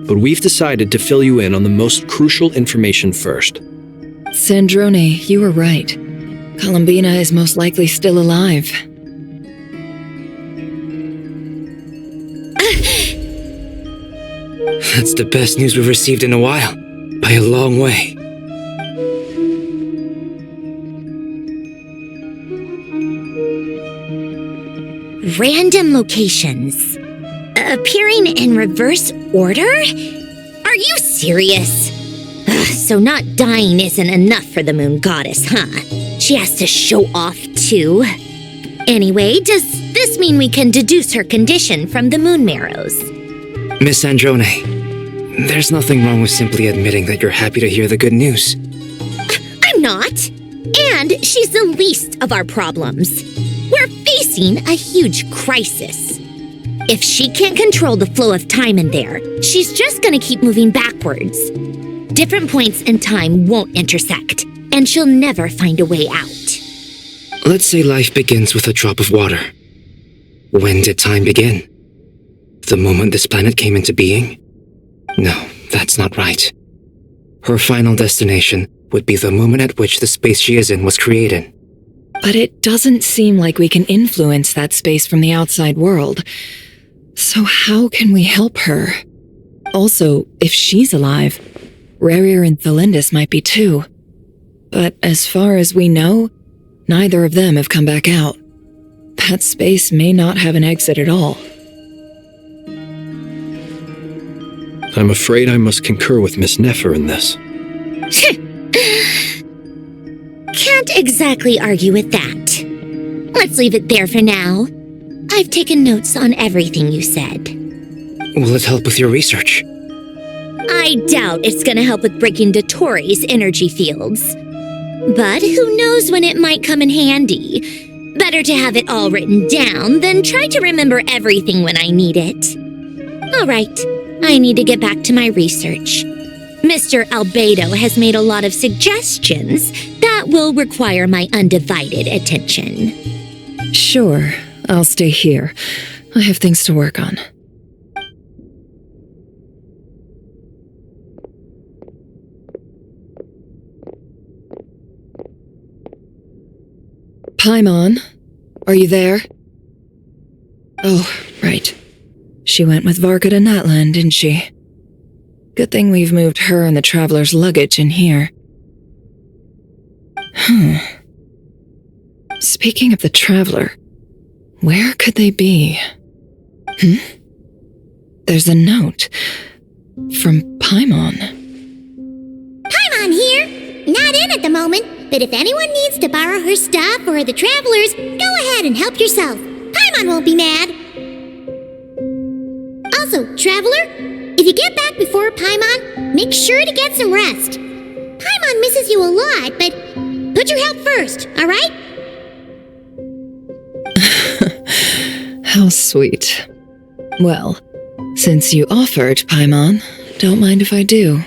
but we've decided to fill you in on the most crucial information first. Sandrone, you were right. Columbina is most likely still alive. That's the best news we've received in a while, by a long way. Random locations. Appearing in reverse order? Are you serious? So not dying isn't enough for the moon goddess, huh? She has to show off too. Anyway, does this mean we can deduce her condition from the moon marrows? Miss Sandrone, there's nothing wrong with simply admitting that you're happy to hear the good news. I'm not. And she's the least of our problems. We're facing a huge crisis. If she can't control the flow of time in there, she's just gonna keep moving backwards. Different points in time won't intersect, and she'll never find a way out. Let's say life begins with a drop of water. When did time begin? The moment this planet came into being? No, that's not right. Her final destination would be the moment at which the space she is in was created. But it doesn't seem like we can influence that space from the outside world. So how can we help her? Also, if she's alive, Rerir and Thalindus might be too. But as far as we know, neither of them have come back out. That space may not have an exit at all. I'm afraid I must concur with Miss Nefer in this. Can't exactly argue with that. Let's leave it there for now. I've taken notes on everything you said. Will it help with your research? I doubt it's gonna help with breaking Dotori's energy fields. But who knows when it might come in handy. Better to have it all written down than try to remember everything when I need it. All right, I need to get back to my research. Mr. Albedo has made a lot of suggestions that will require my undivided attention. Sure, I'll stay here. I have things to work on. Paimon, are you there? Oh, right. She went with Varka to Natlan, didn't she? Good thing we've moved her and the Traveler's luggage in here. Speaking of the Traveler, where could they be? There's a note from Paimon. Paimon here! Not in at the moment, but if anyone needs to borrow her stuff or the Travelers, go ahead and help yourself. Paimon won't be mad. Also, Traveler, if you get back before Paimon, make sure to get some rest. Paimon misses you a lot, but put your health first, alright? How sweet. Well, since you offered, Paimon, don't mind if I do.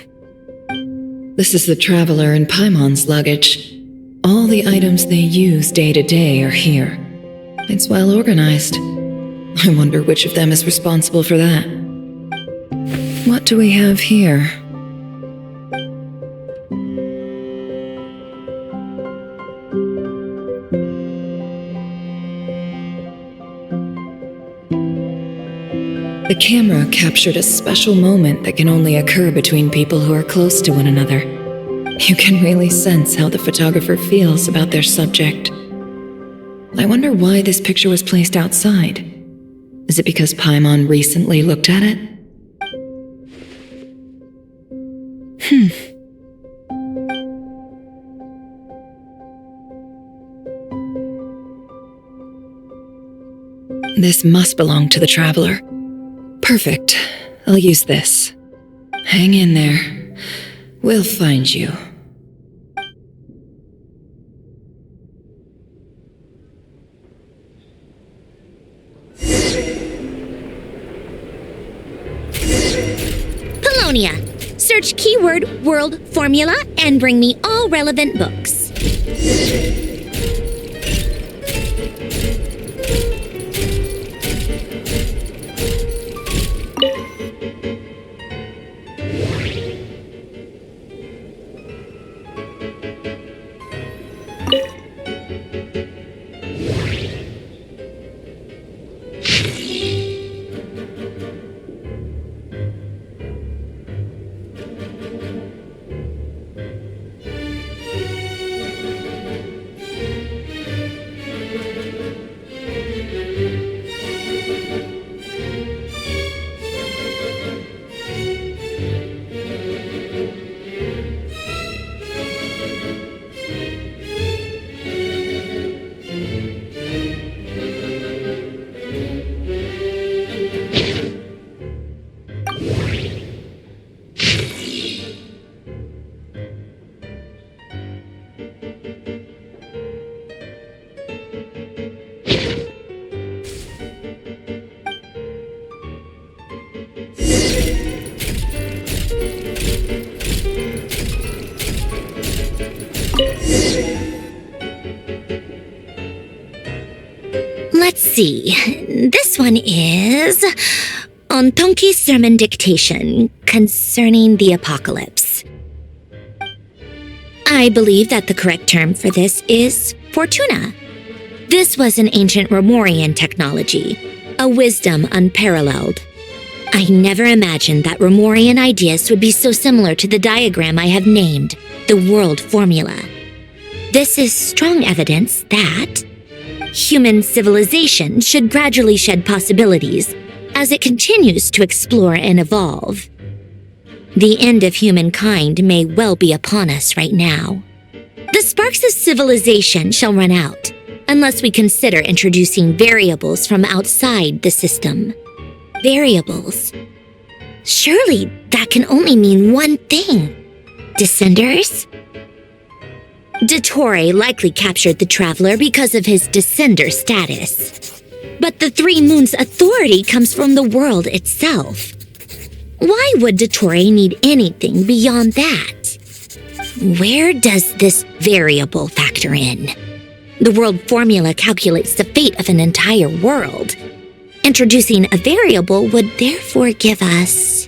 This is the Traveler and Paimon's luggage. All the items they use day to day are here. It's well organized. I wonder which of them is responsible for that. What do we have here? The camera captured a special moment that can only occur between people who are close to one another. You can really sense how the photographer feels about their subject. I wonder why this picture was placed outside. Is it because Paimon recently looked at it? This must belong to the Traveler. Perfect. I'll use this. Hang in there. We'll find you. Polonia. Search keyword world formula and bring me all relevant books. Let's see. This one is on Tonki's sermon dictation concerning the apocalypse. I believe that the correct term for this is Fortuna. This was an ancient Romorian technology, a wisdom unparalleled. I never imagined that Romorian ideas would be so similar to the diagram I have named, the world formula. This is strong evidence that human civilization should gradually shed possibilities as it continues to explore and evolve. The end of humankind may well be upon us right now. The sparks of civilization shall run out unless we consider introducing variables from outside the system. Variables. Surely that can only mean one thing. Descenders? Dottore likely captured the Traveler because of his descender status. But the Three Moons' authority comes from the world itself. Why would Dottore need anything beyond that? Where does this variable factor in? The world formula calculates the fate of an entire world. Introducing a variable would therefore give us...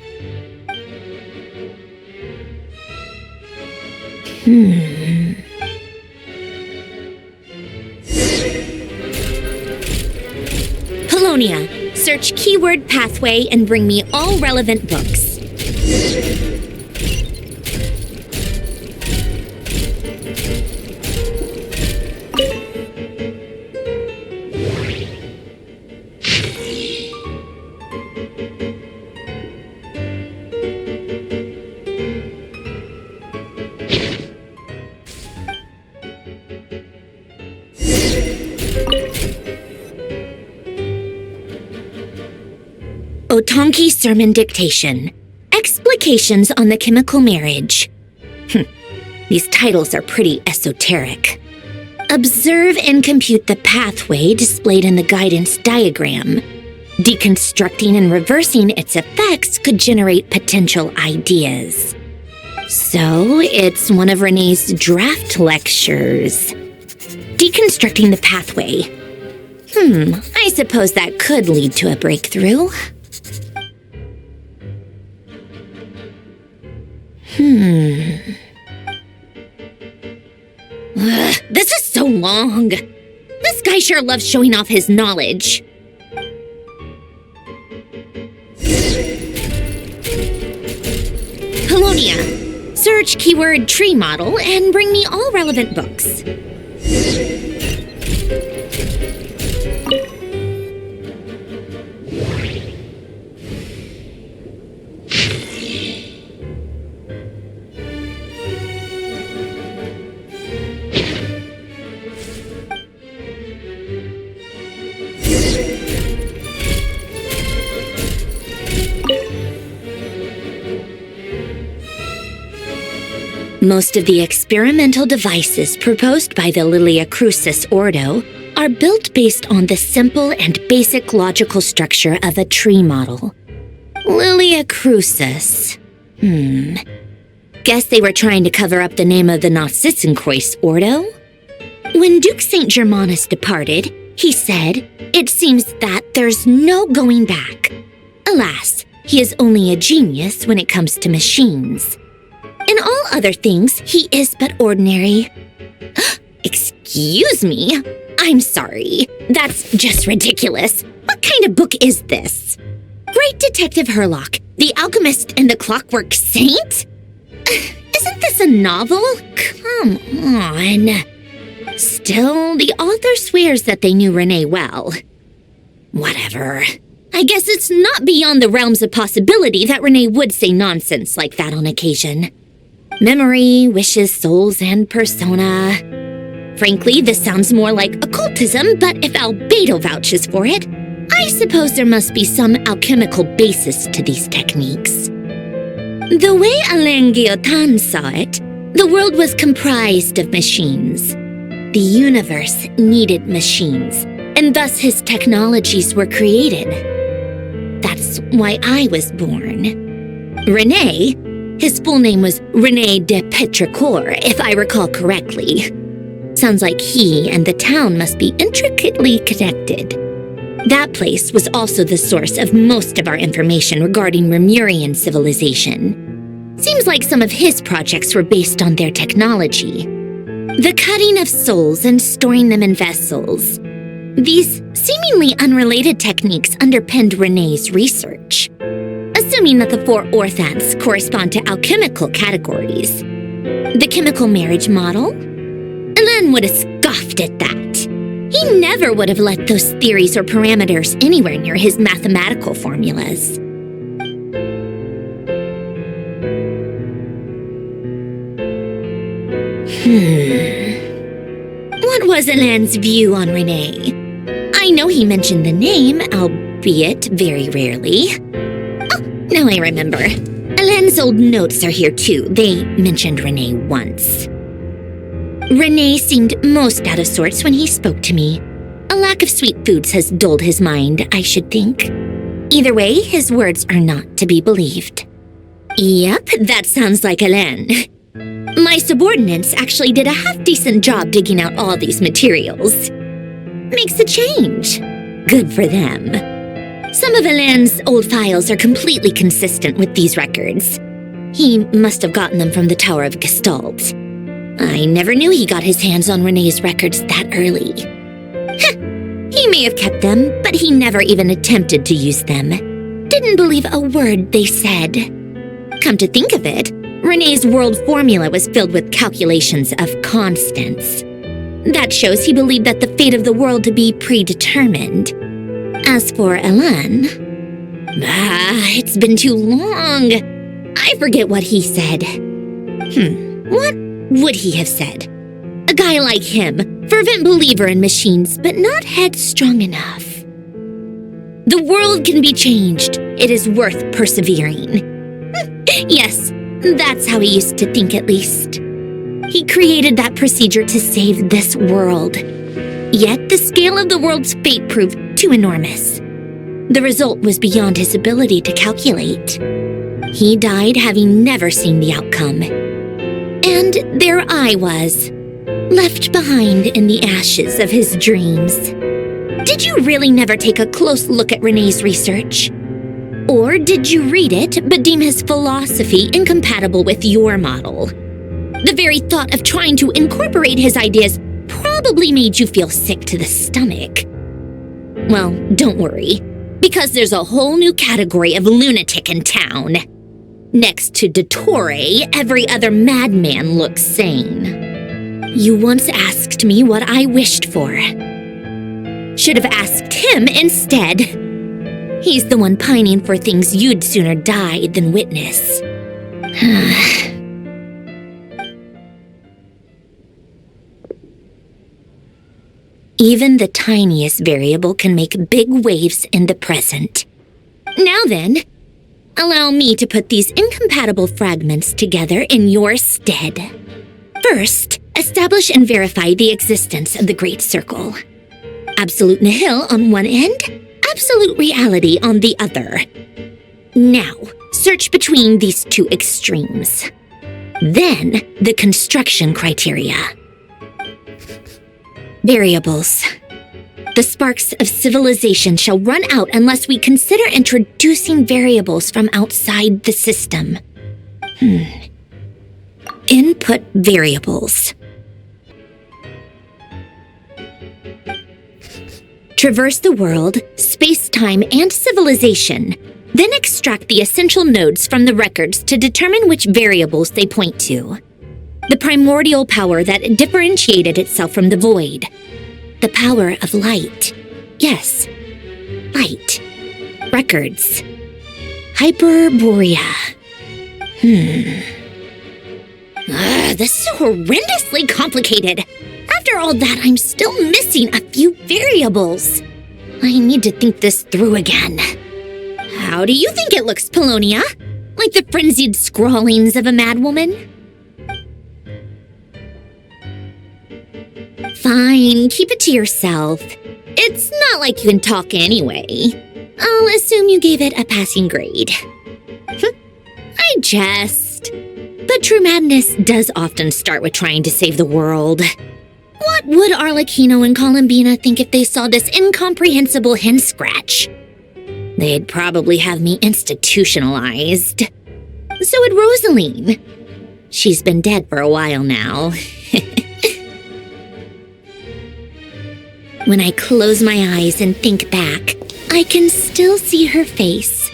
Polonia, search keyword pathway and bring me all relevant books. Otonki Sermon Dictation. Explications on the Chemical Marriage. These titles are pretty esoteric. Observe and compute the pathway displayed in the guidance diagram. Deconstructing and reversing its effects could generate potential ideas. So, it's one of Renee's draft lectures. Deconstructing the pathway. I suppose that could lead to a breakthrough. This is so long. This guy sure loves showing off his knowledge. Polonia, search keyword tree model and bring me all relevant books. Most of the experimental devices proposed by the Lilia Crucis Ordo are built based on the simple and basic logical structure of a tree model. Lilia Crucis. Guess they were trying to cover up the name of the Nausitzenkois Ordo? When Duke St. Germanus departed, he said, "It seems that there's no going back." Alas, he is only a genius when it comes to machines. In all other things, he is but ordinary. Excuse me? I'm sorry. That's just ridiculous. What kind of book is this? Great Detective Herlock, The Alchemist and the Clockwork Saint? Isn't this a novel? Come on. Still, the author swears that they knew Renee well. Whatever. I guess it's not beyond the realms of possibility that Renee would say nonsense like that on occasion. Memory, wishes, souls, and persona. Frankly, this sounds more like occultism, but if Albedo vouches for it, I suppose there must be some alchemical basis to these techniques. The way Alain Guillotin saw it, the world was comprised of machines. The universe needed machines, and thus his technologies were created. That's why I was born. Renee, his full name was René de Petrichor, if I recall correctly. Sounds like he and the town must be intricately connected. That place was also the source of most of our information regarding Remurian civilization. Seems like some of his projects were based on their technology. The cutting of souls and storing them in vessels. These seemingly unrelated techniques underpinned René's research. Assuming that the four orthants correspond to alchemical categories. The chemical marriage model? Alain would have scoffed at that. He never would have let those theories or parameters anywhere near his mathematical formulas. What was Alain's view on Renee? I know he mentioned the name, albeit very rarely. Now I remember. Alain's old notes are here too. They mentioned Renee once. Renee seemed most out of sorts when he spoke to me. A lack of sweet foods has dulled his mind, I should think. Either way, his words are not to be believed. Yep, that sounds like Hélène. My subordinates actually did a half-decent job digging out all these materials. Makes a change. Good for them. Some of Hélène's old files are completely consistent with these records. He must have gotten them from the Tower of Gestalt. I never knew he got his hands on Renee's records that early. He may have kept them, but he never even attempted to use them. Didn't believe a word they said. Come to think of it, Renee's world formula was filled with calculations of constants. That shows he believed that the fate of the world to be predetermined. As for Hélène, it's been too long. I forget what he said. What would he have said? A guy like him, fervent believer in machines, but not headstrong enough. The world can be changed. It is worth persevering. Yes, that's how he used to think at least. He created that procedure to save this world. Yet the scale of the world's fate proved too enormous. The result was beyond his ability to calculate. He died having never seen the outcome. And there I was, left behind in the ashes of his dreams. Did you really never take a close look at Renee's research? Or did you read it but deem his philosophy incompatible with your model? The very thought of trying to incorporate his ideas probably made you feel sick to the stomach. Well, don't worry, because there's a whole new category of lunatic in town. Next to Dottore, every other madman looks sane. You once asked me what I wished for. Should have asked him instead. He's the one pining for things you'd sooner die than witness. Even the tiniest variable can make big waves in the present. Now then, allow me to put these incompatible fragments together in your stead. First, establish and verify the existence of the Great Circle. Absolute nihil on one end, absolute reality on the other. Now, search between these two extremes. Then, the construction criteria. Variables. The sparks of civilization shall run out unless we consider introducing variables from outside the system. Input variables. Traverse the world, space-time, and civilization, then extract the essential nodes from the records to determine which variables they point to. The primordial power that differentiated itself from the void. The power of light. Yes, light. Records. Hyperborea. This is horrendously complicated. After all that, I'm still missing a few variables. I need to think this through again. How do you think it looks, Polonia? Like the frenzied scrawlings of a madwoman? Fine, keep it to yourself. It's not like you can talk anyway. I'll assume you gave it a passing grade. I jest. But true madness does often start with trying to save the world. What would Arlecchino and Columbina think if they saw this incomprehensible hen scratch? They'd probably have me institutionalized. So would Rosaline. She's been dead for a while now. When I close my eyes and think back, I can still see her face.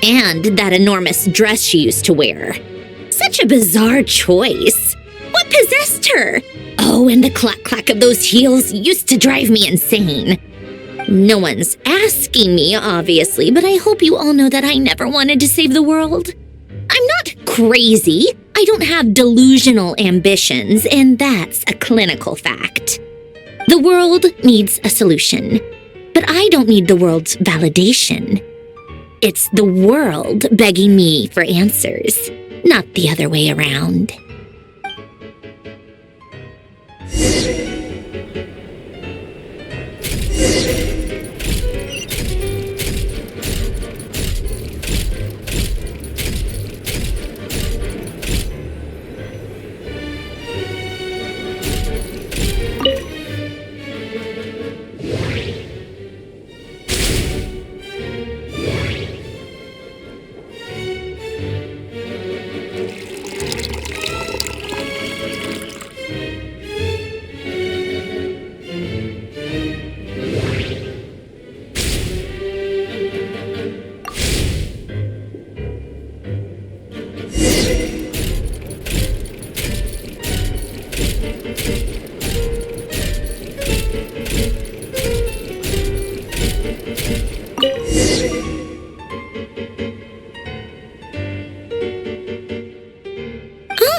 And that enormous dress she used to wear. Such a bizarre choice. What possessed her? Oh, and the clack-clack of those heels used to drive me insane. No one's asking me, obviously, but I hope you all know that I never wanted to save the world. I'm not crazy. I don't have delusional ambitions, and that's a clinical fact. The world needs a solution, but I don't need the world's validation. It's the world begging me for answers, not the other way around.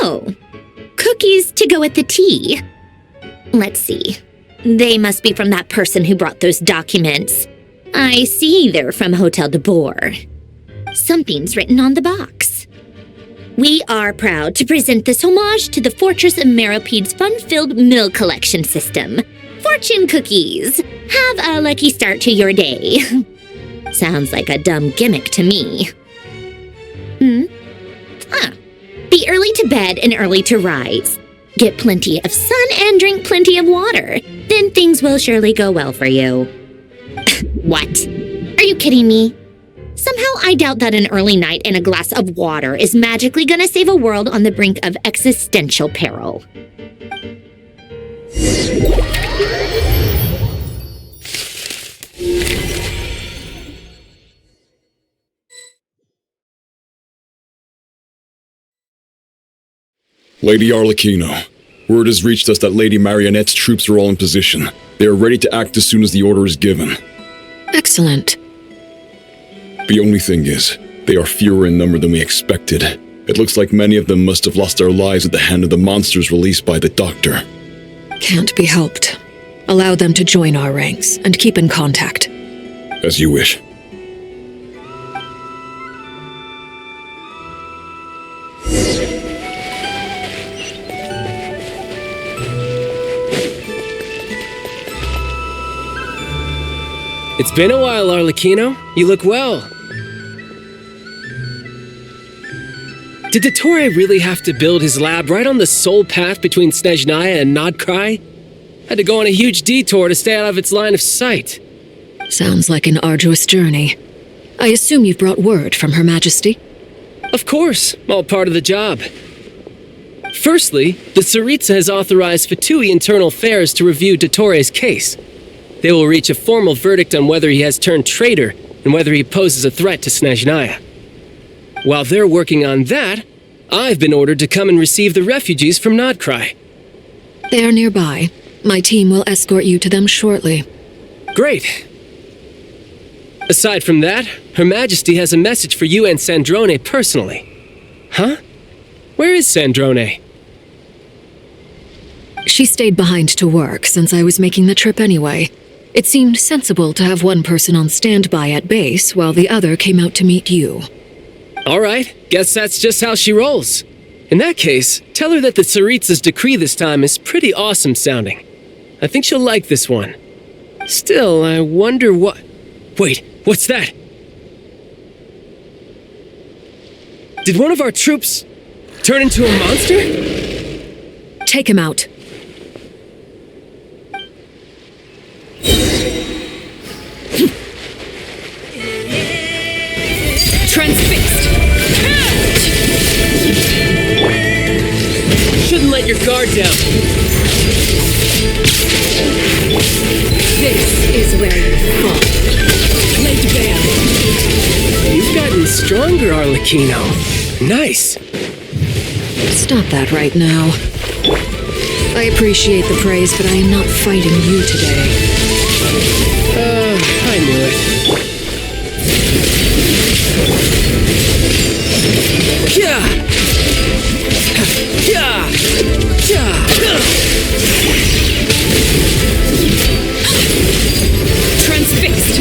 Oh, cookies to go with the tea. Let's see. They must be from that person who brought those documents. I see they're from Hotel de Boer. Something's written on the box. We are proud to present this homage to the Fortress of Meropede's fun-filled meal collection system. Fortune cookies. Have a lucky start to your day. Sounds like a dumb gimmick to me. Be early to bed and early to rise. Get plenty of sun and drink plenty of water. Then things will surely go well for you. What? Are you kidding me? Somehow I doubt that an early night and a glass of water is magically gonna save a world on the brink of existential peril. Lady Arlecchino, word has reached us that Lady Marionette's troops are all in position. They are ready to act as soon as the order is given. Excellent. The only thing is, they are fewer in number than we expected. It looks like many of them must have lost their lives at the hand of the monsters released by the Doctor. Can't be helped. Allow them to join our ranks and keep in contact. As you wish. It's been a while, Arlecchino. You look well. Did Dottore really have to build his lab right on the sole path between Snezhnaya and Nodkrai? Had to go on a huge detour to stay out of its line of sight. Sounds like an arduous journey. I assume you've brought word from Her Majesty? Of course, all part of the job. Firstly, the Tsaritsa has authorized Fatui Internal Affairs to review Dottore's case. They will reach a formal verdict on whether he has turned traitor and whether he poses a threat to Snezhnaya. While they're working on that, I've been ordered to come and receive the refugees from Nodkrai. They are nearby. My team will escort you to them shortly. Great. Aside from that, Her Majesty has a message for you and Sandrone personally. Huh? Where is Sandrone? She stayed behind to work since I was making the trip anyway. It seemed sensible to have one person on standby at base while the other came out to meet you. All right, guess that's just how she rolls. In that case, tell her that the Tsaritsa's decree this time is pretty awesome sounding. I think she'll like this one. Still, I wonder what... Wait, what's that? Did one of our troops turn into a monster? Take him out. Transfixed! Shouldn't let your guard down. This is where you fall. Laid bare. You've gotten stronger, Arlecchino. Nice. Stop that right now. I appreciate the praise, but I am not fighting you today. I knew it. Transfixed.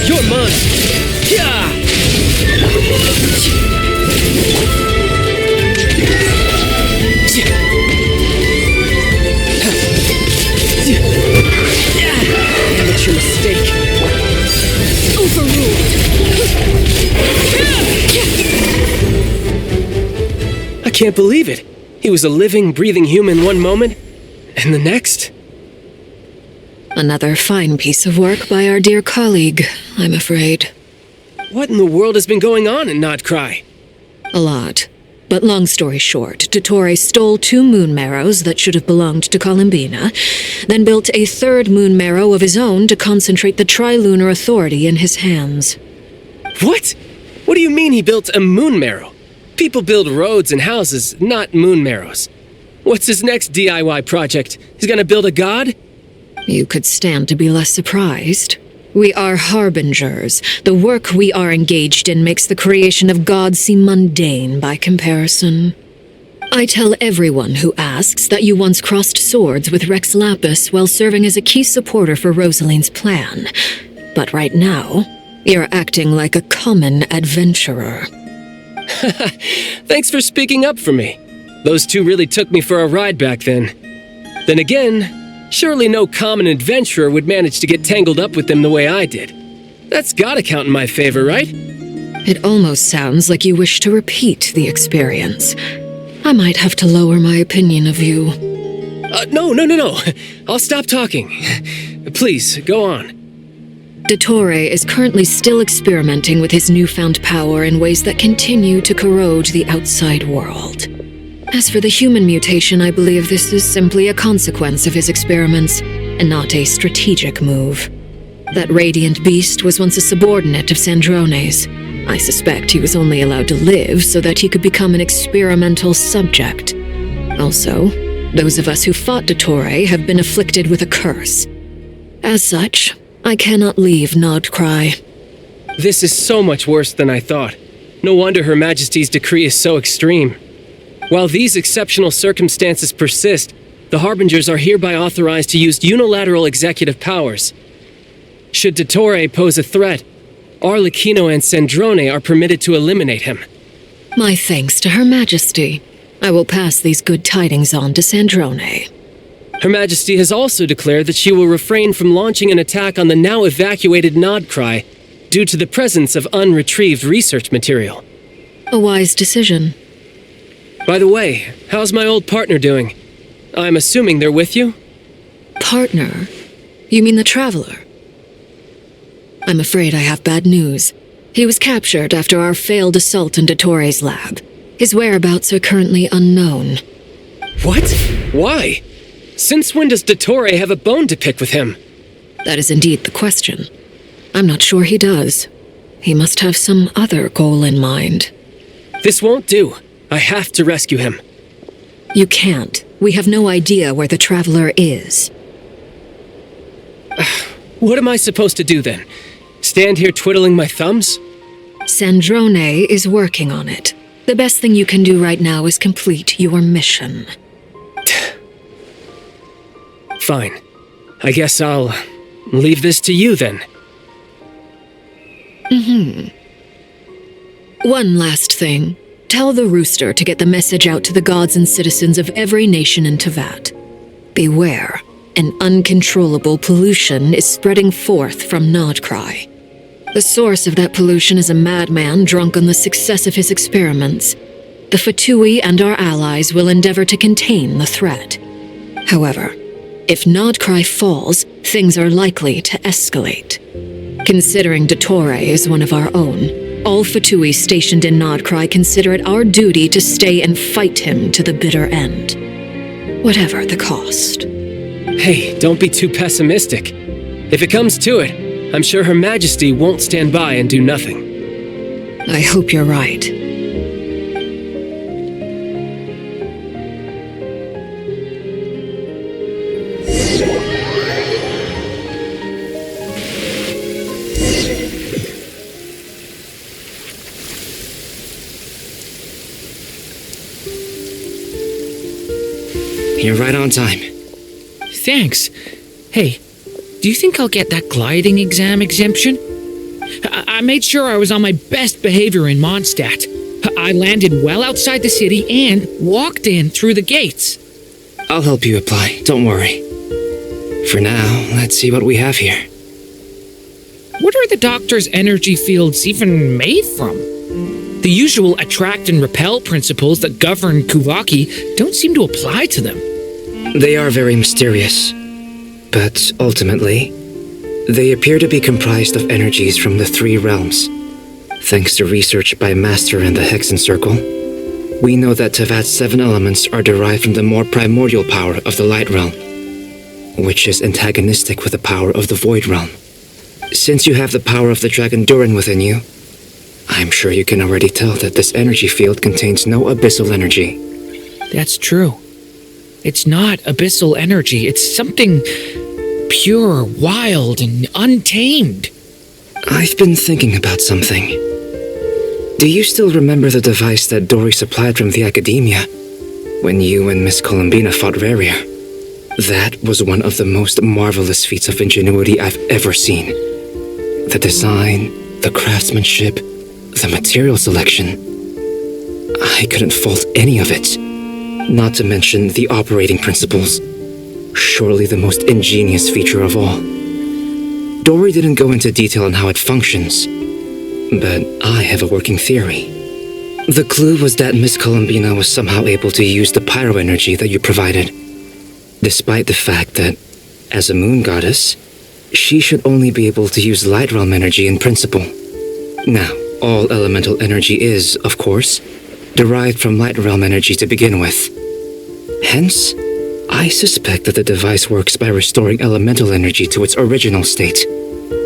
You're mine. Amateur mistake. Overruled. I can't believe it. He was a living, breathing human one moment, and the next... Another fine piece of work by our dear colleague, I'm afraid. What in the world has been going on in Nodkrai? A lot. But long story short, Dottore stole 2 moon marrows that should have belonged to Columbina, then built a 3rd moon marrow of his own to concentrate the Trilunar Authority in his hands. What? What do you mean he built a moon marrow? People build roads and houses, not moon marrows. What's his next DIY project? He's gonna build a god? You could stand to be less surprised. We are harbingers. The work we are engaged in makes the creation of gods seem mundane by comparison. I tell everyone who asks that you once crossed swords with Rex Lapis while serving as a key supporter for Rosaline's plan. But right now, you're acting like a common adventurer. Thanks for speaking up for me. Those two really took me for a ride back then. Then again, surely no common adventurer would manage to get tangled up with them the way I did. That's gotta count in my favor, right? It almost sounds like you wish to repeat the experience. I might have to lower my opinion of you. No. I'll stop talking. Please, go on. Dottore is currently still experimenting with his newfound power in ways that continue to corrode the outside world. As for the human mutation, I believe this is simply a consequence of his experiments, and not a strategic move. That radiant beast was once a subordinate of Sandrone's. I suspect he was only allowed to live so that he could become an experimental subject. Also, those of us who fought Dottore have been afflicted with a curse. As such, I cannot leave Nodcry. This is so much worse than I thought. No wonder Her Majesty's decree is so extreme. While these exceptional circumstances persist, the Harbingers are hereby authorized to use unilateral executive powers. Should Dottore pose a threat, Arlecchino and Sandrone are permitted to eliminate him. My thanks to Her Majesty. I will pass these good tidings on to Sandrone. Her Majesty has also declared that she will refrain from launching an attack on the now evacuated Nodcry due to the presence of unretrieved research material. A wise decision. By the way, how's my old partner doing? I'm assuming they're with you? Partner? You mean the Traveler? I'm afraid I have bad news. He was captured after our failed assault on Dottore's lab. His whereabouts are currently unknown. What? Why? Since when does Dottore have a bone to pick with him? That is indeed the question. I'm not sure he does. He must have some other goal in mind. This won't do. I have to rescue him. You can't. We have no idea where the Traveler is. What am I supposed to do then? Stand here twiddling my thumbs? Sandrone is working on it. The best thing you can do right now is complete your mission. Fine. I guess I'll leave this to you then. One last thing. Tell the Rooster to get the message out to the gods and citizens of every nation in Tevat. Beware. An uncontrollable pollution is spreading forth from Nodcry. The source of that pollution is a madman drunk on the success of his experiments. The Fatui and our allies will endeavor to contain the threat. However, if Nodcry falls, things are likely to escalate. Considering Dottore is one of our own, all Fatui stationed in Nodcry consider it our duty to stay and fight him to the bitter end. Whatever the cost. Hey, don't be too pessimistic. If it comes to it, I'm sure Her Majesty won't stand by and do nothing. I hope you're right. You're right on time. Thanks. Hey, do you think I'll get that gliding exam exemption? I made sure I was on my best behavior in Mondstadt. I landed well outside the city and walked in through the gates. I'll help you apply, don't worry. For now, let's see what we have here. What are the doctor's energy fields even made from? The usual attract and repel principles that govern Kuvaki don't seem to apply to them. They are very mysterious, but ultimately, they appear to be comprised of energies from the three realms. Thanks to research by Master in the Hexen Circle, we know that Tevat's 7 elements are derived from the more primordial power of the Light Realm, which is antagonistic with the power of the Void Realm. Since you have the power of the Dragon Durin within you, I'm sure you can already tell that this energy field contains no abyssal energy. That's true. It's not abyssal energy. It's something pure, wild, and untamed. I've been thinking about something. Do you still remember the device that Dory supplied from the academia when you and Miss Columbina fought Raria? That was one of the most marvelous feats of ingenuity I've ever seen. The design, the craftsmanship, the material selection. I couldn't fault any of it. Not to mention the operating principles. Surely the most ingenious feature of all. Dory didn't go into detail on how it functions, but I have a working theory. The clue was that Miss Columbina was somehow able to use the pyro energy that you provided, despite the fact that, as a moon goddess, she should only be able to use light realm energy in principle. Now, all elemental energy is, of course, derived from light realm energy to begin with. Hence, I suspect that the device works by restoring elemental energy to its original state.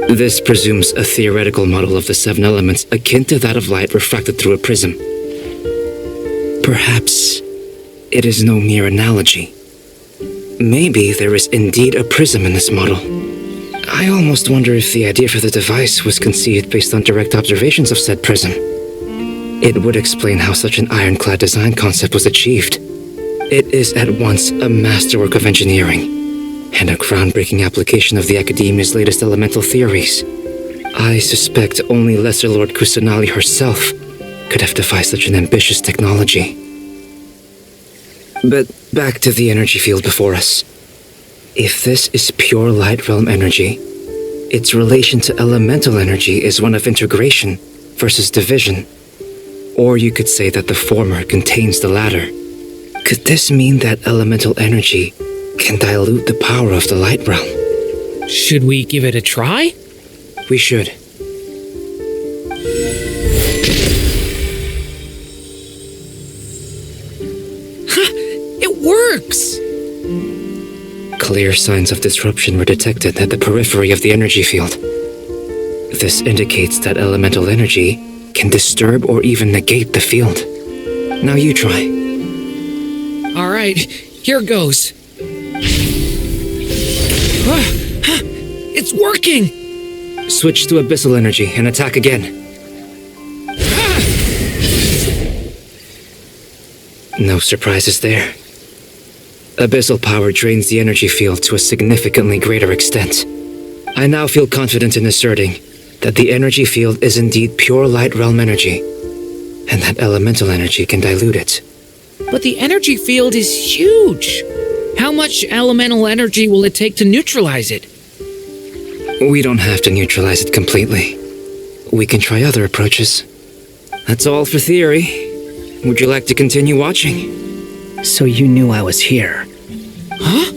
This presumes a theoretical model of the 7 elements akin to that of light refracted through a prism. Perhaps it is no mere analogy. Maybe there is indeed a prism in this model. I almost wonder if the idea for the device was conceived based on direct observations of said prism. It would explain how such an ironclad design concept was achieved. It is at once a masterwork of engineering and a groundbreaking application of the Academia's latest elemental theories. I suspect only Lesser Lord Kusanali herself could have devised such an ambitious technology. But back to the energy field before us. If this is pure light realm energy, its relation to elemental energy is one of integration versus division. Or you could say that the former contains the latter. Could this mean that elemental energy can dilute the power of the light realm? Should we give it a try? We should. It works! Clear signs of disruption were detected at the periphery of the energy field. This indicates that elemental energy can disturb or even negate the field. Now you try. All right, here goes. It's working! Switch to abyssal energy and attack again. No surprises there. Abyssal power drains the energy field to a significantly greater extent. I now feel confident in asserting that the energy field is indeed pure light realm energy, and that elemental energy can dilute it. But the energy field is huge. How much elemental energy will it take to neutralize it? We don't have to neutralize it completely. We can try other approaches. That's all for theory. Would you like to continue watching? So you knew I was here. Huh?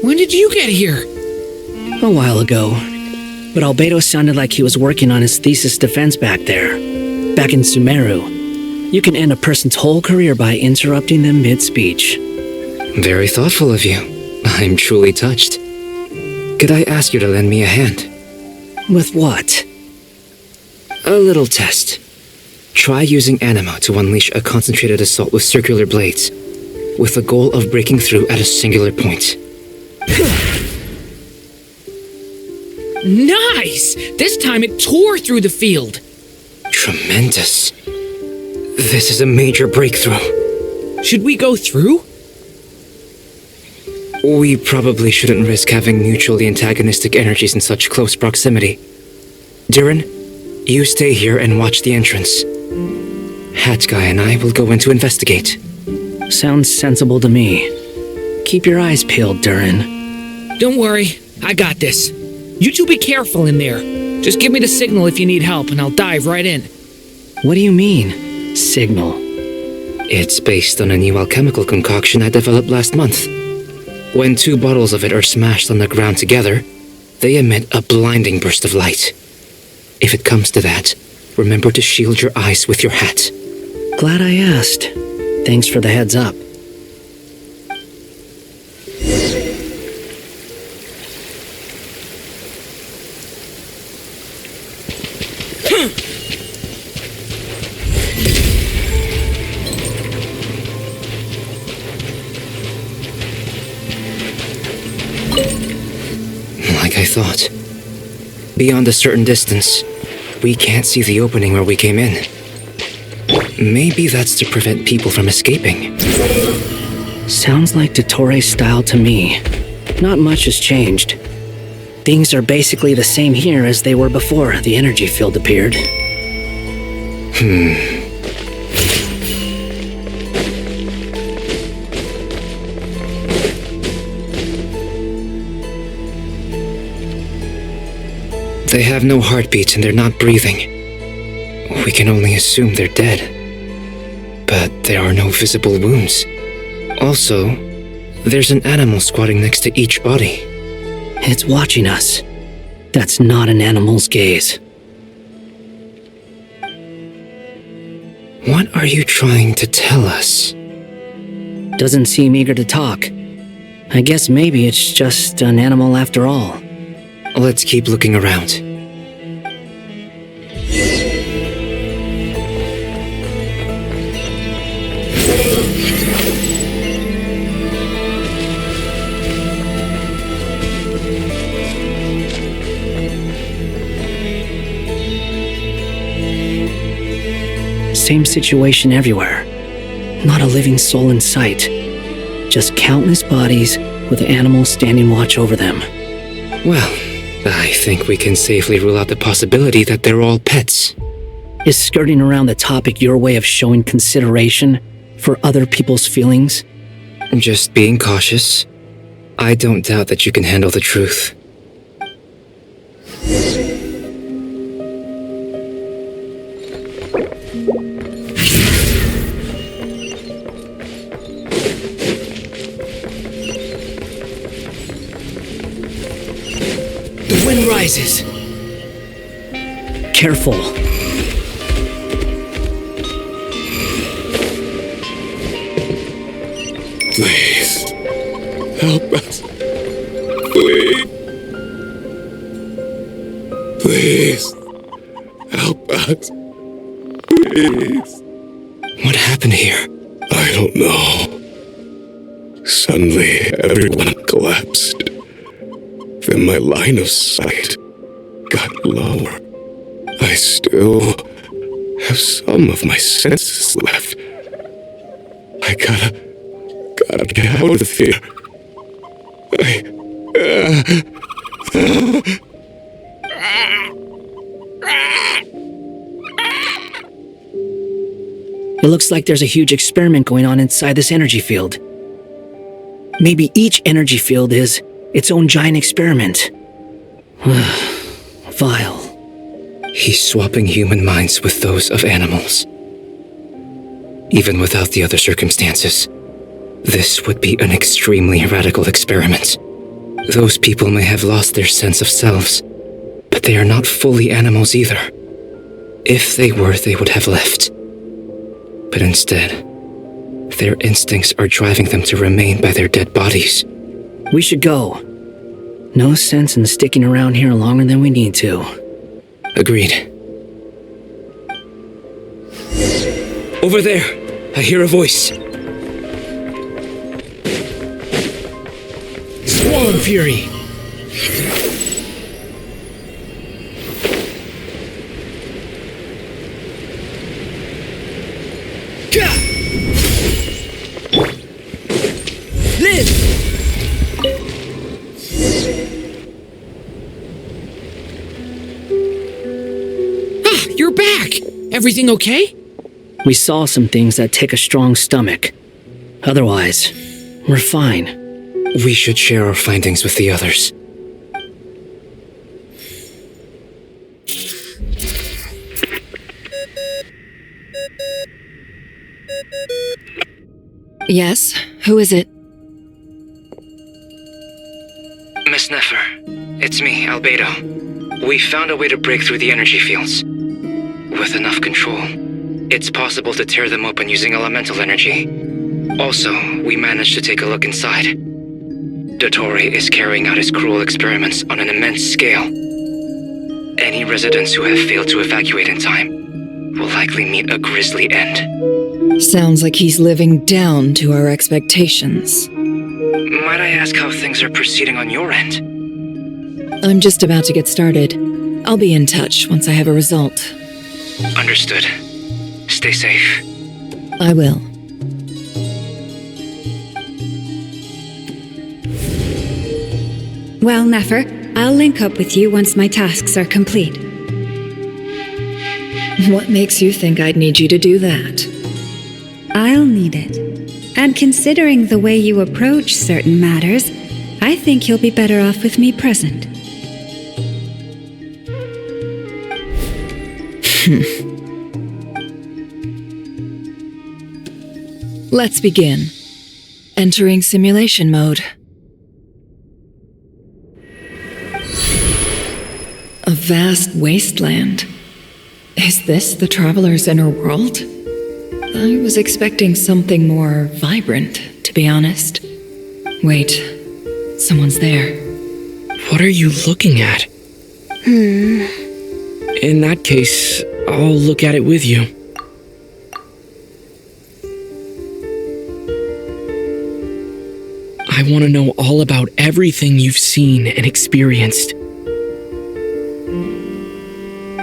When did you get here? A while ago. But Albedo sounded like he was working on his thesis defense back there. Back in Sumeru. You can end a person's whole career by interrupting them mid-speech. Very thoughtful of you. I'm truly touched. Could I ask you to lend me a hand? With what? A little test. Try using Anima to unleash a concentrated assault with circular blades, with the goal of breaking through at a singular point. Nice! This time it tore through the field. Tremendous. This is a major breakthrough. Should we go through? We probably shouldn't risk having mutually antagonistic energies in such close proximity. Durin, you stay here and watch the entrance. Hat Guy and I will go in to investigate. Sounds sensible to me. Keep your eyes peeled, Durin. Don't worry, I got this. You two be careful in there. Just give me the signal if you need help and I'll dive right in. What do you mean, signal? It's based on a new alchemical concoction I developed last month. When 2 bottles of it are smashed on the ground together, they emit a blinding burst of light. If it comes to that, remember to shield your eyes with your hat. Glad I asked. Thanks for the heads up. thought. Beyond a certain distance, we can't see the opening where we came in. Maybe that's to prevent people from escaping. Sounds like Dottore style to me. Not much has changed. Things are basically the same here as they were before the energy field appeared. They have no heartbeats and they're not breathing. We can only assume they're dead. But there are no visible wounds. Also, there's an animal squatting next to each body. It's watching us. That's not an animal's gaze. What are you trying to tell us? Doesn't seem eager to talk. I guess maybe it's just an animal after all. Let's keep looking around. Same situation everywhere. Not a living soul in sight. Just countless bodies with animals standing watch over them. Well, I think we can safely rule out the possibility that they're all pets. Is skirting around the topic your way of showing consideration for other people's feelings? Just being cautious. I don't doubt that you can handle the truth. The wind rises. Careful. Please, help us. Please. Please, help us. Please. What happened here? I don't know. Suddenly, everyone collapsed. Then my line of sight got lower. I still have some of my senses left. I gotta get out of here. It looks like there's a huge experiment going on inside this energy field. Maybe each energy field is its own giant experiment. Vile. He's swapping human minds with those of animals. Even without the other circumstances, this would be an extremely radical experiment. Those people may have lost their sense of selves, but they are not fully animals either. If they were, they would have left. But instead, their instincts are driving them to remain by their dead bodies. We should go. No sense in sticking around here longer than we need to. Agreed. Over there, I hear a voice. Swarm Fury! Live! You're back! Everything okay? We saw some things that take a strong stomach. Otherwise, we're fine. We should share our findings with the others. Yes? Who is it? Miss Nefer, it's me, Albedo. We found a way to break through the energy fields. With enough control, it's possible to tear them open using elemental energy. Also, we managed to take a look inside. Dottore is carrying out his cruel experiments on an immense scale. Any residents who have failed to evacuate in time will likely meet a grisly end. Sounds like he's living down to our expectations. Might I ask how things are proceeding on your end? I'm just about to get started. I'll be in touch once I have a result. Understood. Stay safe. I will. Well, Nefer, I'll link up with you once my tasks are complete. What makes you think I'd need you to do that? I'll need it. And considering the way you approach certain matters, I think you'll be better off with me present. Let's begin. Entering simulation mode. A vast wasteland. Is this the traveler's inner world? I was expecting something more vibrant, to be honest. Wait, someone's there. What are you looking at? In that case, I'll look at it with you. I want to know all about everything you've seen and experienced.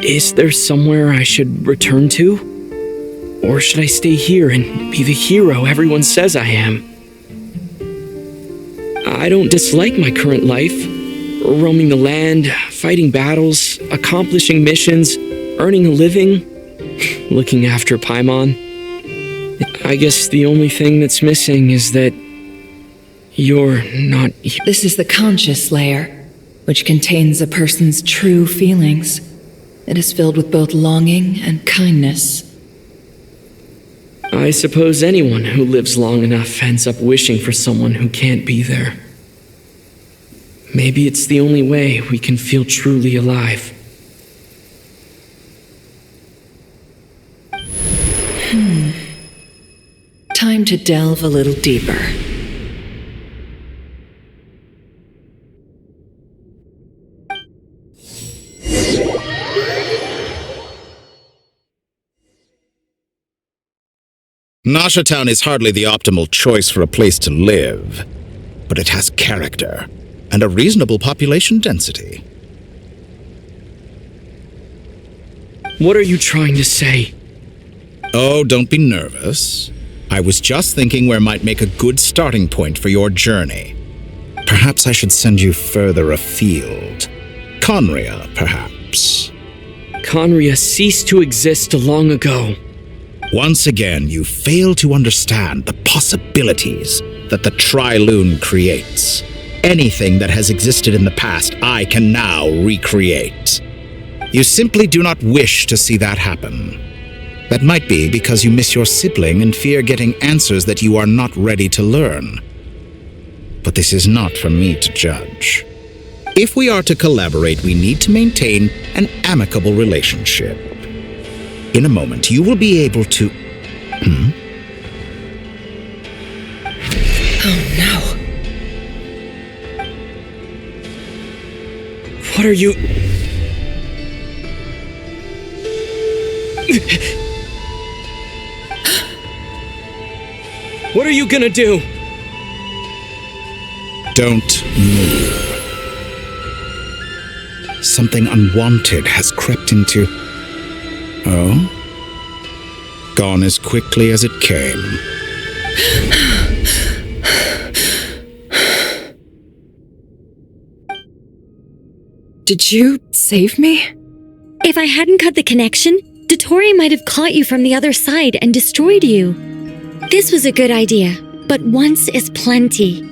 Is there somewhere I should return to? Or should I stay here and be the hero everyone says I am? I don't dislike my current life. Roaming the land, fighting battles, accomplishing missions, earning a living, looking after Paimon. I guess the only thing that's missing is that you're not... This is the conscious layer, which contains a person's true feelings. It is filled with both longing and kindness. I suppose anyone who lives long enough ends up wishing for someone who can't be there. Maybe it's the only way we can feel truly alive. Time to delve a little deeper. Nasha Town is hardly the optimal choice for a place to live, but it has character and a reasonable population density. What are you trying to say? Oh, don't be nervous. I was just thinking where might make a good starting point for your journey. Perhaps I should send you further afield. Conria, perhaps. Conria ceased to exist long ago. Once again, you fail to understand the possibilities that the Tri-Lune creates. Anything that has existed in the past, I can now recreate. You simply do not wish to see that happen. That might be because you miss your sibling and fear getting answers that you are not ready to learn. But this is not for me to judge. If we are to collaborate, we need to maintain an amicable relationship. In a moment, you will be able to... Oh no. What are you... What are you gonna do? Don't move. Something unwanted has crept into... Oh? Gone as quickly as it came. Did you save me? If I hadn't cut the connection, Dottore might have caught you from the other side and destroyed you. This was a good idea, but once is plenty.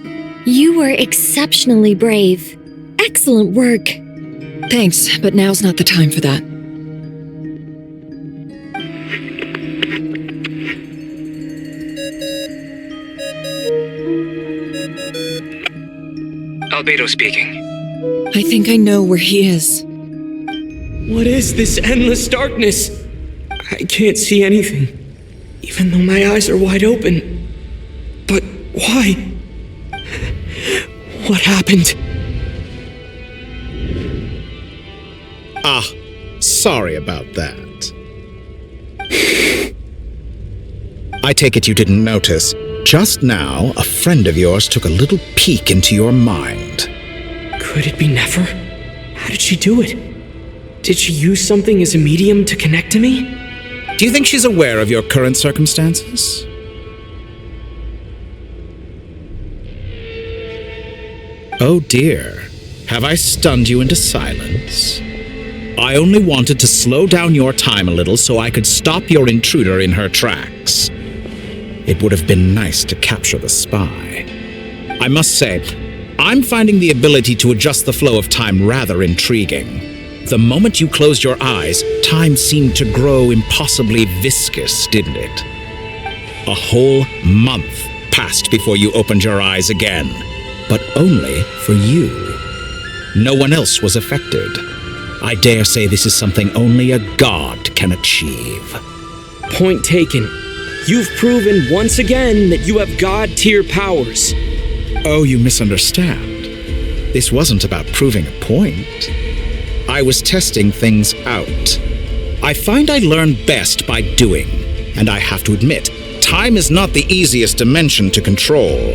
You were exceptionally brave. Excellent work. Thanks, but now's not the time for that. Albedo speaking. I think I know where he is. What is this endless darkness? I can't see anything, even though my eyes are wide open. But why? What happened? Ah, sorry about that. I take it you didn't notice. Just now, a friend of yours took a little peek into your mind. Could it be Nefer? How did she do it? Did she use something as a medium to connect to me? Do you think she's aware of your current circumstances? Oh dear, have I stunned you into silence? I only wanted to slow down your time a little so I could stop your intruder in her tracks. It would have been nice to capture the spy. I must say, I'm finding the ability to adjust the flow of time rather intriguing. The moment you closed your eyes, time seemed to grow impossibly viscous, didn't it? A whole month passed before you opened your eyes again, but only for you. No one else was affected. I dare say this is something only a god can achieve. Point taken. You've proven once again that you have god-tier powers. Oh, you misunderstand. This wasn't about proving a point. I was testing things out. I find I learn best by doing, and I have to admit, time is not the easiest dimension to control.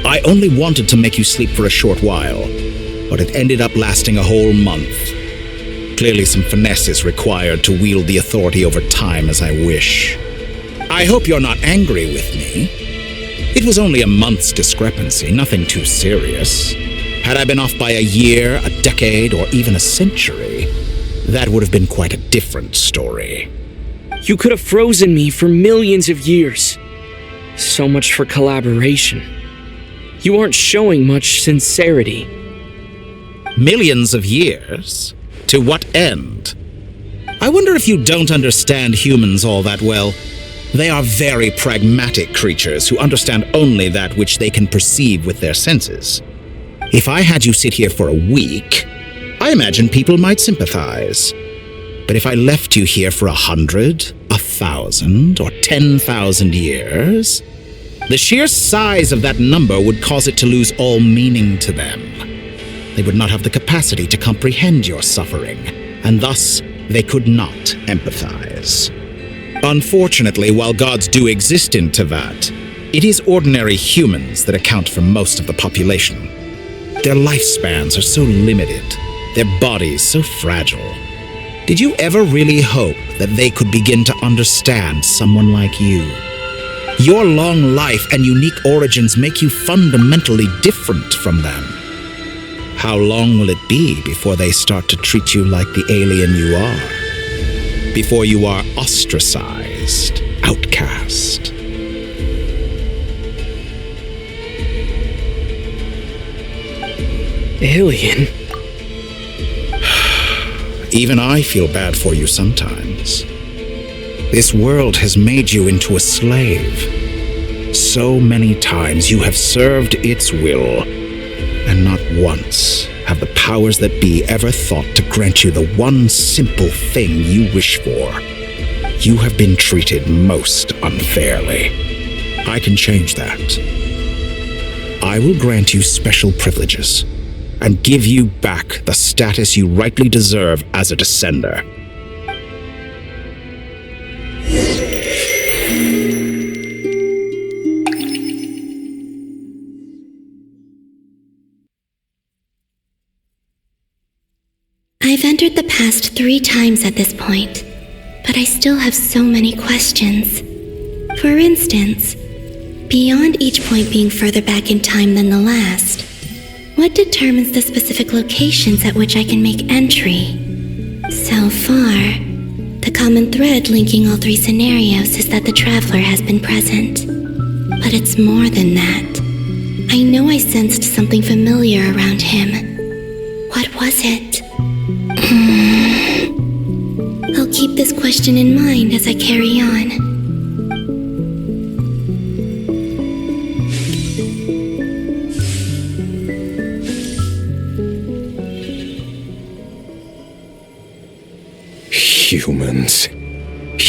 I only wanted to make you sleep for a short while, but it ended up lasting a whole month. Clearly some finesse is required to wield the authority over time as I wish. I hope you're not angry with me. It was only a month's discrepancy, nothing too serious. Had I been off by a year, a decade, or even a century, that would have been quite a different story. You could have frozen me for millions of years. So much for collaboration. You aren't showing much sincerity. Millions of years? To what end? I wonder if you don't understand humans all that well. They are very pragmatic creatures who understand only that which they can perceive with their senses. If I had you sit here for a week, I imagine people might sympathize. But if I left you here for 100, 1,000, or 10,000 years, the sheer size of that number would cause it to lose all meaning to them. They would not have the capacity to comprehend your suffering, and thus they could not empathize. Unfortunately, while gods do exist in Tevat, it is ordinary humans that account for most of the population. Their lifespans are so limited, their bodies so fragile. Did you ever really hope that they could begin to understand someone like you? Your long life and unique origins make you fundamentally different from them. How long will it be before they start to treat you like the alien you are? Before you are ostracized, outcast? Alien? Even I feel bad for you sometimes. This world has made you into a slave. So many times you have served its will, and not once have the powers that be ever thought to grant you the one simple thing you wish for. You have been treated most unfairly. I can change that. I will grant you special privileges and give you back the status you rightly deserve as a descender. I've entered the past 3 times at this point, but I still have so many questions. For instance, beyond each point being further back in time than the last, what determines the specific locations at which I can make entry? So far, the common thread linking all 3 scenarios is that the traveler has been present. But it's more than that. I know I sensed something familiar around him. What was it? I'll keep this question in mind as I carry on. Humans,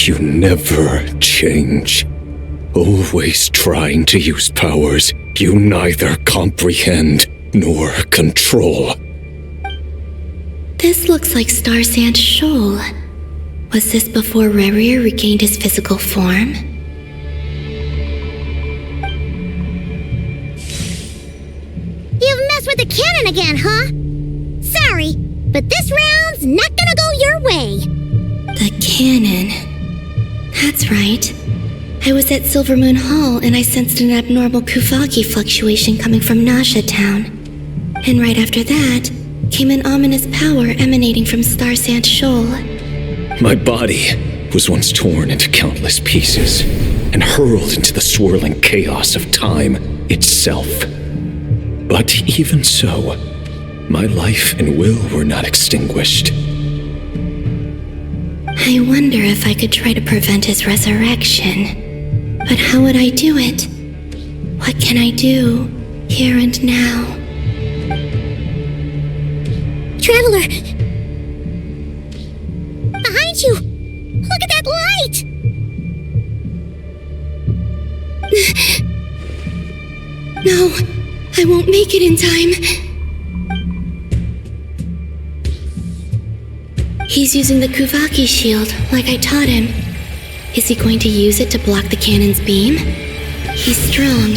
you never change. Always trying to use powers you neither comprehend nor control. This looks like Star Sand Shoal. Was this before Rerir regained his physical form? You've messed with the cannon again, huh? Sorry, But this round's not gonna go your way. The cannon. That's right. I was at Silver Moon Hall and I sensed an abnormal Kuvaki fluctuation coming from Nasha Town. And right after that, came an ominous power emanating from Star Sand Shoal. My body was once torn into countless pieces and hurled into the swirling chaos of time itself. But even so, my life and will were not extinguished. I wonder if I could try to prevent his resurrection. But how would I do it? What can I do, here and now? Traveler! Behind you! Look at that light! No, I won't make it in time. He's using the Kuvaki shield, like I taught him. Is he going to use it to block the cannon's beam? He's strong.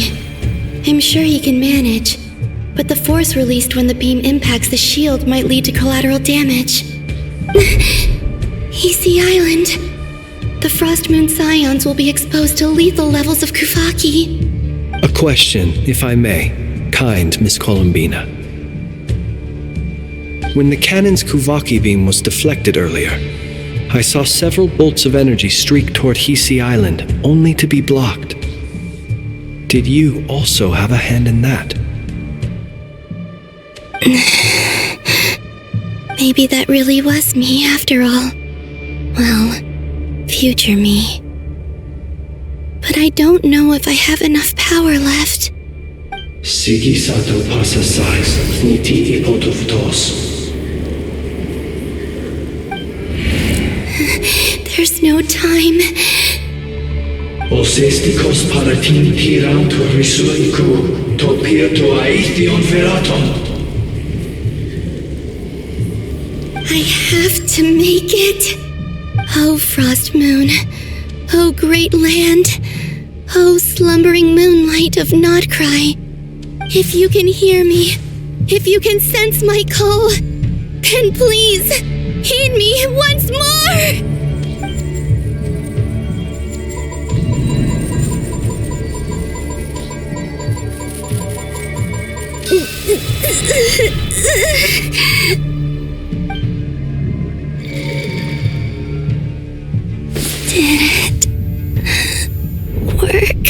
I'm sure he can manage. But the force released when the beam impacts the shield might lead to collateral damage. He's the island. The Frost Moon Scions will be exposed to lethal levels of Kuvaki. A question, if I may, kind Miss Columbina. When the cannon's Kuvaki beam was deflected earlier, I saw several bolts of energy streak toward Hisi Island, only to be blocked. Did you also have a hand in that? Maybe that really was me after all. Well, future me. But I don't know if I have enough power left. Sigi sato pasa sais, niti ipotuftos. There's no time. Osestikos paratin tiram to risuiku, topia to aithion veraton. I have to make it. Oh, Frost Moon. Oh, great land. Oh, slumbering moonlight of Nodcry. If you can hear me, if you can sense my call, then please, heed me once more! Did it work?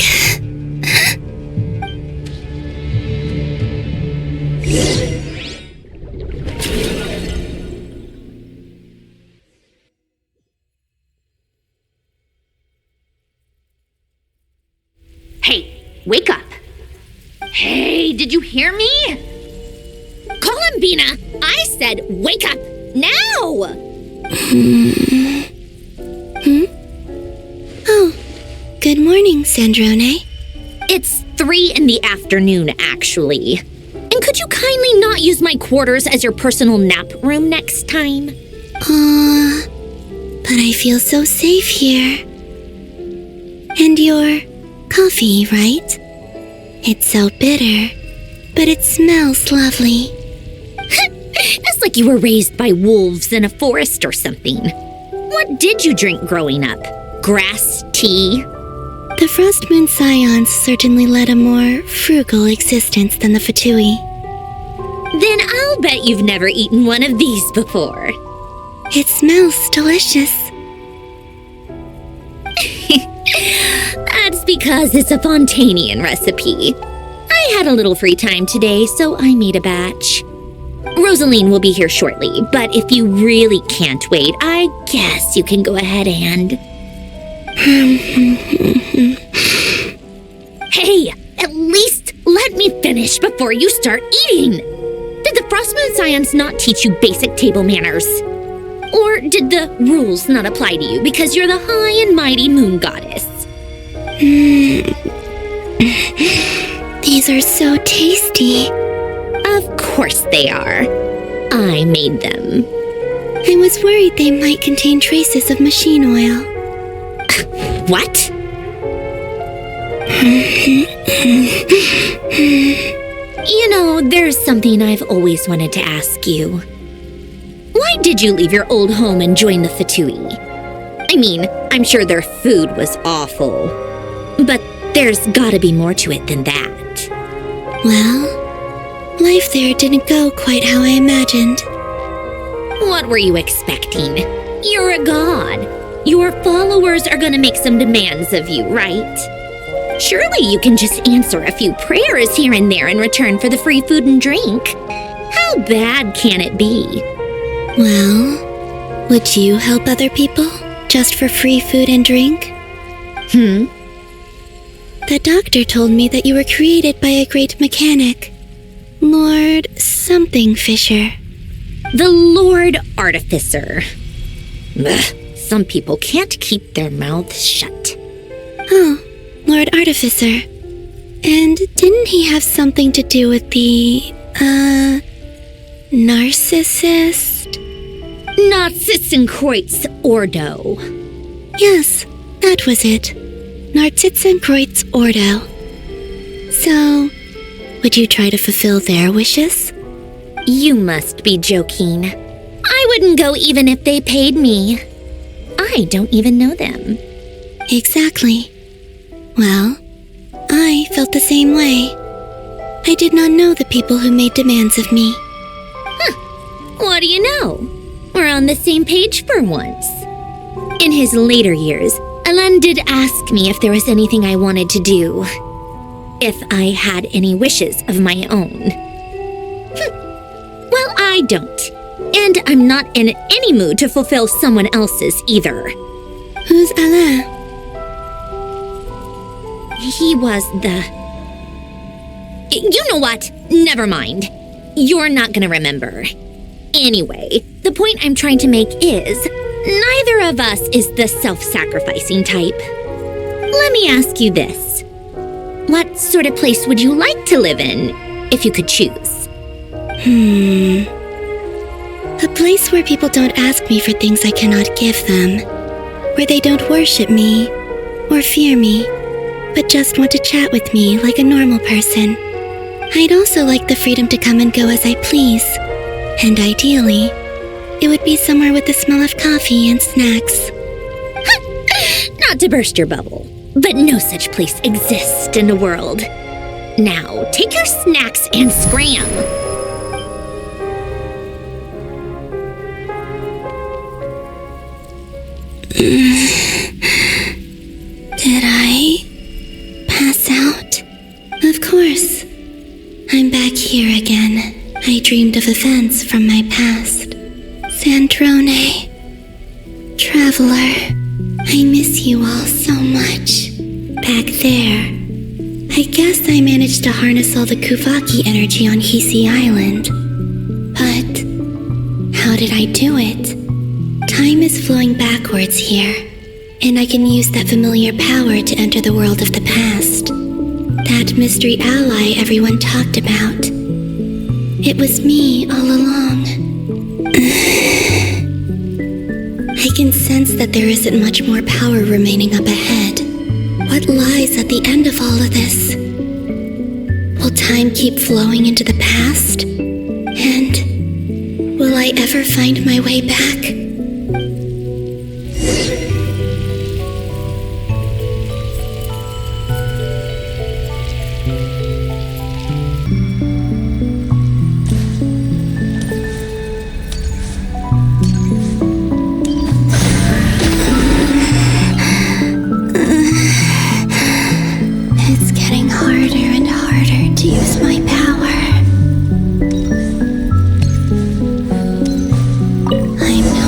Hey, wake up. Hey, did you hear me? Columbina, I said wake up now! Oh, good morning, Sandrone. It's 3 in the afternoon, actually. And could you kindly not use my quarters as your personal nap room next time? But I feel so safe here. And your coffee, right? It's so bitter, but it smells lovely. That's like you were raised by wolves in a forest or something. What did you drink growing up? Grass tea? The Frost Moon Scions certainly led a more frugal existence than the Fatui. Then I'll bet you've never eaten one of these before. It smells delicious. That's because it's a Fontanian recipe. I had a little free time today, so I made a batch. Rosaline will be here shortly, but if you really can't wait, I guess you can go ahead and... Hey, at least let me finish before you start eating! Did the Frost Moon Scions not teach you basic table manners? Or did the rules not apply to you because you're the high and mighty moon goddess? These are so tasty. Of course they are. I made them. I was worried they might contain traces of machine oil. What? You know, there's something I've always wanted to ask you. did you leave your old home and join the Fatui? I mean, I'm sure their food was awful. But there's gotta be more to it than that. Well, life there didn't go quite how I imagined. What were you expecting? You're a god. Your followers are gonna make some demands of you, right? Surely you can just answer a few prayers here and there in return for the free food and drink. How bad can it be? Well, would you help other people just for free food and drink? The doctor told me that you were created by a great mechanic, Lord something Fisher. The Lord Artificer. Ugh, some people can't keep their mouths shut. Oh, Lord Artificer. And didn't he have something to do with the, narcissist? Narcissenkreuz Ordo. Yes, that was it. Narcissenkreuz Ordo. So, would you try to fulfill their wishes? You must be joking. I wouldn't go even if they paid me. I don't even know them. Exactly. Well, I felt the same way. I did not know the people who made demands of me. What do you know? We're on the same page for once. In his later years, Alan did ask me if there was anything I wanted to do. If I had any wishes of my own. Well, I don't. And I'm not in any mood to fulfill someone else's either. Who's Alain? He was the... You know what? Never mind. You're not gonna remember. Anyway, the point I'm trying to make is, neither of us is the self-sacrificing type. Let me ask you this. What sort of place would you like to live in, if you could choose? A place where people don't ask me for things I cannot give them. Where they don't worship me, or fear me, but just want to chat with me like a normal person. I'd also like the freedom to come and go as I please. And ideally, it would be somewhere with the smell of coffee and snacks. Not to burst your bubble, but no such place exists in the world. Now, take your snacks and scram. Did I pass out? Of course. I'm back here again. I dreamed of events from my past. Sandrone. Traveler. I miss you all so much. Back there. I guess I managed to harness all the Kuvaki energy on Hisi Island. But how did I do it? Time is flowing backwards here, and I can use that familiar power to enter the world of the past. That mystery ally everyone talked about. It was me all along. I can sense that there isn't much more power remaining up ahead. What lies at the end of all of this? Will time keep flowing into the past? And will I ever find my way back? It's getting harder and harder to use my power. I'm no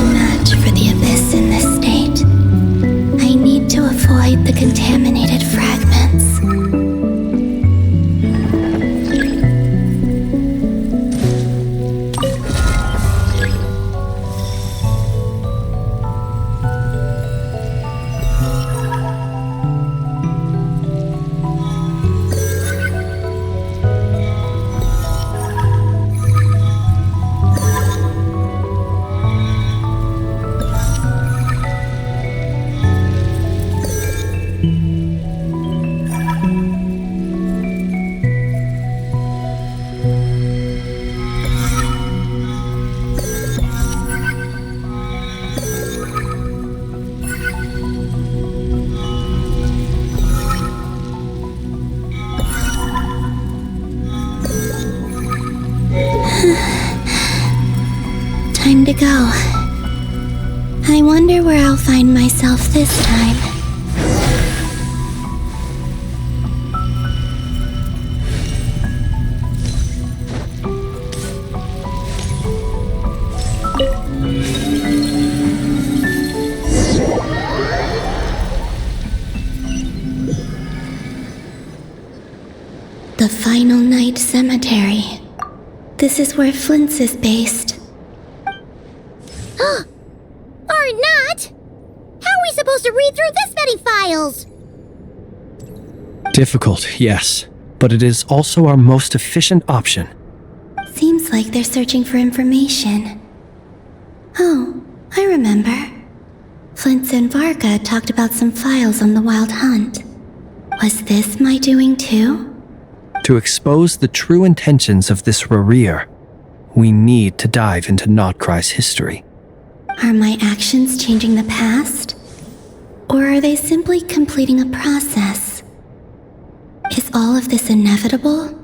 to go. I wonder where I'll find myself this time. The Final Night Cemetery. This is where Flint's is based. Or not! How are we supposed to read through this many files? Difficult, yes, but it is also our most efficient option. Seems like they're searching for information. Oh, I remember. Flint's and Varga talked about some files on the Wild Hunt. Was this my doing too? To expose the true intentions of this Rereer, we need to dive into Notcry's history. Are my actions changing the past? Or are they simply completing a process? Is all of this inevitable?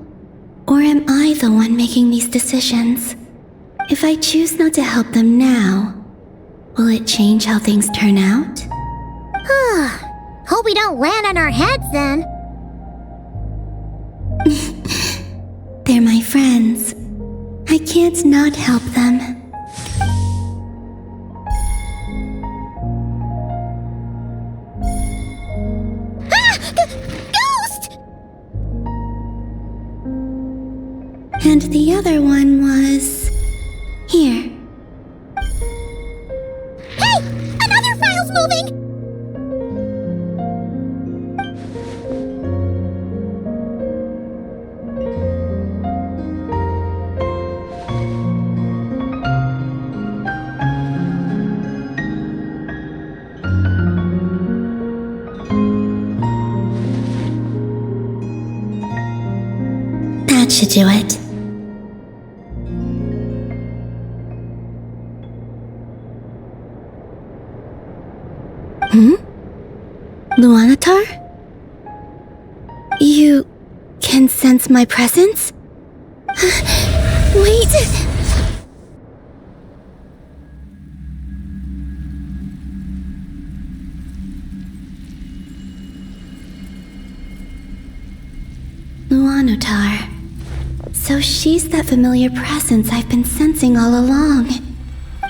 Or am I the one making these decisions? If I choose not to help them now, will it change how things turn out? Hope we don't land on our heads then. They're my friends. I can't not help them. Ghost! And the other one was... here. Hey! Another file's moving! That should do it. Luanatar? You can sense my presence? Wait! Luanatar. So she's that familiar presence I've been sensing all along.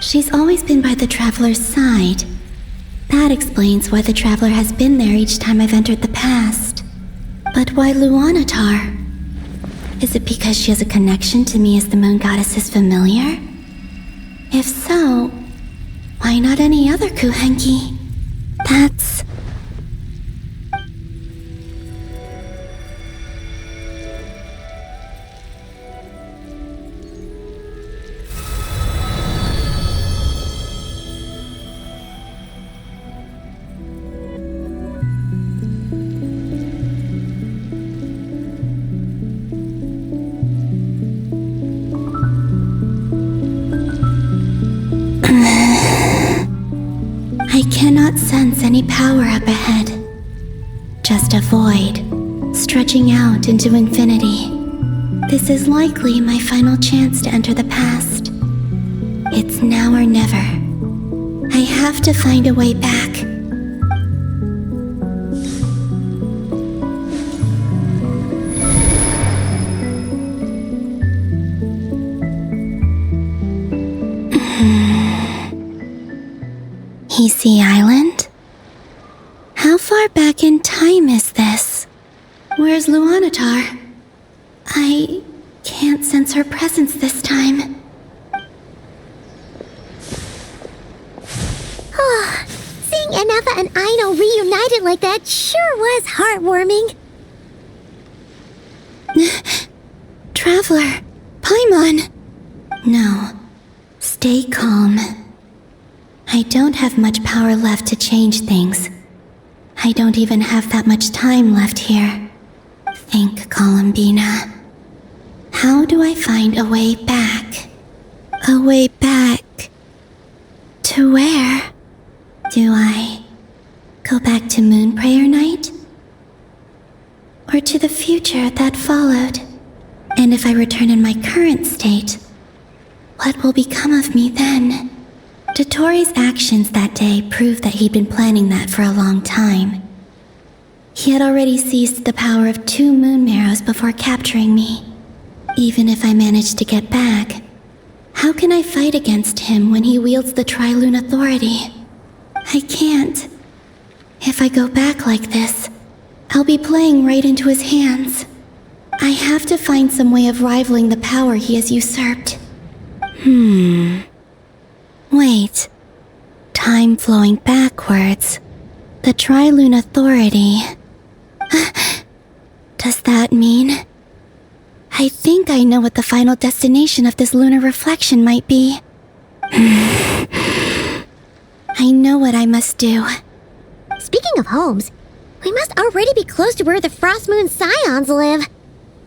She's always been by the Traveler's side. That explains why the Traveler has been there each time I've entered the past. But why Luanatar? Is it because she has a connection to me as the Moon Goddess's familiar? If so, why not any other Kuhenki? That's... I cannot sense any power up ahead. Just a void, stretching out into infinity. This is likely my final chance to enter the past. It's now or never. I have to find a way back. Easy Island? How far back in time is this? Where's Luanatar? I can't sense her presence this time. Seeing Anafa and Aino reunited like that sure was heartwarming. Traveler, Paimon. No, stay calm. I don't have much power left to change things. I don't even have that much time left here. Think, Columbina. How do I find a way back? A way back? To where? Do I go back to Moon Prayer Night? Or to the future that followed? And if I return in my current state, will What will become of me then? Dottoro's actions that day proved that he'd been planning that for a long time. He had already seized the power of 2 moon marrows before capturing me. Even if I managed to get back, how can I fight against him when he wields the Tri-Lune Authority? I can't. If I go back like this, I'll be playing right into his hands. I have to find some way of rivaling the power he has usurped. Wait. Time flowing backwards. The Tri-Lune Authority. Does that mean? I think I know what the final destination of this lunar reflection might be. I know what I must do. Speaking of homes, we must already be close to where the Frost Moon Scions live.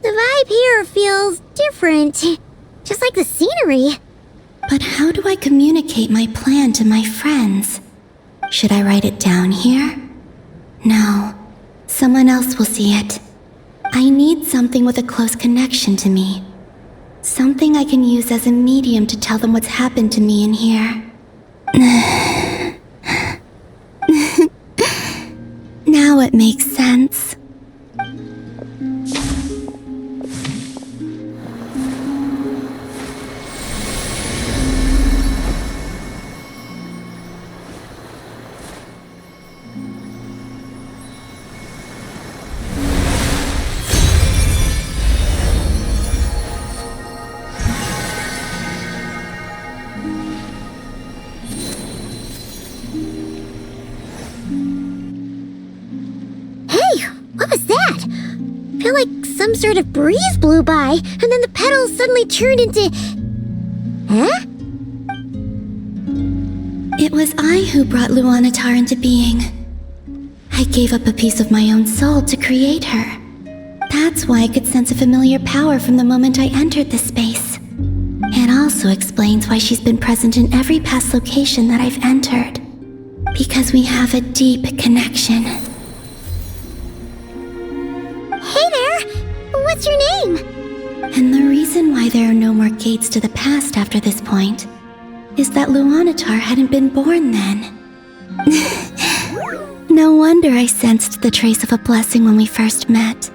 The vibe here feels different, just like the scenery. But how do I communicate my plan to my friends? Should I write it down here? No, someone else will see it. I need something with a close connection to me. Something I can use as a medium to tell them what's happened to me in here. Now it makes sense. What was that? I feel like some sort of breeze blew by, and then the petals suddenly turned into... Huh? It was I who brought Luanatar into being. I gave up a piece of my own soul to create her. That's why I could sense a familiar power from the moment I entered this space. It also explains why she's been present in every past location that I've entered. Because we have a deep connection. Hey there! What's your name? And the reason why there are no more gates to the past after this point is that Luanatar hadn't been born then. No wonder I sensed the trace of a blessing when we first met.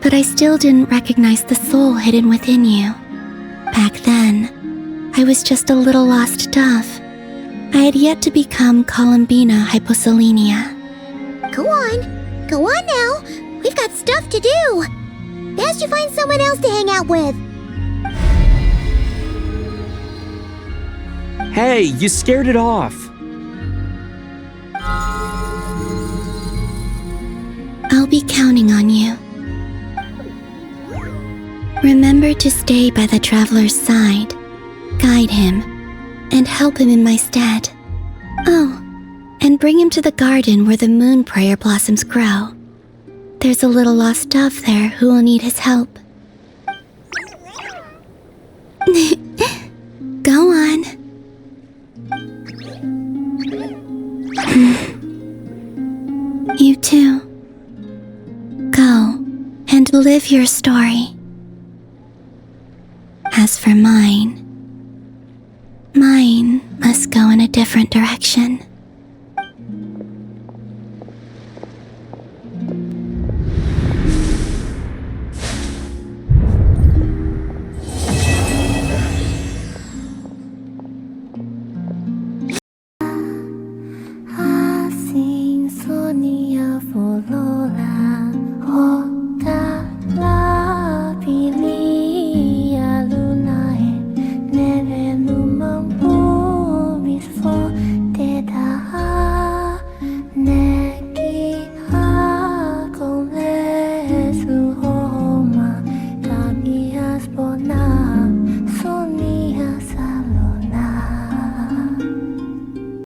But I still didn't recognize the soul hidden within you. Back then, I was just a little lost dove. I had yet to become Columbina Hyposelenia. Go on now. We've got stuff to do. Best you find someone else to hang out with. Hey, you scared it off. I'll be counting on you. Remember to stay by the traveler's side, guide him, and help him in my stead. Oh, and bring him to the garden where the moon prayer blossoms grow. There's a little lost dove there who will need his help. Go on. You too. Go and live your story. As for mine must go in a different direction.